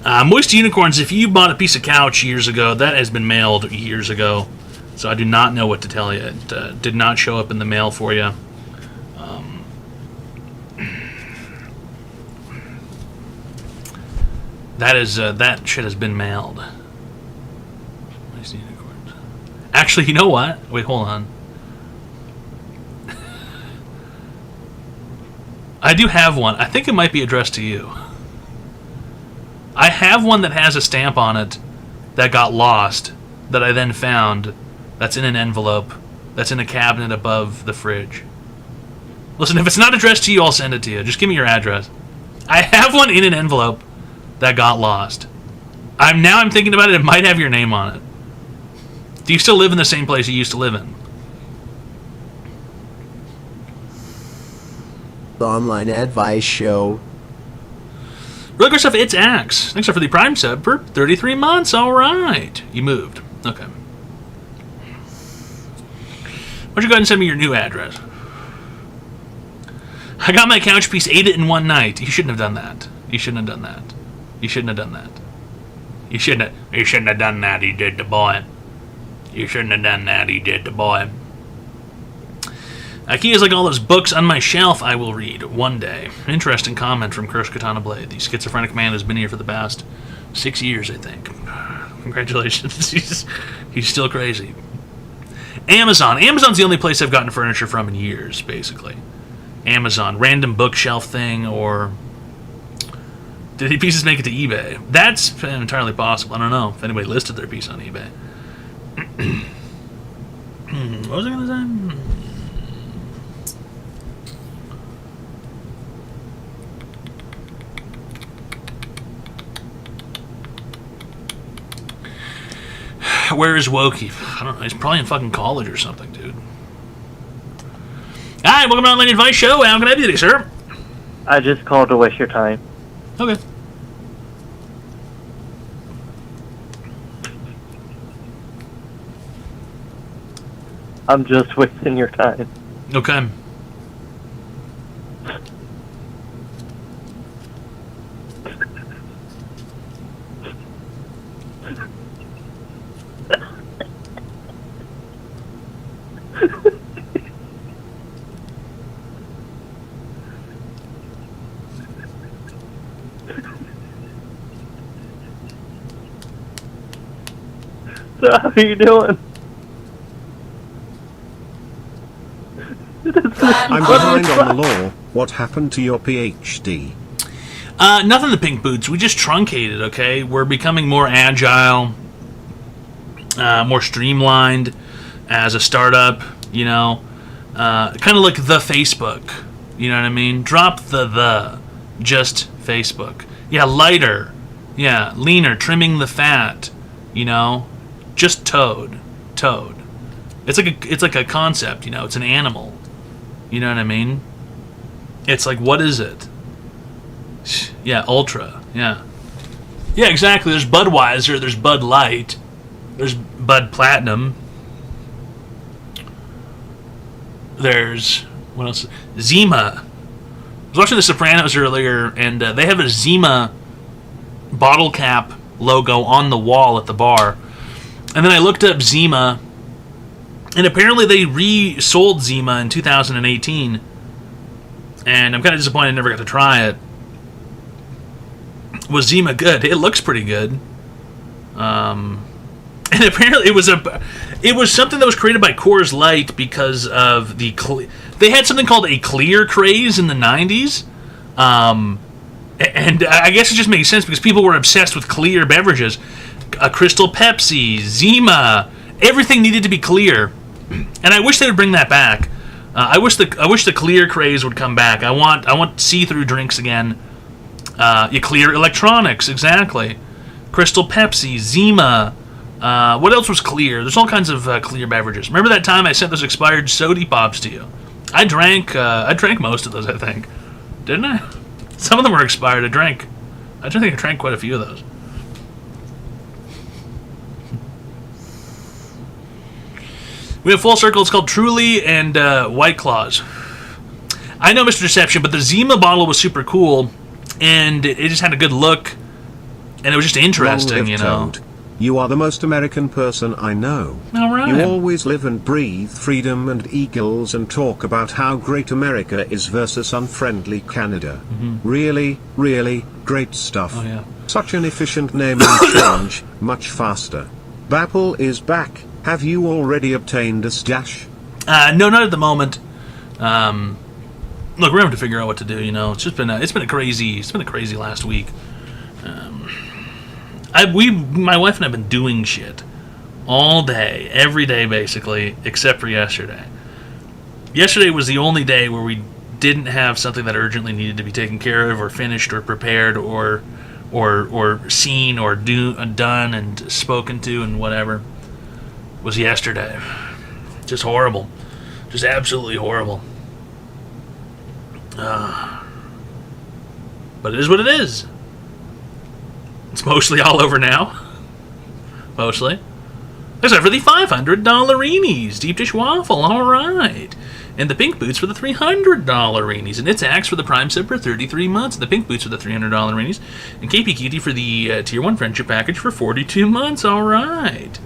Moist Unicorns, if you bought a piece of couch years ago, that has been mailed years ago. So I do not know what to tell you. It did not show up in the mail for you. That shit has been mailed. Moist Unicorns. Actually, you know what? Wait, hold on. I do have one. I think it might be addressed to you. I have one that has a stamp on it that got lost, that I then found, that's in an envelope, that's in a cabinet above the fridge. Listen, if it's not addressed to you, I'll send it to you. Just give me your address. I have one in an envelope that got lost. I'm thinking about it, it might have your name on it. Do you still live in the same place you used to live in? The Online Advice Show. Really good stuff. It's Axe. Thanks for the Prime sub for 33 months. All right. You moved. Okay. Why don't you go ahead and send me your new address? I got my couch piece, ate it in one night. You shouldn't have done that. You shouldn't have done that. You shouldn't have done that. You shouldn't have done that. He did the boy. You shouldn't have done that. He did the boy. IKEA is like all those books on my shelf I will read one day. Interesting comment from Curse Katana Blade. The schizophrenic man has been here for the past 6 years, I think. Congratulations. He's still crazy. Amazon. Amazon's the only place I've gotten furniture from in years, basically. Amazon. Random bookshelf thing, or... Did the pieces make it to eBay? That's entirely possible. I don't know if anybody listed their piece on eBay. What was I going to say? Where is Wokey? I don't know. He's probably in fucking college or something, dude. Hi, welcome to Online Advice Show. How can I help you today, sir? I just called to waste your time. Okay. I'm just wasting your time. Okay. So how are you doing? I'm behind on the law. What happened to your PhD? Nothing to Pink Boots. We just truncated, okay? We're becoming more agile, more streamlined as a startup, you know? Kind of like the Facebook, you know what I mean? Drop the. Just Facebook. Yeah, lighter. Yeah, leaner, trimming the fat, you know? Just Toad. It's like a concept, you know? It's an animal. You know what I mean? It's like, what is it? Yeah, Ultra. Yeah. Yeah, exactly. There's Budweiser. There's Bud Light. There's Bud Platinum. There's... what else? Zima. I was watching The Sopranos earlier, and they have a Zima bottle cap logo on the wall at the bar. And then I looked up Zima, and apparently they resold Zima in 2018. And I'm kind of disappointed I never got to try it. Was Zima good? It looks pretty good. And apparently it was something that was created by Coors Light because of they had something called a clear craze in the 90s. And I guess it just makes sense because people were obsessed with clear beverages. Crystal Pepsi, Zima, everything needed to be clear. And I wish they would bring that back. I wish the clear craze would come back. I want see-through drinks again. You clear electronics, exactly. Crystal Pepsi, Zima. What else was clear? There's all kinds of clear beverages. Remember that time I sent those expired Sody Pops to you? I drank most of those, I think. Didn't I? Some of them were expired. I think I drank quite a few of those. We have Full Circle. It's called Truly and White Claws. I know, Mr. Deception, but the Zima bottle was super cool, and it just had a good look, and it was just interesting, you know. Toad. You are the most American person I know. All right. You always live and breathe freedom and eagles and talk about how great America is versus unfriendly Canada. Mm-hmm. Really, really great stuff. Oh, yeah. Such an efficient name and change, much faster. Bapple is back. Have you already obtained a stash? No, not at the moment. Look, we're going to have to figure out what to do, you know. It's been a crazy last week. My wife and I have been doing shit all day, every day basically, except for yesterday. Yesterday was the only day where we didn't have something that urgently needed to be taken care of or finished or prepared or seen or done and spoken to and whatever. was yesterday. Just horrible. Just absolutely horrible. But it is what it is. It's mostly all over now. Mostly. Except for the $500 deep dish waffle. Alright. And the pink boots for the $300 and it's Axe for the Prime sub for 33 months. And the pink boots for the $300 and KP Cutie for the Tier 1 friendship package for 42 months. Alright.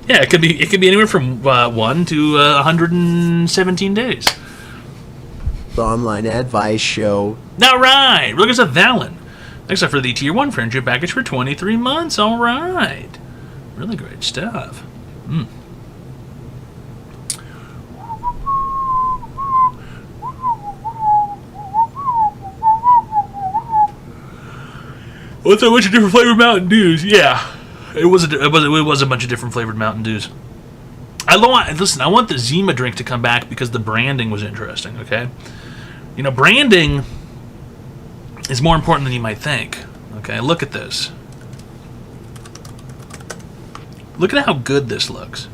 Yeah, it could be anywhere from 1 to 117 days. The online advice show. Alright. Look at Valen. Except for the Tier 1 friendship package for 23 months. Alright. Really great stuff. What's a bunch of different flavored Mountain Dews? Yeah, it was a bunch of different flavored Mountain Dews. I want the Zima drink to come back because the branding was interesting. Okay, you know, branding is more important than you might think. Okay, look at this. Look at how good this looks.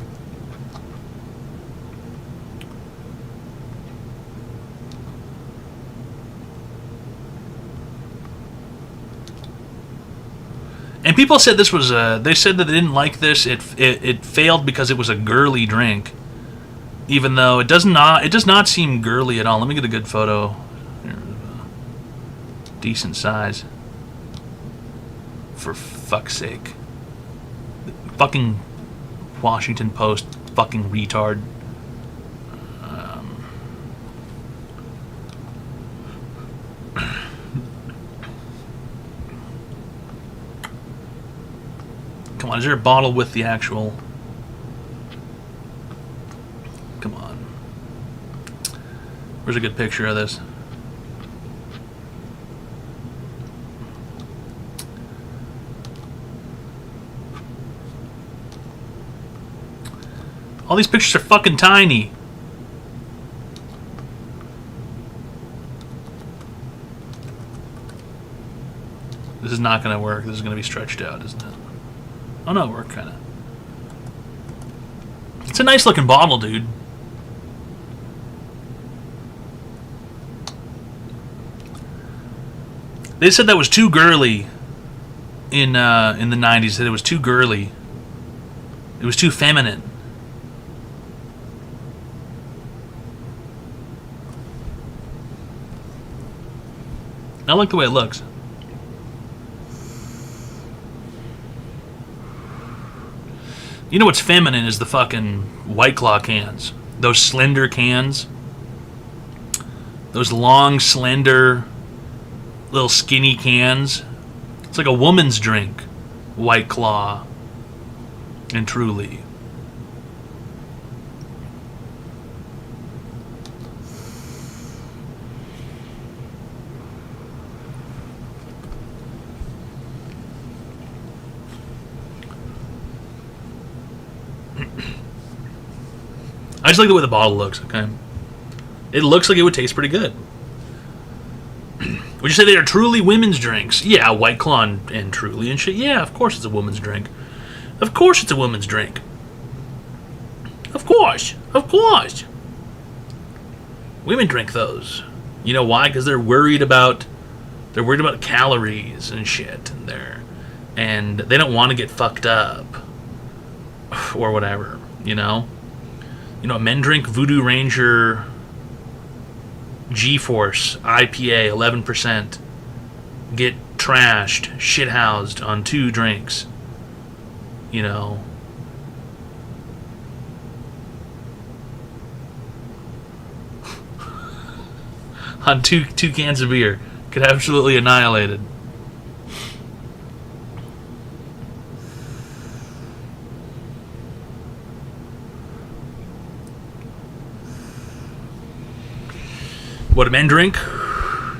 And people said this was they said that they didn't like this. It failed because it was a girly drink, even though it does not seem girly at all. Let me get a good photo. Decent size. For fuck's sake. Fucking Washington Post fucking retard. Come on, is there a bottle with the actual... Come on. Where's a good picture of this? All these pictures are fucking tiny. This is not going to work. This is going to be stretched out, isn't it? Oh no, it worked kind of. It's a nice looking bottle, dude. They said that was too girly in the 90s. That it was too girly. It was too feminine. I like the way it looks. You know what's feminine is the fucking White Claw cans. Those slender cans. Those long, slender, little skinny cans. It's like a woman's drink. White Claw. And Truly. I just like the way the bottle looks, okay? It looks like it would taste pretty good. Would you say they are truly women's drinks? Yeah, White Claw and Truly and shit. Yeah, of course it's a woman's drink. Of course it's a woman's drink. Of course. Of course. Women drink those. You know why? Because they're worried about calories and shit and they don't want to get fucked up or whatever, you know? You know, men drink Voodoo Ranger G-Force IPA 11%. Get trashed, shithoused on 2 drinks. You know. On two cans of beer. Get absolutely annihilated. What do men drink?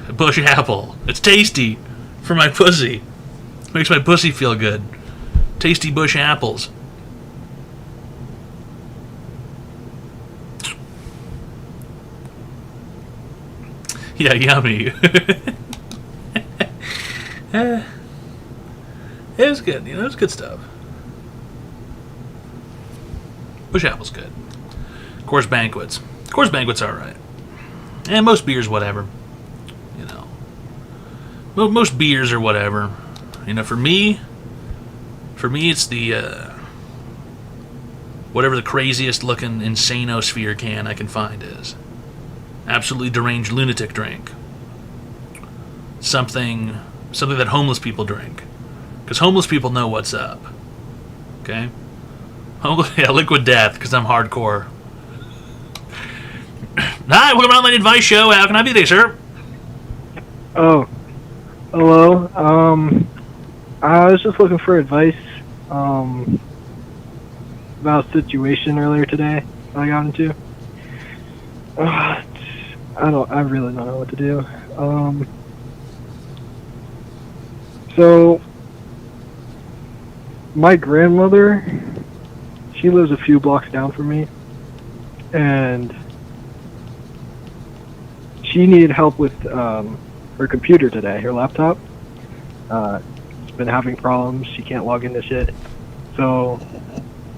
A Bush Apple. It's tasty for my pussy. Makes my pussy feel good. Tasty Bush Apples. Yeah, yummy. It was good. You know, it was good stuff. Bush Apple's good. Coors Banquets. Coors Banquet's alright. And most beers, whatever. You know. Most beers are whatever. You know, for me, it's the, whatever the craziest looking Insanosphere can I can find is. Absolutely deranged lunatic drink. Something that homeless people drink. Because homeless people know what's up. Okay? Yeah, Liquid Death, because I'm hardcore. Hi, welcome to Online Advice Show. How can I be there, sir? Oh, hello. I was just looking for advice about a situation earlier today I got into. I really don't know what to do. So my grandmother, she lives a few blocks down from me, and she needed help with her computer today, her laptop. It's been having problems. She can't log into shit. So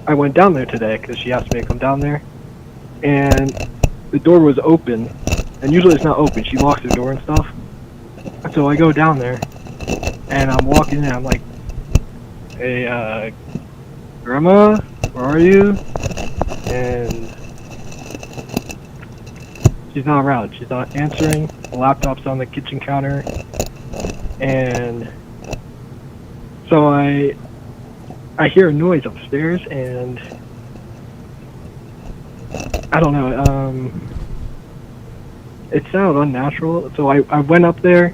I went down there today because she asked me to come down there, and the door was open, and usually it's not open. She locks the door and stuff. So I go down there, and I'm walking in. I'm like, "Hey, Grandma, where are you?" And she's not around. She's not answering. The laptop's on the kitchen counter. And so I hear a noise upstairs, and I don't know. It sounded unnatural. So I went up there,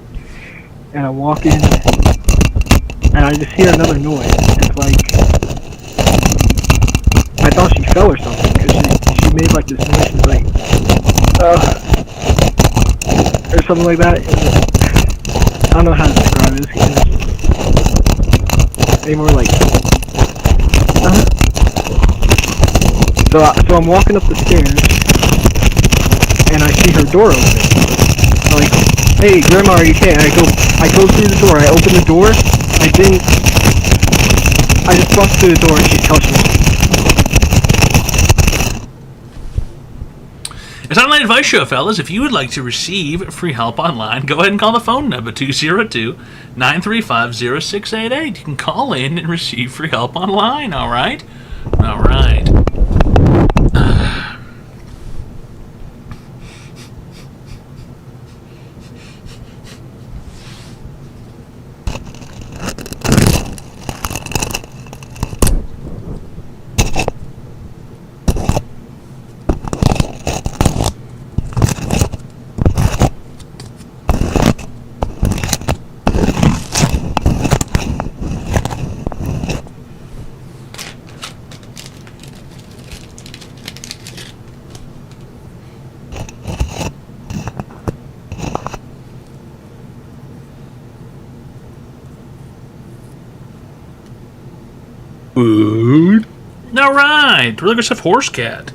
and I walk in, and I just hear another noise. It's like, I thought she fell or something, because she made like this noise. She's like, or something like that. I don't know how to describe it. It's maybe more like, So I'm walking up the stairs, and I see her door open. I'm like, "Hey, Grandma, are you okay?" And I go through the door. I open the door. I just bust through the door, and she's touching me. It's Online Advice Show, fellas. If you would like to receive free help online, go ahead and call the phone number 202-935-0688. You can call in and receive free help online, all right? All right. Food. All right. Really good stuff, Horse Cat.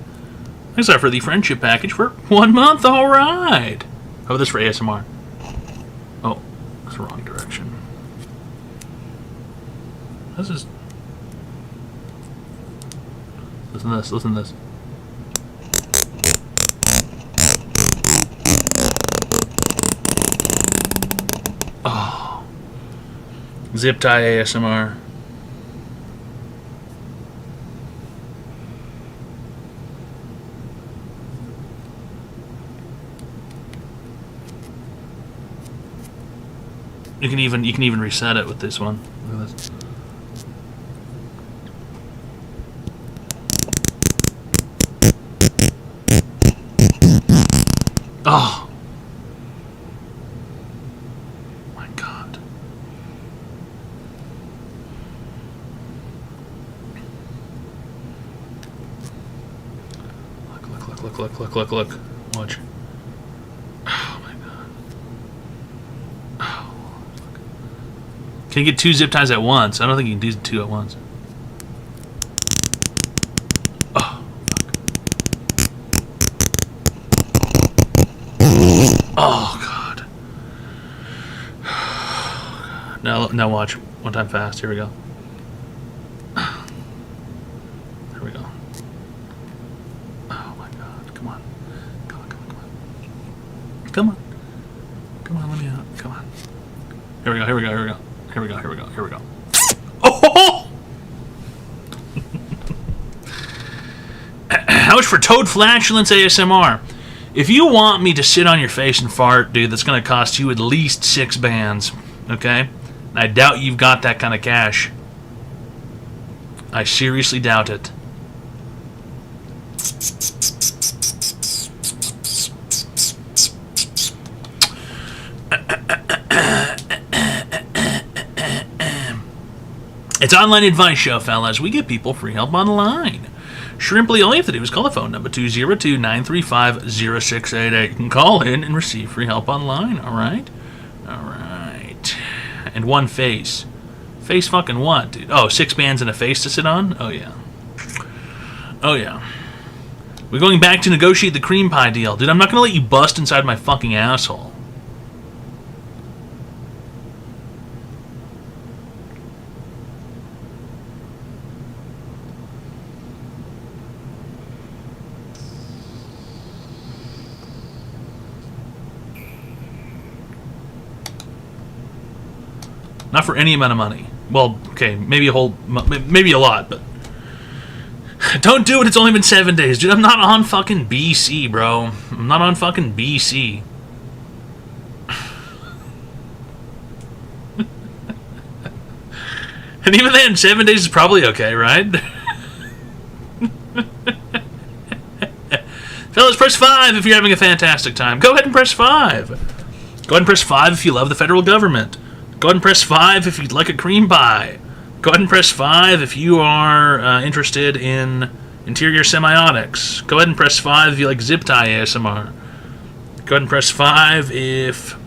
Thanks for the friendship package for 1 month. All right. How about this for ASMR? Oh, that's the wrong direction. This is. Listen to this. Listen to this. Oh. Zip tie ASMR. You can even reset it with this one. Look at this. Oh my God. Look. Watch. Can you get 2 zip ties at once? I don't think you can do 2 at once. Oh. Oh, God. Now watch. One time fast. Here we go. Here we go. Come on. Come on, let me out. Come on. Here we go, here we go, here we go. Here we go, here we go, here we go. Oh! How much for Toad Flatulence ASMR? If you want me to sit on your face and fart, dude, that's going to cost you at least 6 bands, okay? And I doubt you've got that kind of cash. I seriously doubt it. It's Online Advice Show, fellas. We give people free help online. Shrimply, all you have to do is call the phone number 202-935-0688. You can call in and receive free help online, alright? Alright. And one face. Face fucking what, dude? Oh, 6 bands and a face to sit on? Oh, yeah. Oh, yeah. We're going back to negotiate the cream pie deal. Dude, I'm not gonna let you bust inside my fucking asshole. Not for any amount of money. Well, okay, maybe a lot, but don't do it. It's only been 7 days, dude. I'm not on fucking BC, bro. I'm not on fucking BC. And even then, 7 days is probably okay, right? Fellas, press 5 if you're having a fantastic time. Go ahead and press 5. Go ahead and press 5 if you love the federal government. Go ahead and press 5 if you'd like a cream pie. Go ahead and press 5 if you are interested in interior semiotics. Go ahead and press 5 if you like zip tie ASMR. Go ahead and press 5 if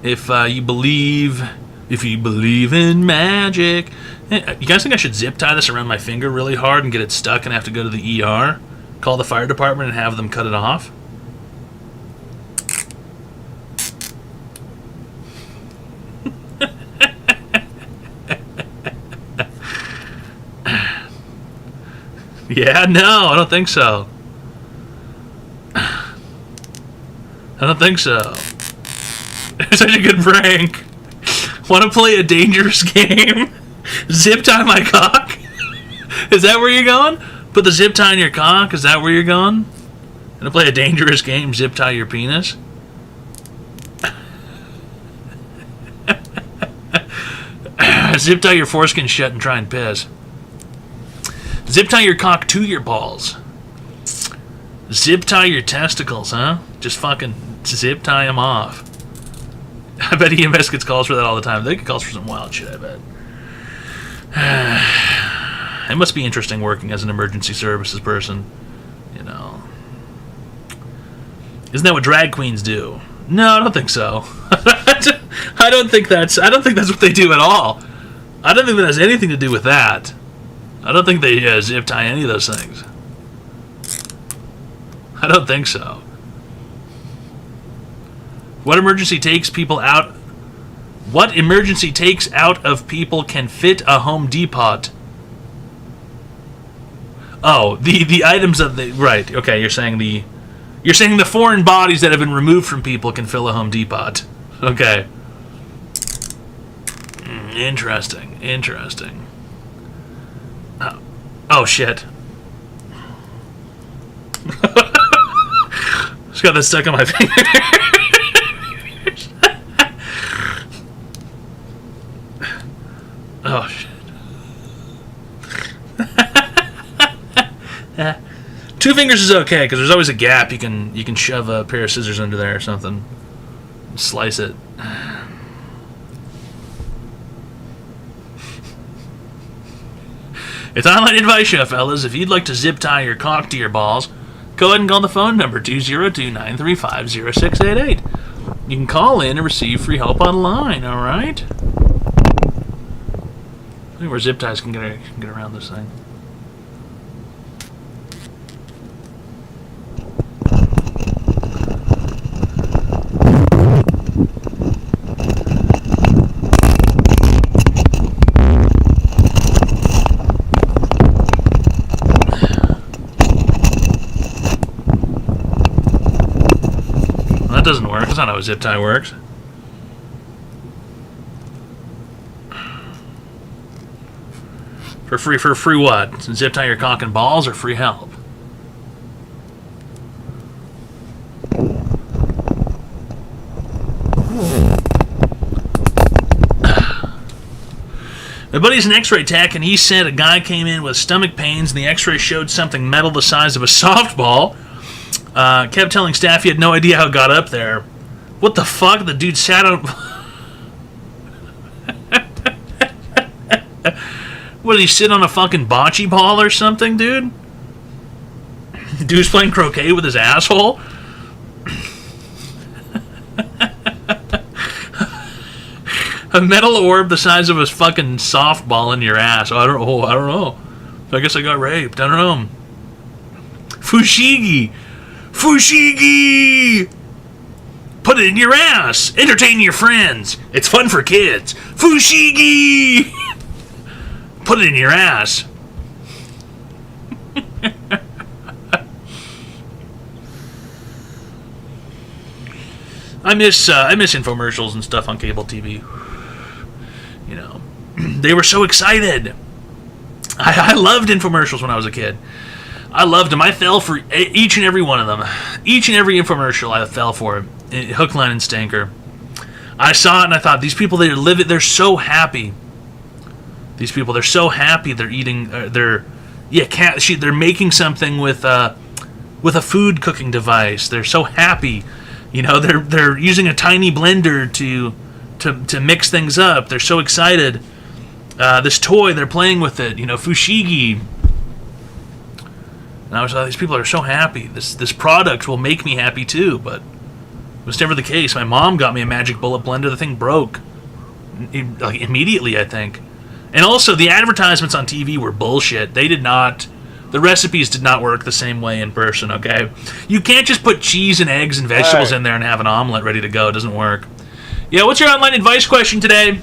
you believe in magic. You guys think I should zip tie this around my finger really hard and get it stuck and have to go to the ER? Call the fire department and have them cut it off? Yeah, no, I don't think so. I don't think so. It's such a good prank. Want to play a dangerous game? Zip tie my cock? Is that where you're going? Put the zip tie in your cock? Is that where you're going? Gonna play a dangerous game, zip tie your penis? Zip tie your foreskin shut and try and piss. Zip tie your cock to your balls. Zip tie your testicles, huh? Just fucking zip tie them off. I bet EMS gets calls for that all the time. They get calls for some wild shit, I bet. It must be interesting working as an emergency services person. You know. Isn't that what drag queens do? No, I don't think so. I don't think that's what they do at all. I don't think that has anything to do with that. I don't think they zip tie any of those things. I don't think so. What emergency takes out of people can fit a Home Depot? Oh, the items of the right. Okay, you're saying the foreign bodies that have been removed from people can fill a Home Depot. Okay. Interesting. Oh shit. Just got that stuck on my finger. Oh shit. 2 fingers is okay because there's always a gap. You can shove a pair of scissors under there or something. Slice it. It's Online Advice Show, fellas. If you'd like to zip tie your cock to your balls, go ahead and call the phone number 202-935-0688. You can call in and receive free help online, alright? I think where zip ties can get around this thing. That doesn't work. That's not how a zip tie works. For free what? Zip tie your cock and balls or free help? My buddy's an x-ray tech, and he said a guy came in with stomach pains, and the x-ray showed something metal the size of a softball. Kept telling staff he had no idea how it got up there. What the fuck? The dude sat on... What, did he sit on a fucking bocce ball or something, dude? The dude's playing croquet with his asshole? A metal orb the size of a fucking softball in your ass. I don't know. I guess I got raped. I don't know. Fushigi! Put it in your ass! Entertain your friends! It's fun for kids! Fushigi! Put it in your ass. I miss infomercials and stuff on cable TV. You know, they were so excited. I loved infomercials when I was a kid. I loved them. I fell for each and every one of them. Each and every infomercial I fell for. Hook, line, and sinker. I saw it and I thought, these people, they're so happy. These people, they're so happy. They're eating. They're making something with a food cooking device. They're so happy. You know, they're using a tiny blender to mix things up. They're so excited. This toy, they're playing with it. You know, Fushigi. And I was like, these people are so happy. This product will make me happy too. But it was never the case. My mom got me a magic bullet blender. The thing broke immediately, I think. And also, the advertisements on TV were bullshit. The recipes did not work the same way in person, okay? You can't just put cheese and eggs and vegetables in there and have an omelet ready to go. It doesn't work. Yeah, what's your online advice question today?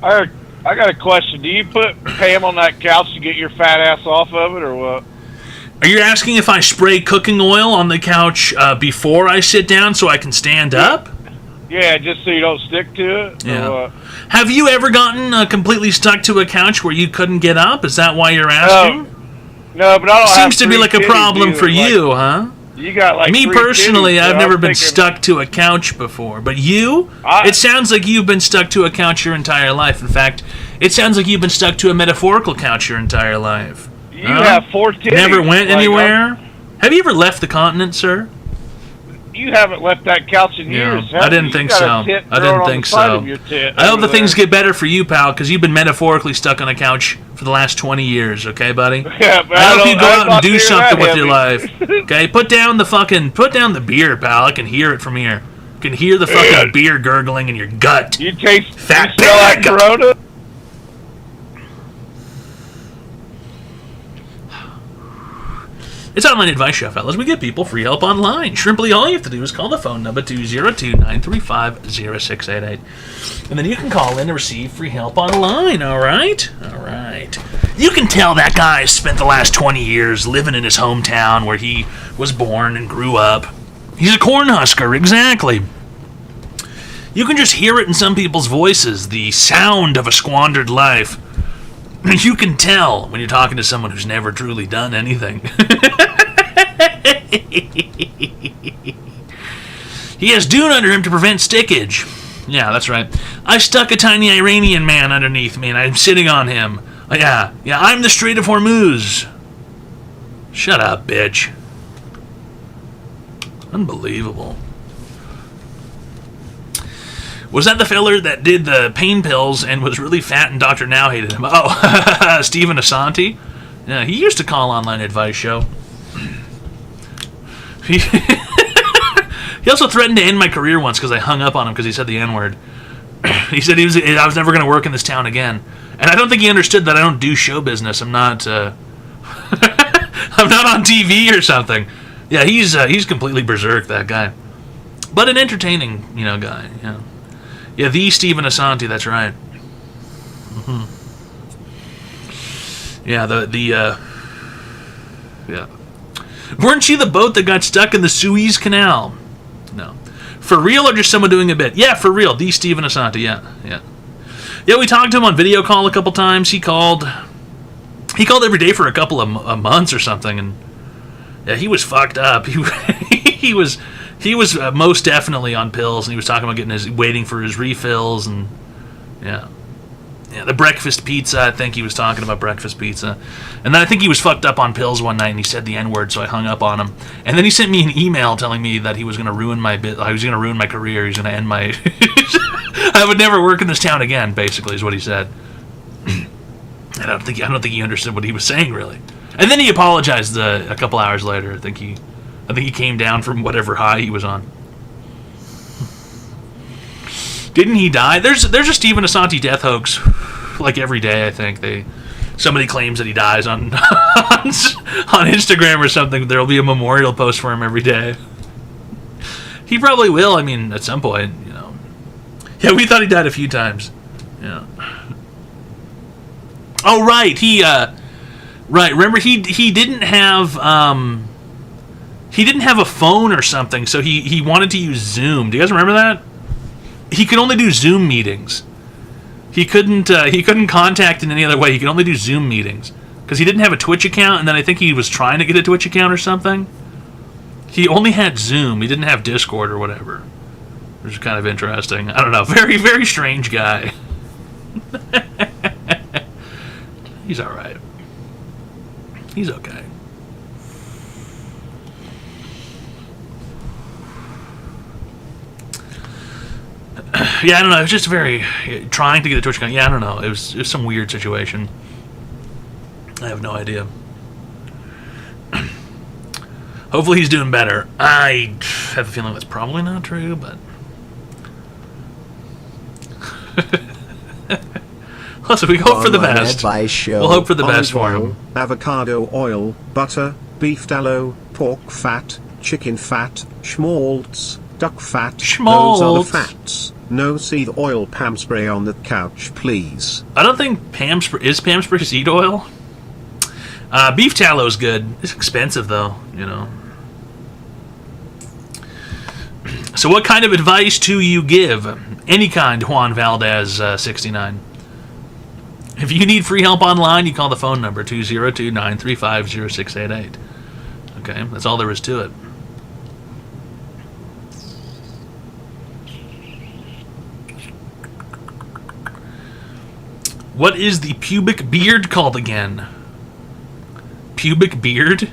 I got a question. Do you put Pam on that couch to get your fat ass off of it, or what? Are you asking if I spray cooking oil on the couch before I sit down so I can stand up? Yeah, just so you don't stick to it? Yeah. Or what? Have you ever gotten completely stuck to a couch where you couldn't get up? Is that why you're asking? No, but I don't Seems to be like a problem for you, huh? You got like Me 3 personally, kitties, so I've never I'm been thinking- stuck to a couch before. But you? It sounds like you've been stuck to a couch your entire life. In fact, it sounds like you've been stuck to a metaphorical couch your entire life. You have 4 kitties. Never went like, anywhere? Have you ever left the continent, sir? You haven't left that couch in Yeah, years. have I didn't you? think You got so. a tit I growing didn't on think the side so. of your tit I hope over the things there. get better for you, pal, because you've been metaphorically stuck on a couch for the last 20 years, okay, buddy? Yeah, but I hope you don't- go I'm out and not do doing something that with your heavy. life. Okay, put down the beer, pal. I can hear it from here. I can hear the fucking beer gurgling in your gut. You taste fat you smell like pig. Corona? It's Online Advice Show, fellas. We give people free help online. Shrimply, all you have to do is call the phone number 202-935-0688. And then you can call in and receive free help online, all right? All right. You can tell that guy spent the last 20 years living in his hometown where he was born and grew up. He's a Cornhusker, exactly. You can just hear it in some people's voices, the sound of a squandered life. You can tell when you're talking to someone who's never truly done anything. He has dune under him to prevent stickage. Yeah, that's right. I stuck a tiny Iranian man underneath me and I'm sitting on him. Yeah, I'm the Strait of Hormuz. Shut up, bitch. Unbelievable. Was that the fella that did the pain pills and was really fat and Dr. Now hated him? Oh, Stephen Asante? Yeah, he used to call Online Advice Show. He also threatened to end my career once because I hung up on him because he said the N-word. He said I was never going to work in this town again. And I don't think he understood that I don't do show business. I'm not I'm not on TV or something. Yeah, he's completely berserk, that guy. But an entertaining, guy, yeah. Yeah, the Stephen Asante, that's right. Mm-hmm. Yeah, yeah. Weren't you the boat that got stuck in the Suez Canal? No, For real or just someone doing a bit? Yeah, for real. The Steven Asante. Yeah. Yeah, we talked to him on video call a couple times. He called every day for a couple of months or something, and yeah, he was fucked up. He was most definitely on pills, and he was talking about waiting for his refills, and yeah, the breakfast pizza. I think he was talking about breakfast pizza, and then I think he was fucked up on pills one night, and he said the N-word, so I hung up on him. And then he sent me an email telling me that he was going to ruin my career. He's going to end my. I would never work in this town again. Basically, is what he said. And I don't think he understood what he was saying really. And then he apologized a couple hours later. I think he came down from whatever high he was on. Didn't he die? There's a Steven Asante death hoax like every day. I think somebody claims that he dies on Instagram or something. There'll be a memorial post for him every day. He probably will. I mean, at some point, you know. Yeah, we thought he died a few times. Yeah. Oh right, right. Remember, he didn't have a phone or something, so he wanted to use Zoom. Do you guys remember that? He could only do Zoom meetings. He couldn't contact in any other way. He could only do Zoom meetings because he didn't have a Twitch account, and then I think he was trying to get a Twitch account or something. He only had Zoom. He didn't have Discord or whatever, which is kind of interesting. I don't know. Very, very strange guy. He's all right. He's okay. Yeah, I don't know. It was just trying to get a Twitch account. Yeah, I don't know. It was some weird situation. I have no idea. Hopefully he's doing better. I have a feeling that's probably not true, but listen, we hope for the best. We'll hope for the best for him. Avocado oil, butter, beef tallow, pork fat, chicken fat, schmaltz, duck fat. Those are the fats. No seed oil Pam spray on the couch, please. I don't think Pam spray seed oil. Beef tallow's good. It's expensive though, you know. So what kind of advice do you give? Any kind, Juan Valdez 69. If you need free help online, you call the phone number 202-935-0688. Okay, that's all there is to it. What is the pubic beard called again? Pubic beard?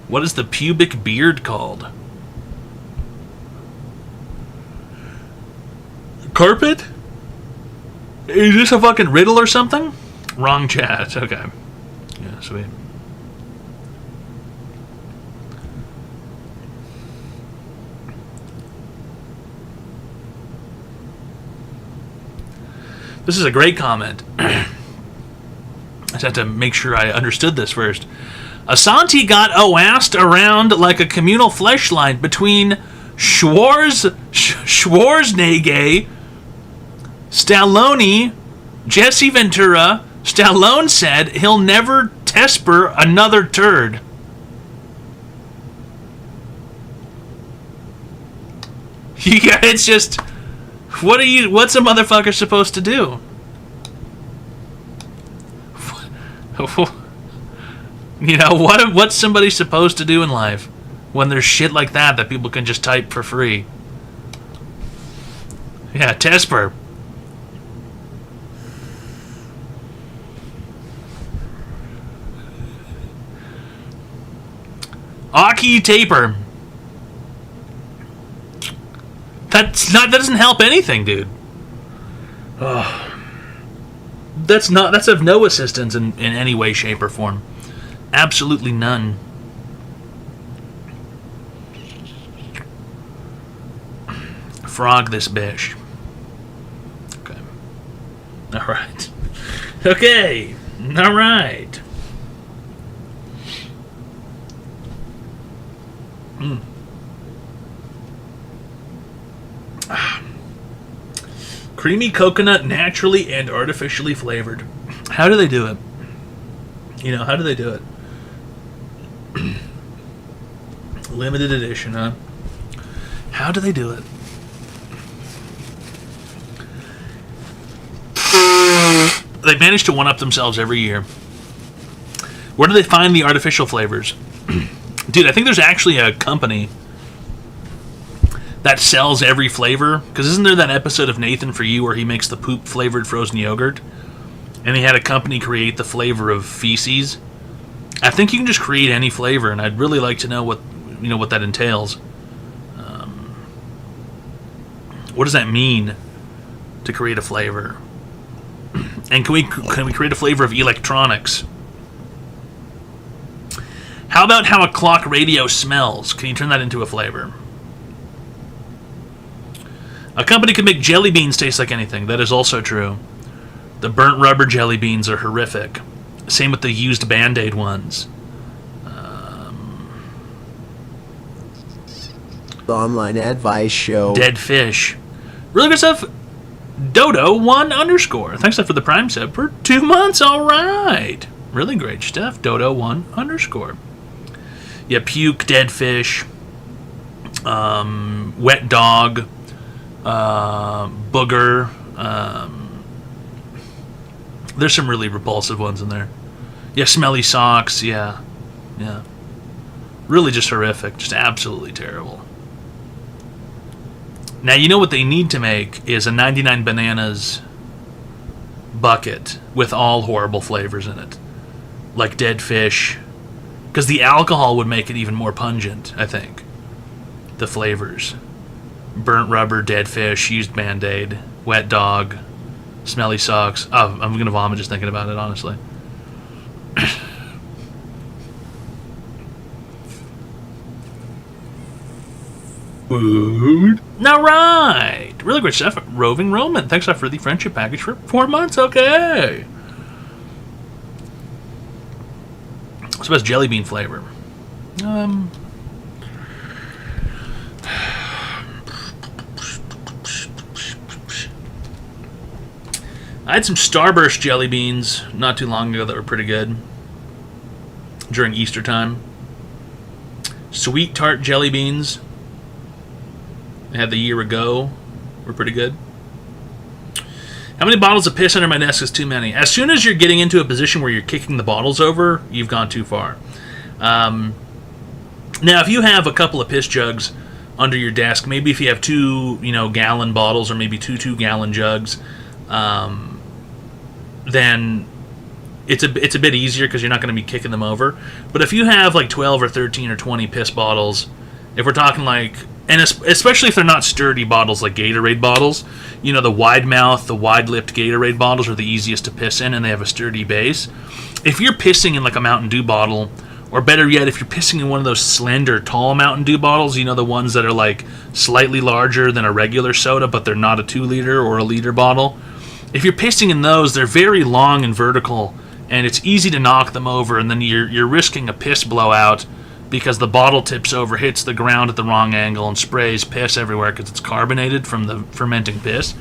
What is the pubic beard called? Carpet? Is this a fucking riddle or something? Wrong chat. Okay. Yeah, sweet. This is a great comment. I just had to make sure I understood this first. Asante got oassed around like a communal fleshlight between Schwarzenegger, Stallone, Jesse Ventura. Stallone said he'll never tesper another turd. Yeah, it's just, what's a motherfucker supposed to do? You know, what's somebody supposed to do in life when there's shit like that people can just type for free? Yeah, Tesper. Aki Taper. That doesn't help anything, dude. Oh. That's of no assistance in any way, shape, or form. Absolutely none. Frog this bitch. Okay. Alright. Okay. Alright. Creamy coconut, naturally and artificially flavored. How do they do it? You know, how do they do it? Limited edition, huh? How do they do it? They manage to one-up themselves every year. Where do they find the artificial flavors? Dude, I think there's actually a company that sells every flavor. Because isn't there that episode of Nathan For You where he makes the poop-flavored frozen yogurt? And he had a company create the flavor of feces. I think you can just create any flavor, and I'd really like to know what that entails. What does that mean to create a flavor? And can we create a flavor of electronics? How about how a clock radio smells? Can you turn that into a flavor? A company could make jelly beans taste like anything. That is also true. The burnt rubber jelly beans are horrific. Same with the used Band-Aid ones. The online advice show. Dead fish. Really good stuff. Dodo1_. Thanks for the Prime sub for 2 months. All right. Really great stuff. Dodo1_. Yeah, puke, dead fish, wet dog, booger. There's some really repulsive ones in there. Yeah, smelly socks. Yeah. Really just horrific. Just absolutely terrible. Now, you know what they need to make is a 99 Bananas bucket with all horrible flavors in it. Like dead fish. Because the alcohol would make it even more pungent, I think. The flavors. Burnt rubber, dead fish, used Band-Aid, wet dog, smelly socks. Oh, I'm going to vomit just thinking about it, honestly. Food. All right. Really great stuff. Roving Roman. Thanks for the friendship package for 4 months. Okay. What's the best jelly bean flavor? I had some Starburst jelly beans not too long ago that were pretty good during Easter time. Sweet tart jelly beans I had the year ago were pretty good. How many bottles of piss under my desk is too many? As soon as you're getting into a position where you're kicking the bottles over, you've gone too far. Now, if you have a couple of piss jugs under your desk, maybe if you have 2, gallon bottles or maybe 2 2-gallon jugs, then it's a bit easier because you're not going to be kicking them over. But if you have like 12 or 13 or 20 piss bottles, if we're talking like, and especially if they're not sturdy bottles like Gatorade bottles, the wide mouth, the wide lipped Gatorade bottles are the easiest to piss in and they have a sturdy base. If you're pissing in like a Mountain Dew bottle, or better yet, if you're pissing in one of those slender, tall Mountain Dew bottles, the ones that are like slightly larger than a regular soda, but they're not a 2-liter or a liter bottle. If you're pissing in those, they're very long and vertical, and it's easy to knock them over, and then you're risking a piss blowout because the bottle tips over, hits the ground at the wrong angle, and sprays piss everywhere because it's carbonated from the fermenting piss.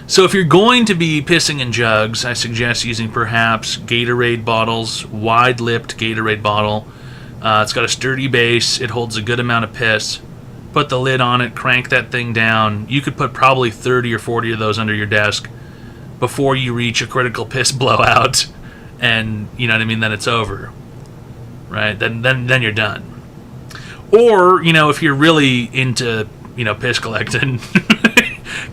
So if you're going to be pissing in jugs, I suggest using perhaps Gatorade bottles, wide-lipped Gatorade bottle. It's got a sturdy base. It holds a good amount of piss. Put the lid on it, crank that thing down. You could put probably 30 or 40 of those under your desk before you reach a critical piss blowout, and then it's over. Right? Then you're done. Or, if you're really into, piss collecting,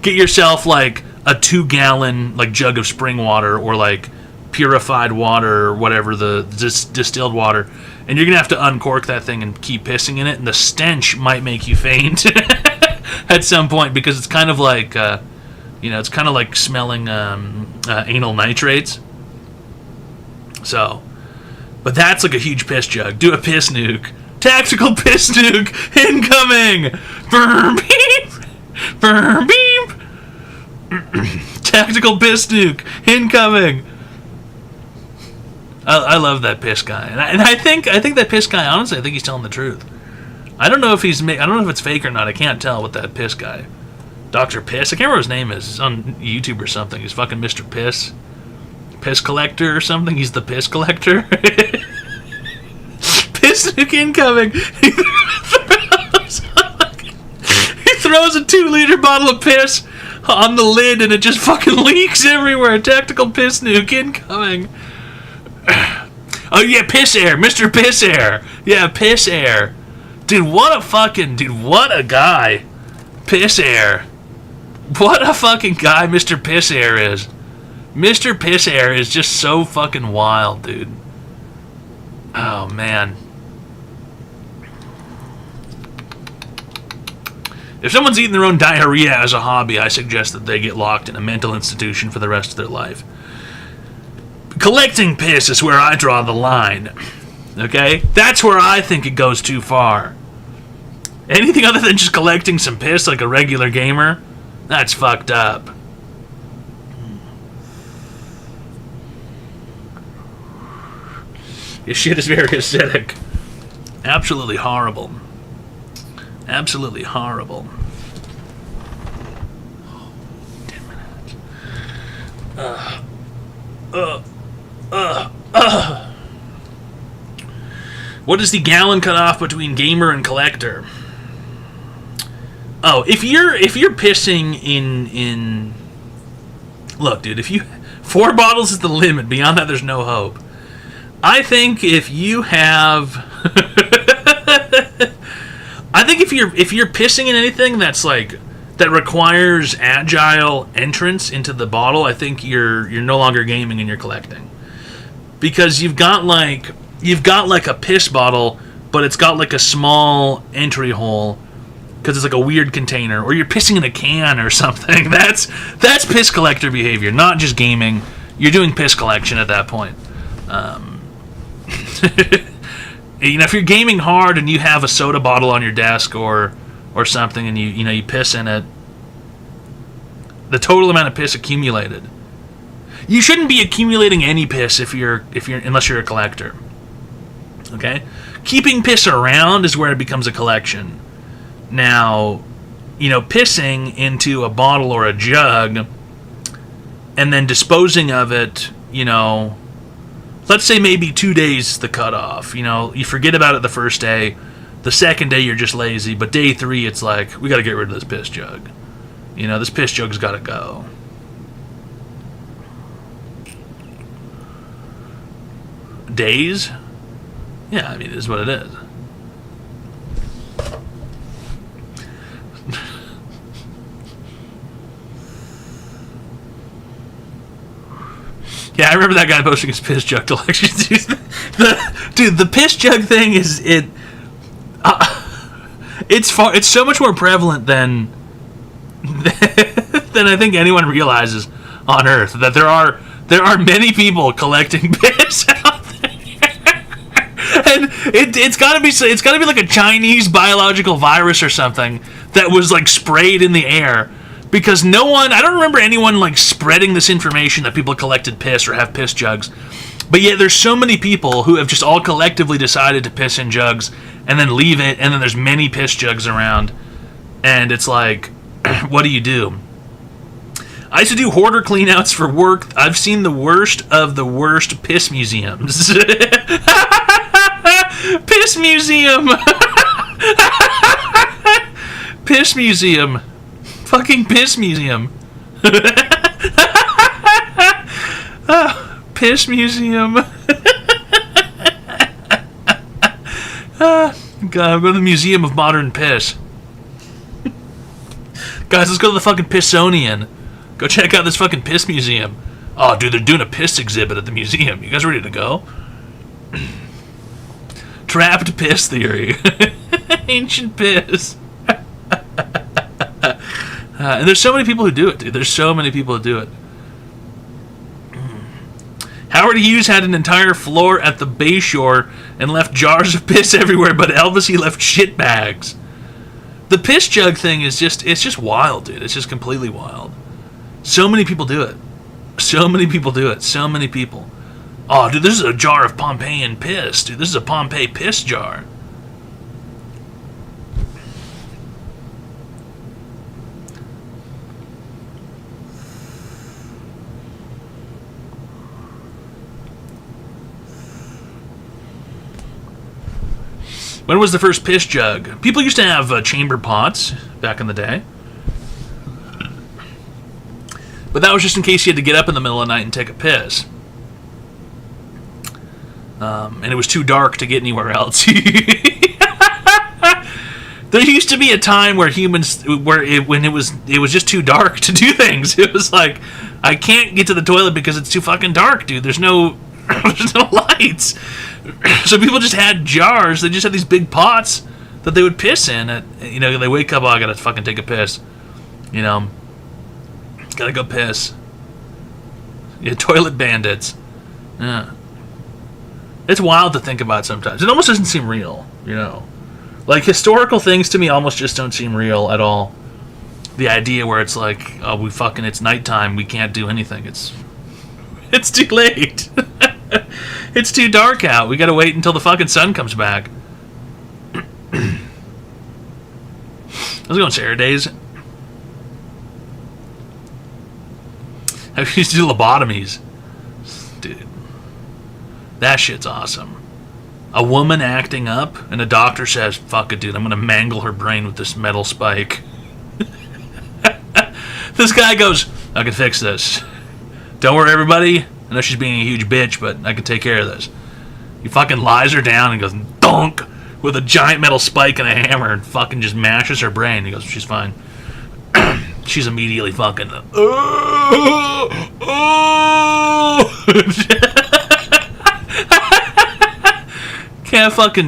get yourself like a 2-gallon like jug of spring water or like purified water or whatever, the distilled water, and you're gonna have to uncork that thing and keep pissing in it, and the stench might make you faint at some point because it's kind of like it's kind of like smelling anal nitrates. So, but that's like a huge piss jug. Do a piss nuke. Tactical piss nuke incoming. Burr beep. Burr beep. Tactical piss nuke incoming. I love that piss guy, and I think that piss guy. Honestly, I think he's telling the truth. I don't know if I don't know if it's fake or not. I can't tell with that piss guy, Dr. Piss. I can't remember what his name is. He's on YouTube or something. He's fucking Mr. Piss, Piss Collector or something. He's the piss collector. piss nuke incoming. He throws a 2-liter bottle of piss on the lid and it just fucking leaks everywhere. Tactical piss nuke incoming. Oh yeah, piss air, Mr. Piss Air. Yeah, piss air. Dude, what a guy. Piss air. What a fucking guy Mr. Piss Air is. Mr. Piss Air is just so fucking wild, dude. Oh, man. If someone's eating their own diarrhea as a hobby, I suggest that they get locked in a mental institution for the rest of their life. Collecting piss is where I draw the line. Okay? That's where I think it goes too far. Anything other than just collecting some piss like a regular gamer, that's fucked up. Your shit is very acidic. Absolutely horrible. Absolutely horrible. 10 minutes. What is the gallon cutoff between gamer and collector? Oh, if you're pissing in look, dude, if you 4 bottles is the limit. Beyond that, there's no hope. I think if you have I think if you're pissing in anything that's like that requires agile entrance into the bottle, I think you're no longer gaming and you're collecting. Because you've got like a piss bottle, but it's got like a small entry hole because it's like a weird container, or you're pissing in a can or something. That's piss collector behavior, not just gaming. You're doing piss collection at that point. You know, if you're gaming hard and you have a soda bottle on your desk or something, and you piss in it, the total amount of piss accumulated. You shouldn't be accumulating any piss if you're unless you're a collector. Okay? Keeping piss around is where it becomes a collection. Now, pissing into a bottle or a jug and then disposing of it, let's say maybe 2 days the cutoff. You forget about it the first day. The second day you're just lazy, but day 3 it's like, we got to get rid of this piss jug. This piss jug's got to go. Days? Yeah, I mean, it is what it is. Yeah, I remember that guy posting his piss jug collection. The piss jug thing is it's so much more prevalent than I think anyone realizes on Earth, that there are many people collecting piss out there. And it's got to be like a Chinese biological virus or something that was like sprayed in the air. Because I don't remember anyone like spreading this information that people collected piss or have piss jugs. But yet there's so many people who have just all collectively decided to piss in jugs and then leave it, and then there's many piss jugs around. And it's like, what do you do? I used to do hoarder cleanouts for work. I've seen the worst of the worst piss museums. Piss museum! Piss museum. Fucking piss museum. Piss museum. God, I'm going to the Museum of Modern Piss. Guys, let's go to the fucking Pissonian. Go check out this fucking piss museum. Oh, dude, they're doing a piss exhibit at the museum. You guys ready to go? Trapped piss theory. Ancient piss. And there's so many people who do it, dude. There's so many people who do it. Howard Hughes had an entire floor at the Bayshore and left jars of piss everywhere, but Elvis, he left shit bags. The piss jug thing is just wild, dude. It's just completely wild. So many people do it. So many people do it. So many people. Oh, dude, this is a jar of Pompeian piss, dude. This is a Pompeii piss jar. When was the first piss jug? People used to have chamber pots back in the day. But that was just in case you had to get up in the middle of the night and take a piss. And it was too dark to get anywhere else. There used to be a time where humans, when it was just too dark to do things. It was like, I can't get to the toilet because it's too fucking dark, dude. There's no lights. So people just had jars. They just had these big pots that they would piss in. They wake up, oh, I gotta fucking take a piss. Gotta go piss. Yeah, toilet bandits. Yeah. It's wild to think about sometimes. It almost doesn't seem real, Like, historical things to me almost just don't seem real at all. The idea where it's like, oh, it's nighttime, we can't do anything. It's too late. It's too dark out. We gotta wait until the fucking sun comes back. How's it going, Sarah Days? I used to do lobotomies. Dude. That shit's awesome. A woman acting up, and a doctor says, fuck it, dude, I'm gonna mangle her brain with this metal spike. This guy goes, I can fix this. Don't worry, everybody. I know she's being a huge bitch, but I can take care of this. He fucking lies her down and goes, donk, with a giant metal spike and a hammer, and fucking just mashes her brain. He goes, she's fine. She's immediately fucking,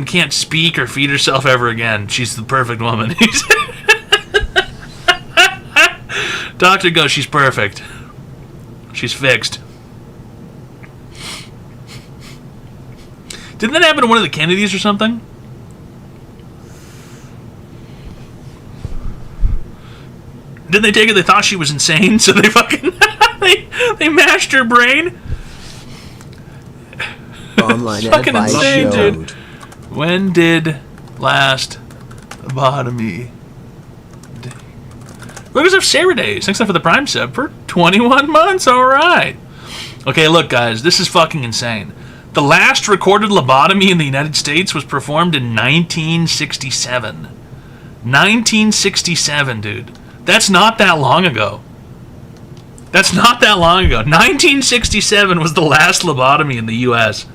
can't speak or feed herself ever again. She's the perfect woman. Doctor goes, she's perfect. She's fixed. Didn't that happen to one of the Kennedys or something? Didn't they take it? They thought she was insane, so they fucking they mashed her brain. Online fucking advice insane, show. dude. When did last lobotomy? Look at Sarah Days. Thanks for the Prime sub for 21 months. All right. Okay, look, guys, this is fucking insane. The last recorded lobotomy in the United States was performed in 1967. 1967, dude. That's not that long ago. 1967 was the last lobotomy in the U.S.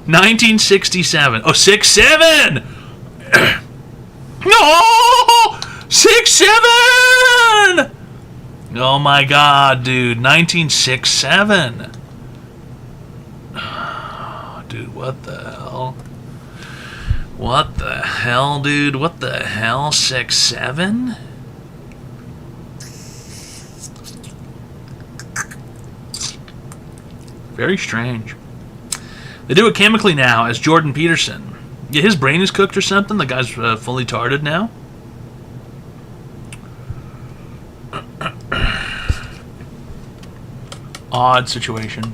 1967. Oh, 6'7"! No! 6'7"! Oh my god, dude. 1967. Dude, what the hell? What the hell, dude? What the hell? 6'7"? Very strange. They do it chemically now as Jordan Peterson. Yeah, his brain is cooked or something. The guy's fully tarded now. Odd situation.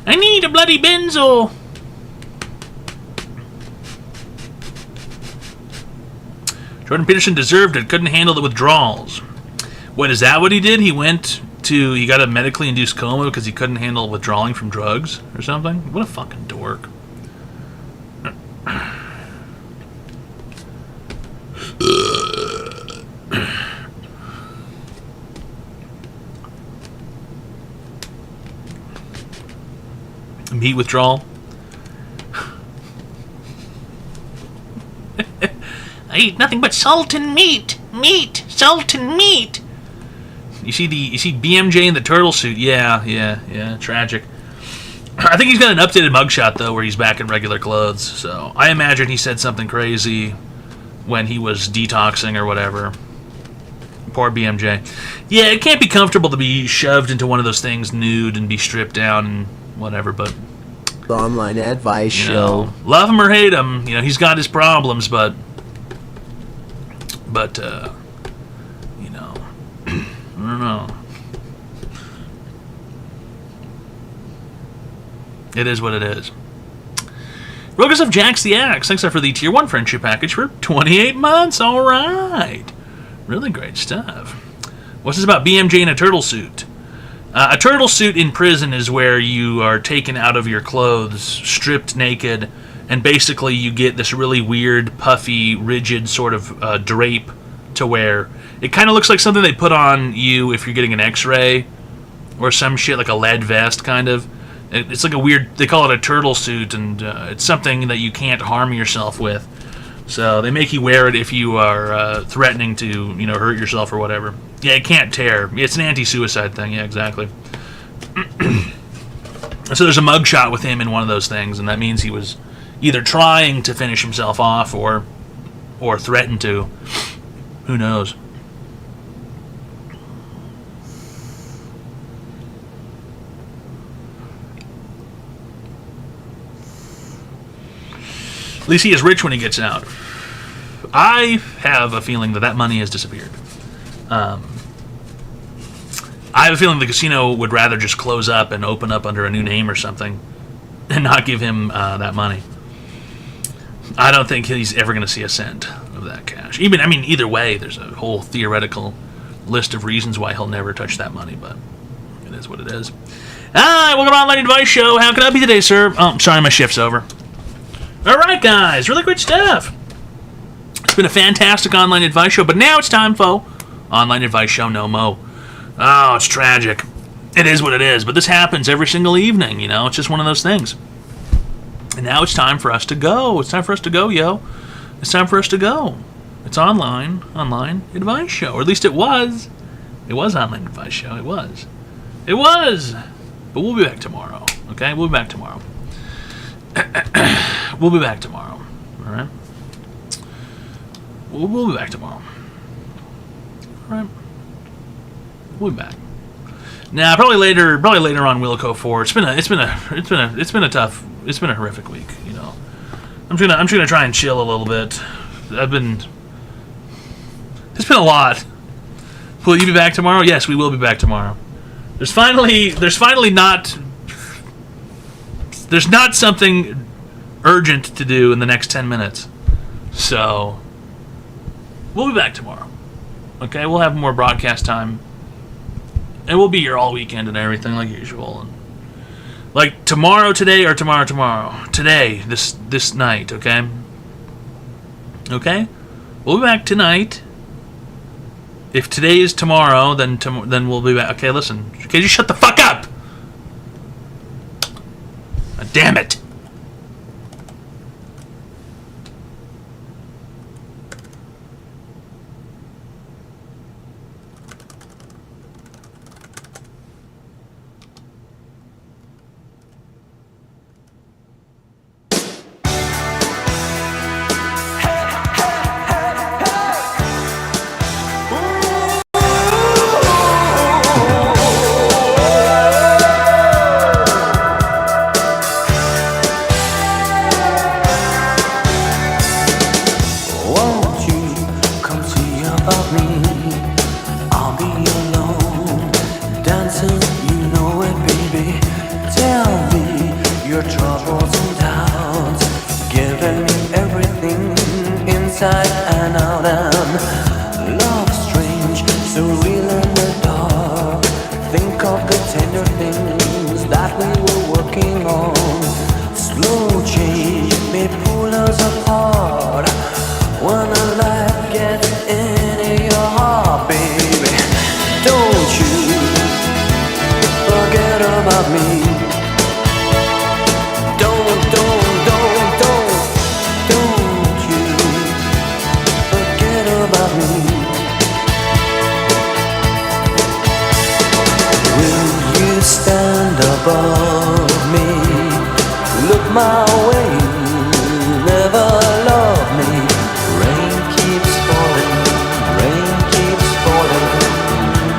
I need a bloody benzo. Jordan Peterson deserved it. Couldn't handle the withdrawals. What, is that what he did? He got a medically induced coma because he couldn't handle withdrawing from drugs or something? What a fucking dork. Meat withdrawal. I eat nothing but salt and meat. Meat, salt and meat. You see BMJ in the turtle suit. Yeah. Tragic. I think he's got an updated mugshot though, where he's back in regular clothes. So I imagine he said something crazy when he was detoxing or whatever. Poor BMJ. Yeah, it can't be comfortable to be shoved into one of those things nude and be stripped down and whatever, but The online advice show. Love him or hate him, he's got his problems, but I don't know. It is what it is. Rogosov Jax the Axe, thanks for the Tier 1 friendship package for 28 months. All right. Really great stuff. What's this about BMJ in a turtle suit? A turtle suit in prison is where you are taken out of your clothes, stripped naked, and basically you get this really weird, puffy, rigid sort of drape to wear. It kind of looks like something they put on you if you're getting an x-ray or some shit, like a lead vest kind of. It's like a weird, they call it a turtle suit, and it's something that you can't harm yourself with. So they make you wear it if you are threatening to, hurt yourself or whatever. Yeah, it can't tear. It's an anti-suicide thing. Yeah, exactly. So there's a mugshot with him in one of those things, and that means he was either trying to finish himself off or threatened to. Who knows? At least he is rich when he gets out. I have a feeling that money has disappeared. I have a feeling the casino would rather just close up and open up under a new name or something and not give him that money. I don't think he's ever going to see a cent of that cash. Either way, there's a whole theoretical list of reasons why he'll never touch that money, but it is what it is. Hi, welcome to Online Advice Show. How can I help you today, sir? Oh, sorry, my shift's over. Alright, guys, really great stuff. It's been a fantastic Online Advice Show, but now it's time for Online Advice Show No Mo. Oh, it's tragic. It is what it is, but this happens every single evening, It's just one of those things. And now it's time for us to go. It's time for us to go, yo. It's time for us to go. It's Online Advice Show, or at least it was. It was Online Advice Show. It was. But we'll be back tomorrow, okay? We'll be back tomorrow. We'll be back tomorrow. All right. We'll be back tomorrow. All right. We'll be back. Now, probably later on Wilco 4. It's been a horrific week. I'm just gonna try and chill a little bit. It's been a lot. Will you be back tomorrow? Yes, we will be back tomorrow. There's not something urgent to do in the next 10 minutes. So, we'll be back tomorrow. Okay, we'll have more broadcast time. And we'll be here all weekend and everything like usual. And like tomorrow, today, or tomorrow. Today, this night, okay? Okay? We'll be back tonight. If today is tomorrow, then we'll be back. Okay, listen. Okay, just shut the fuck up! Damn it!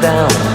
Down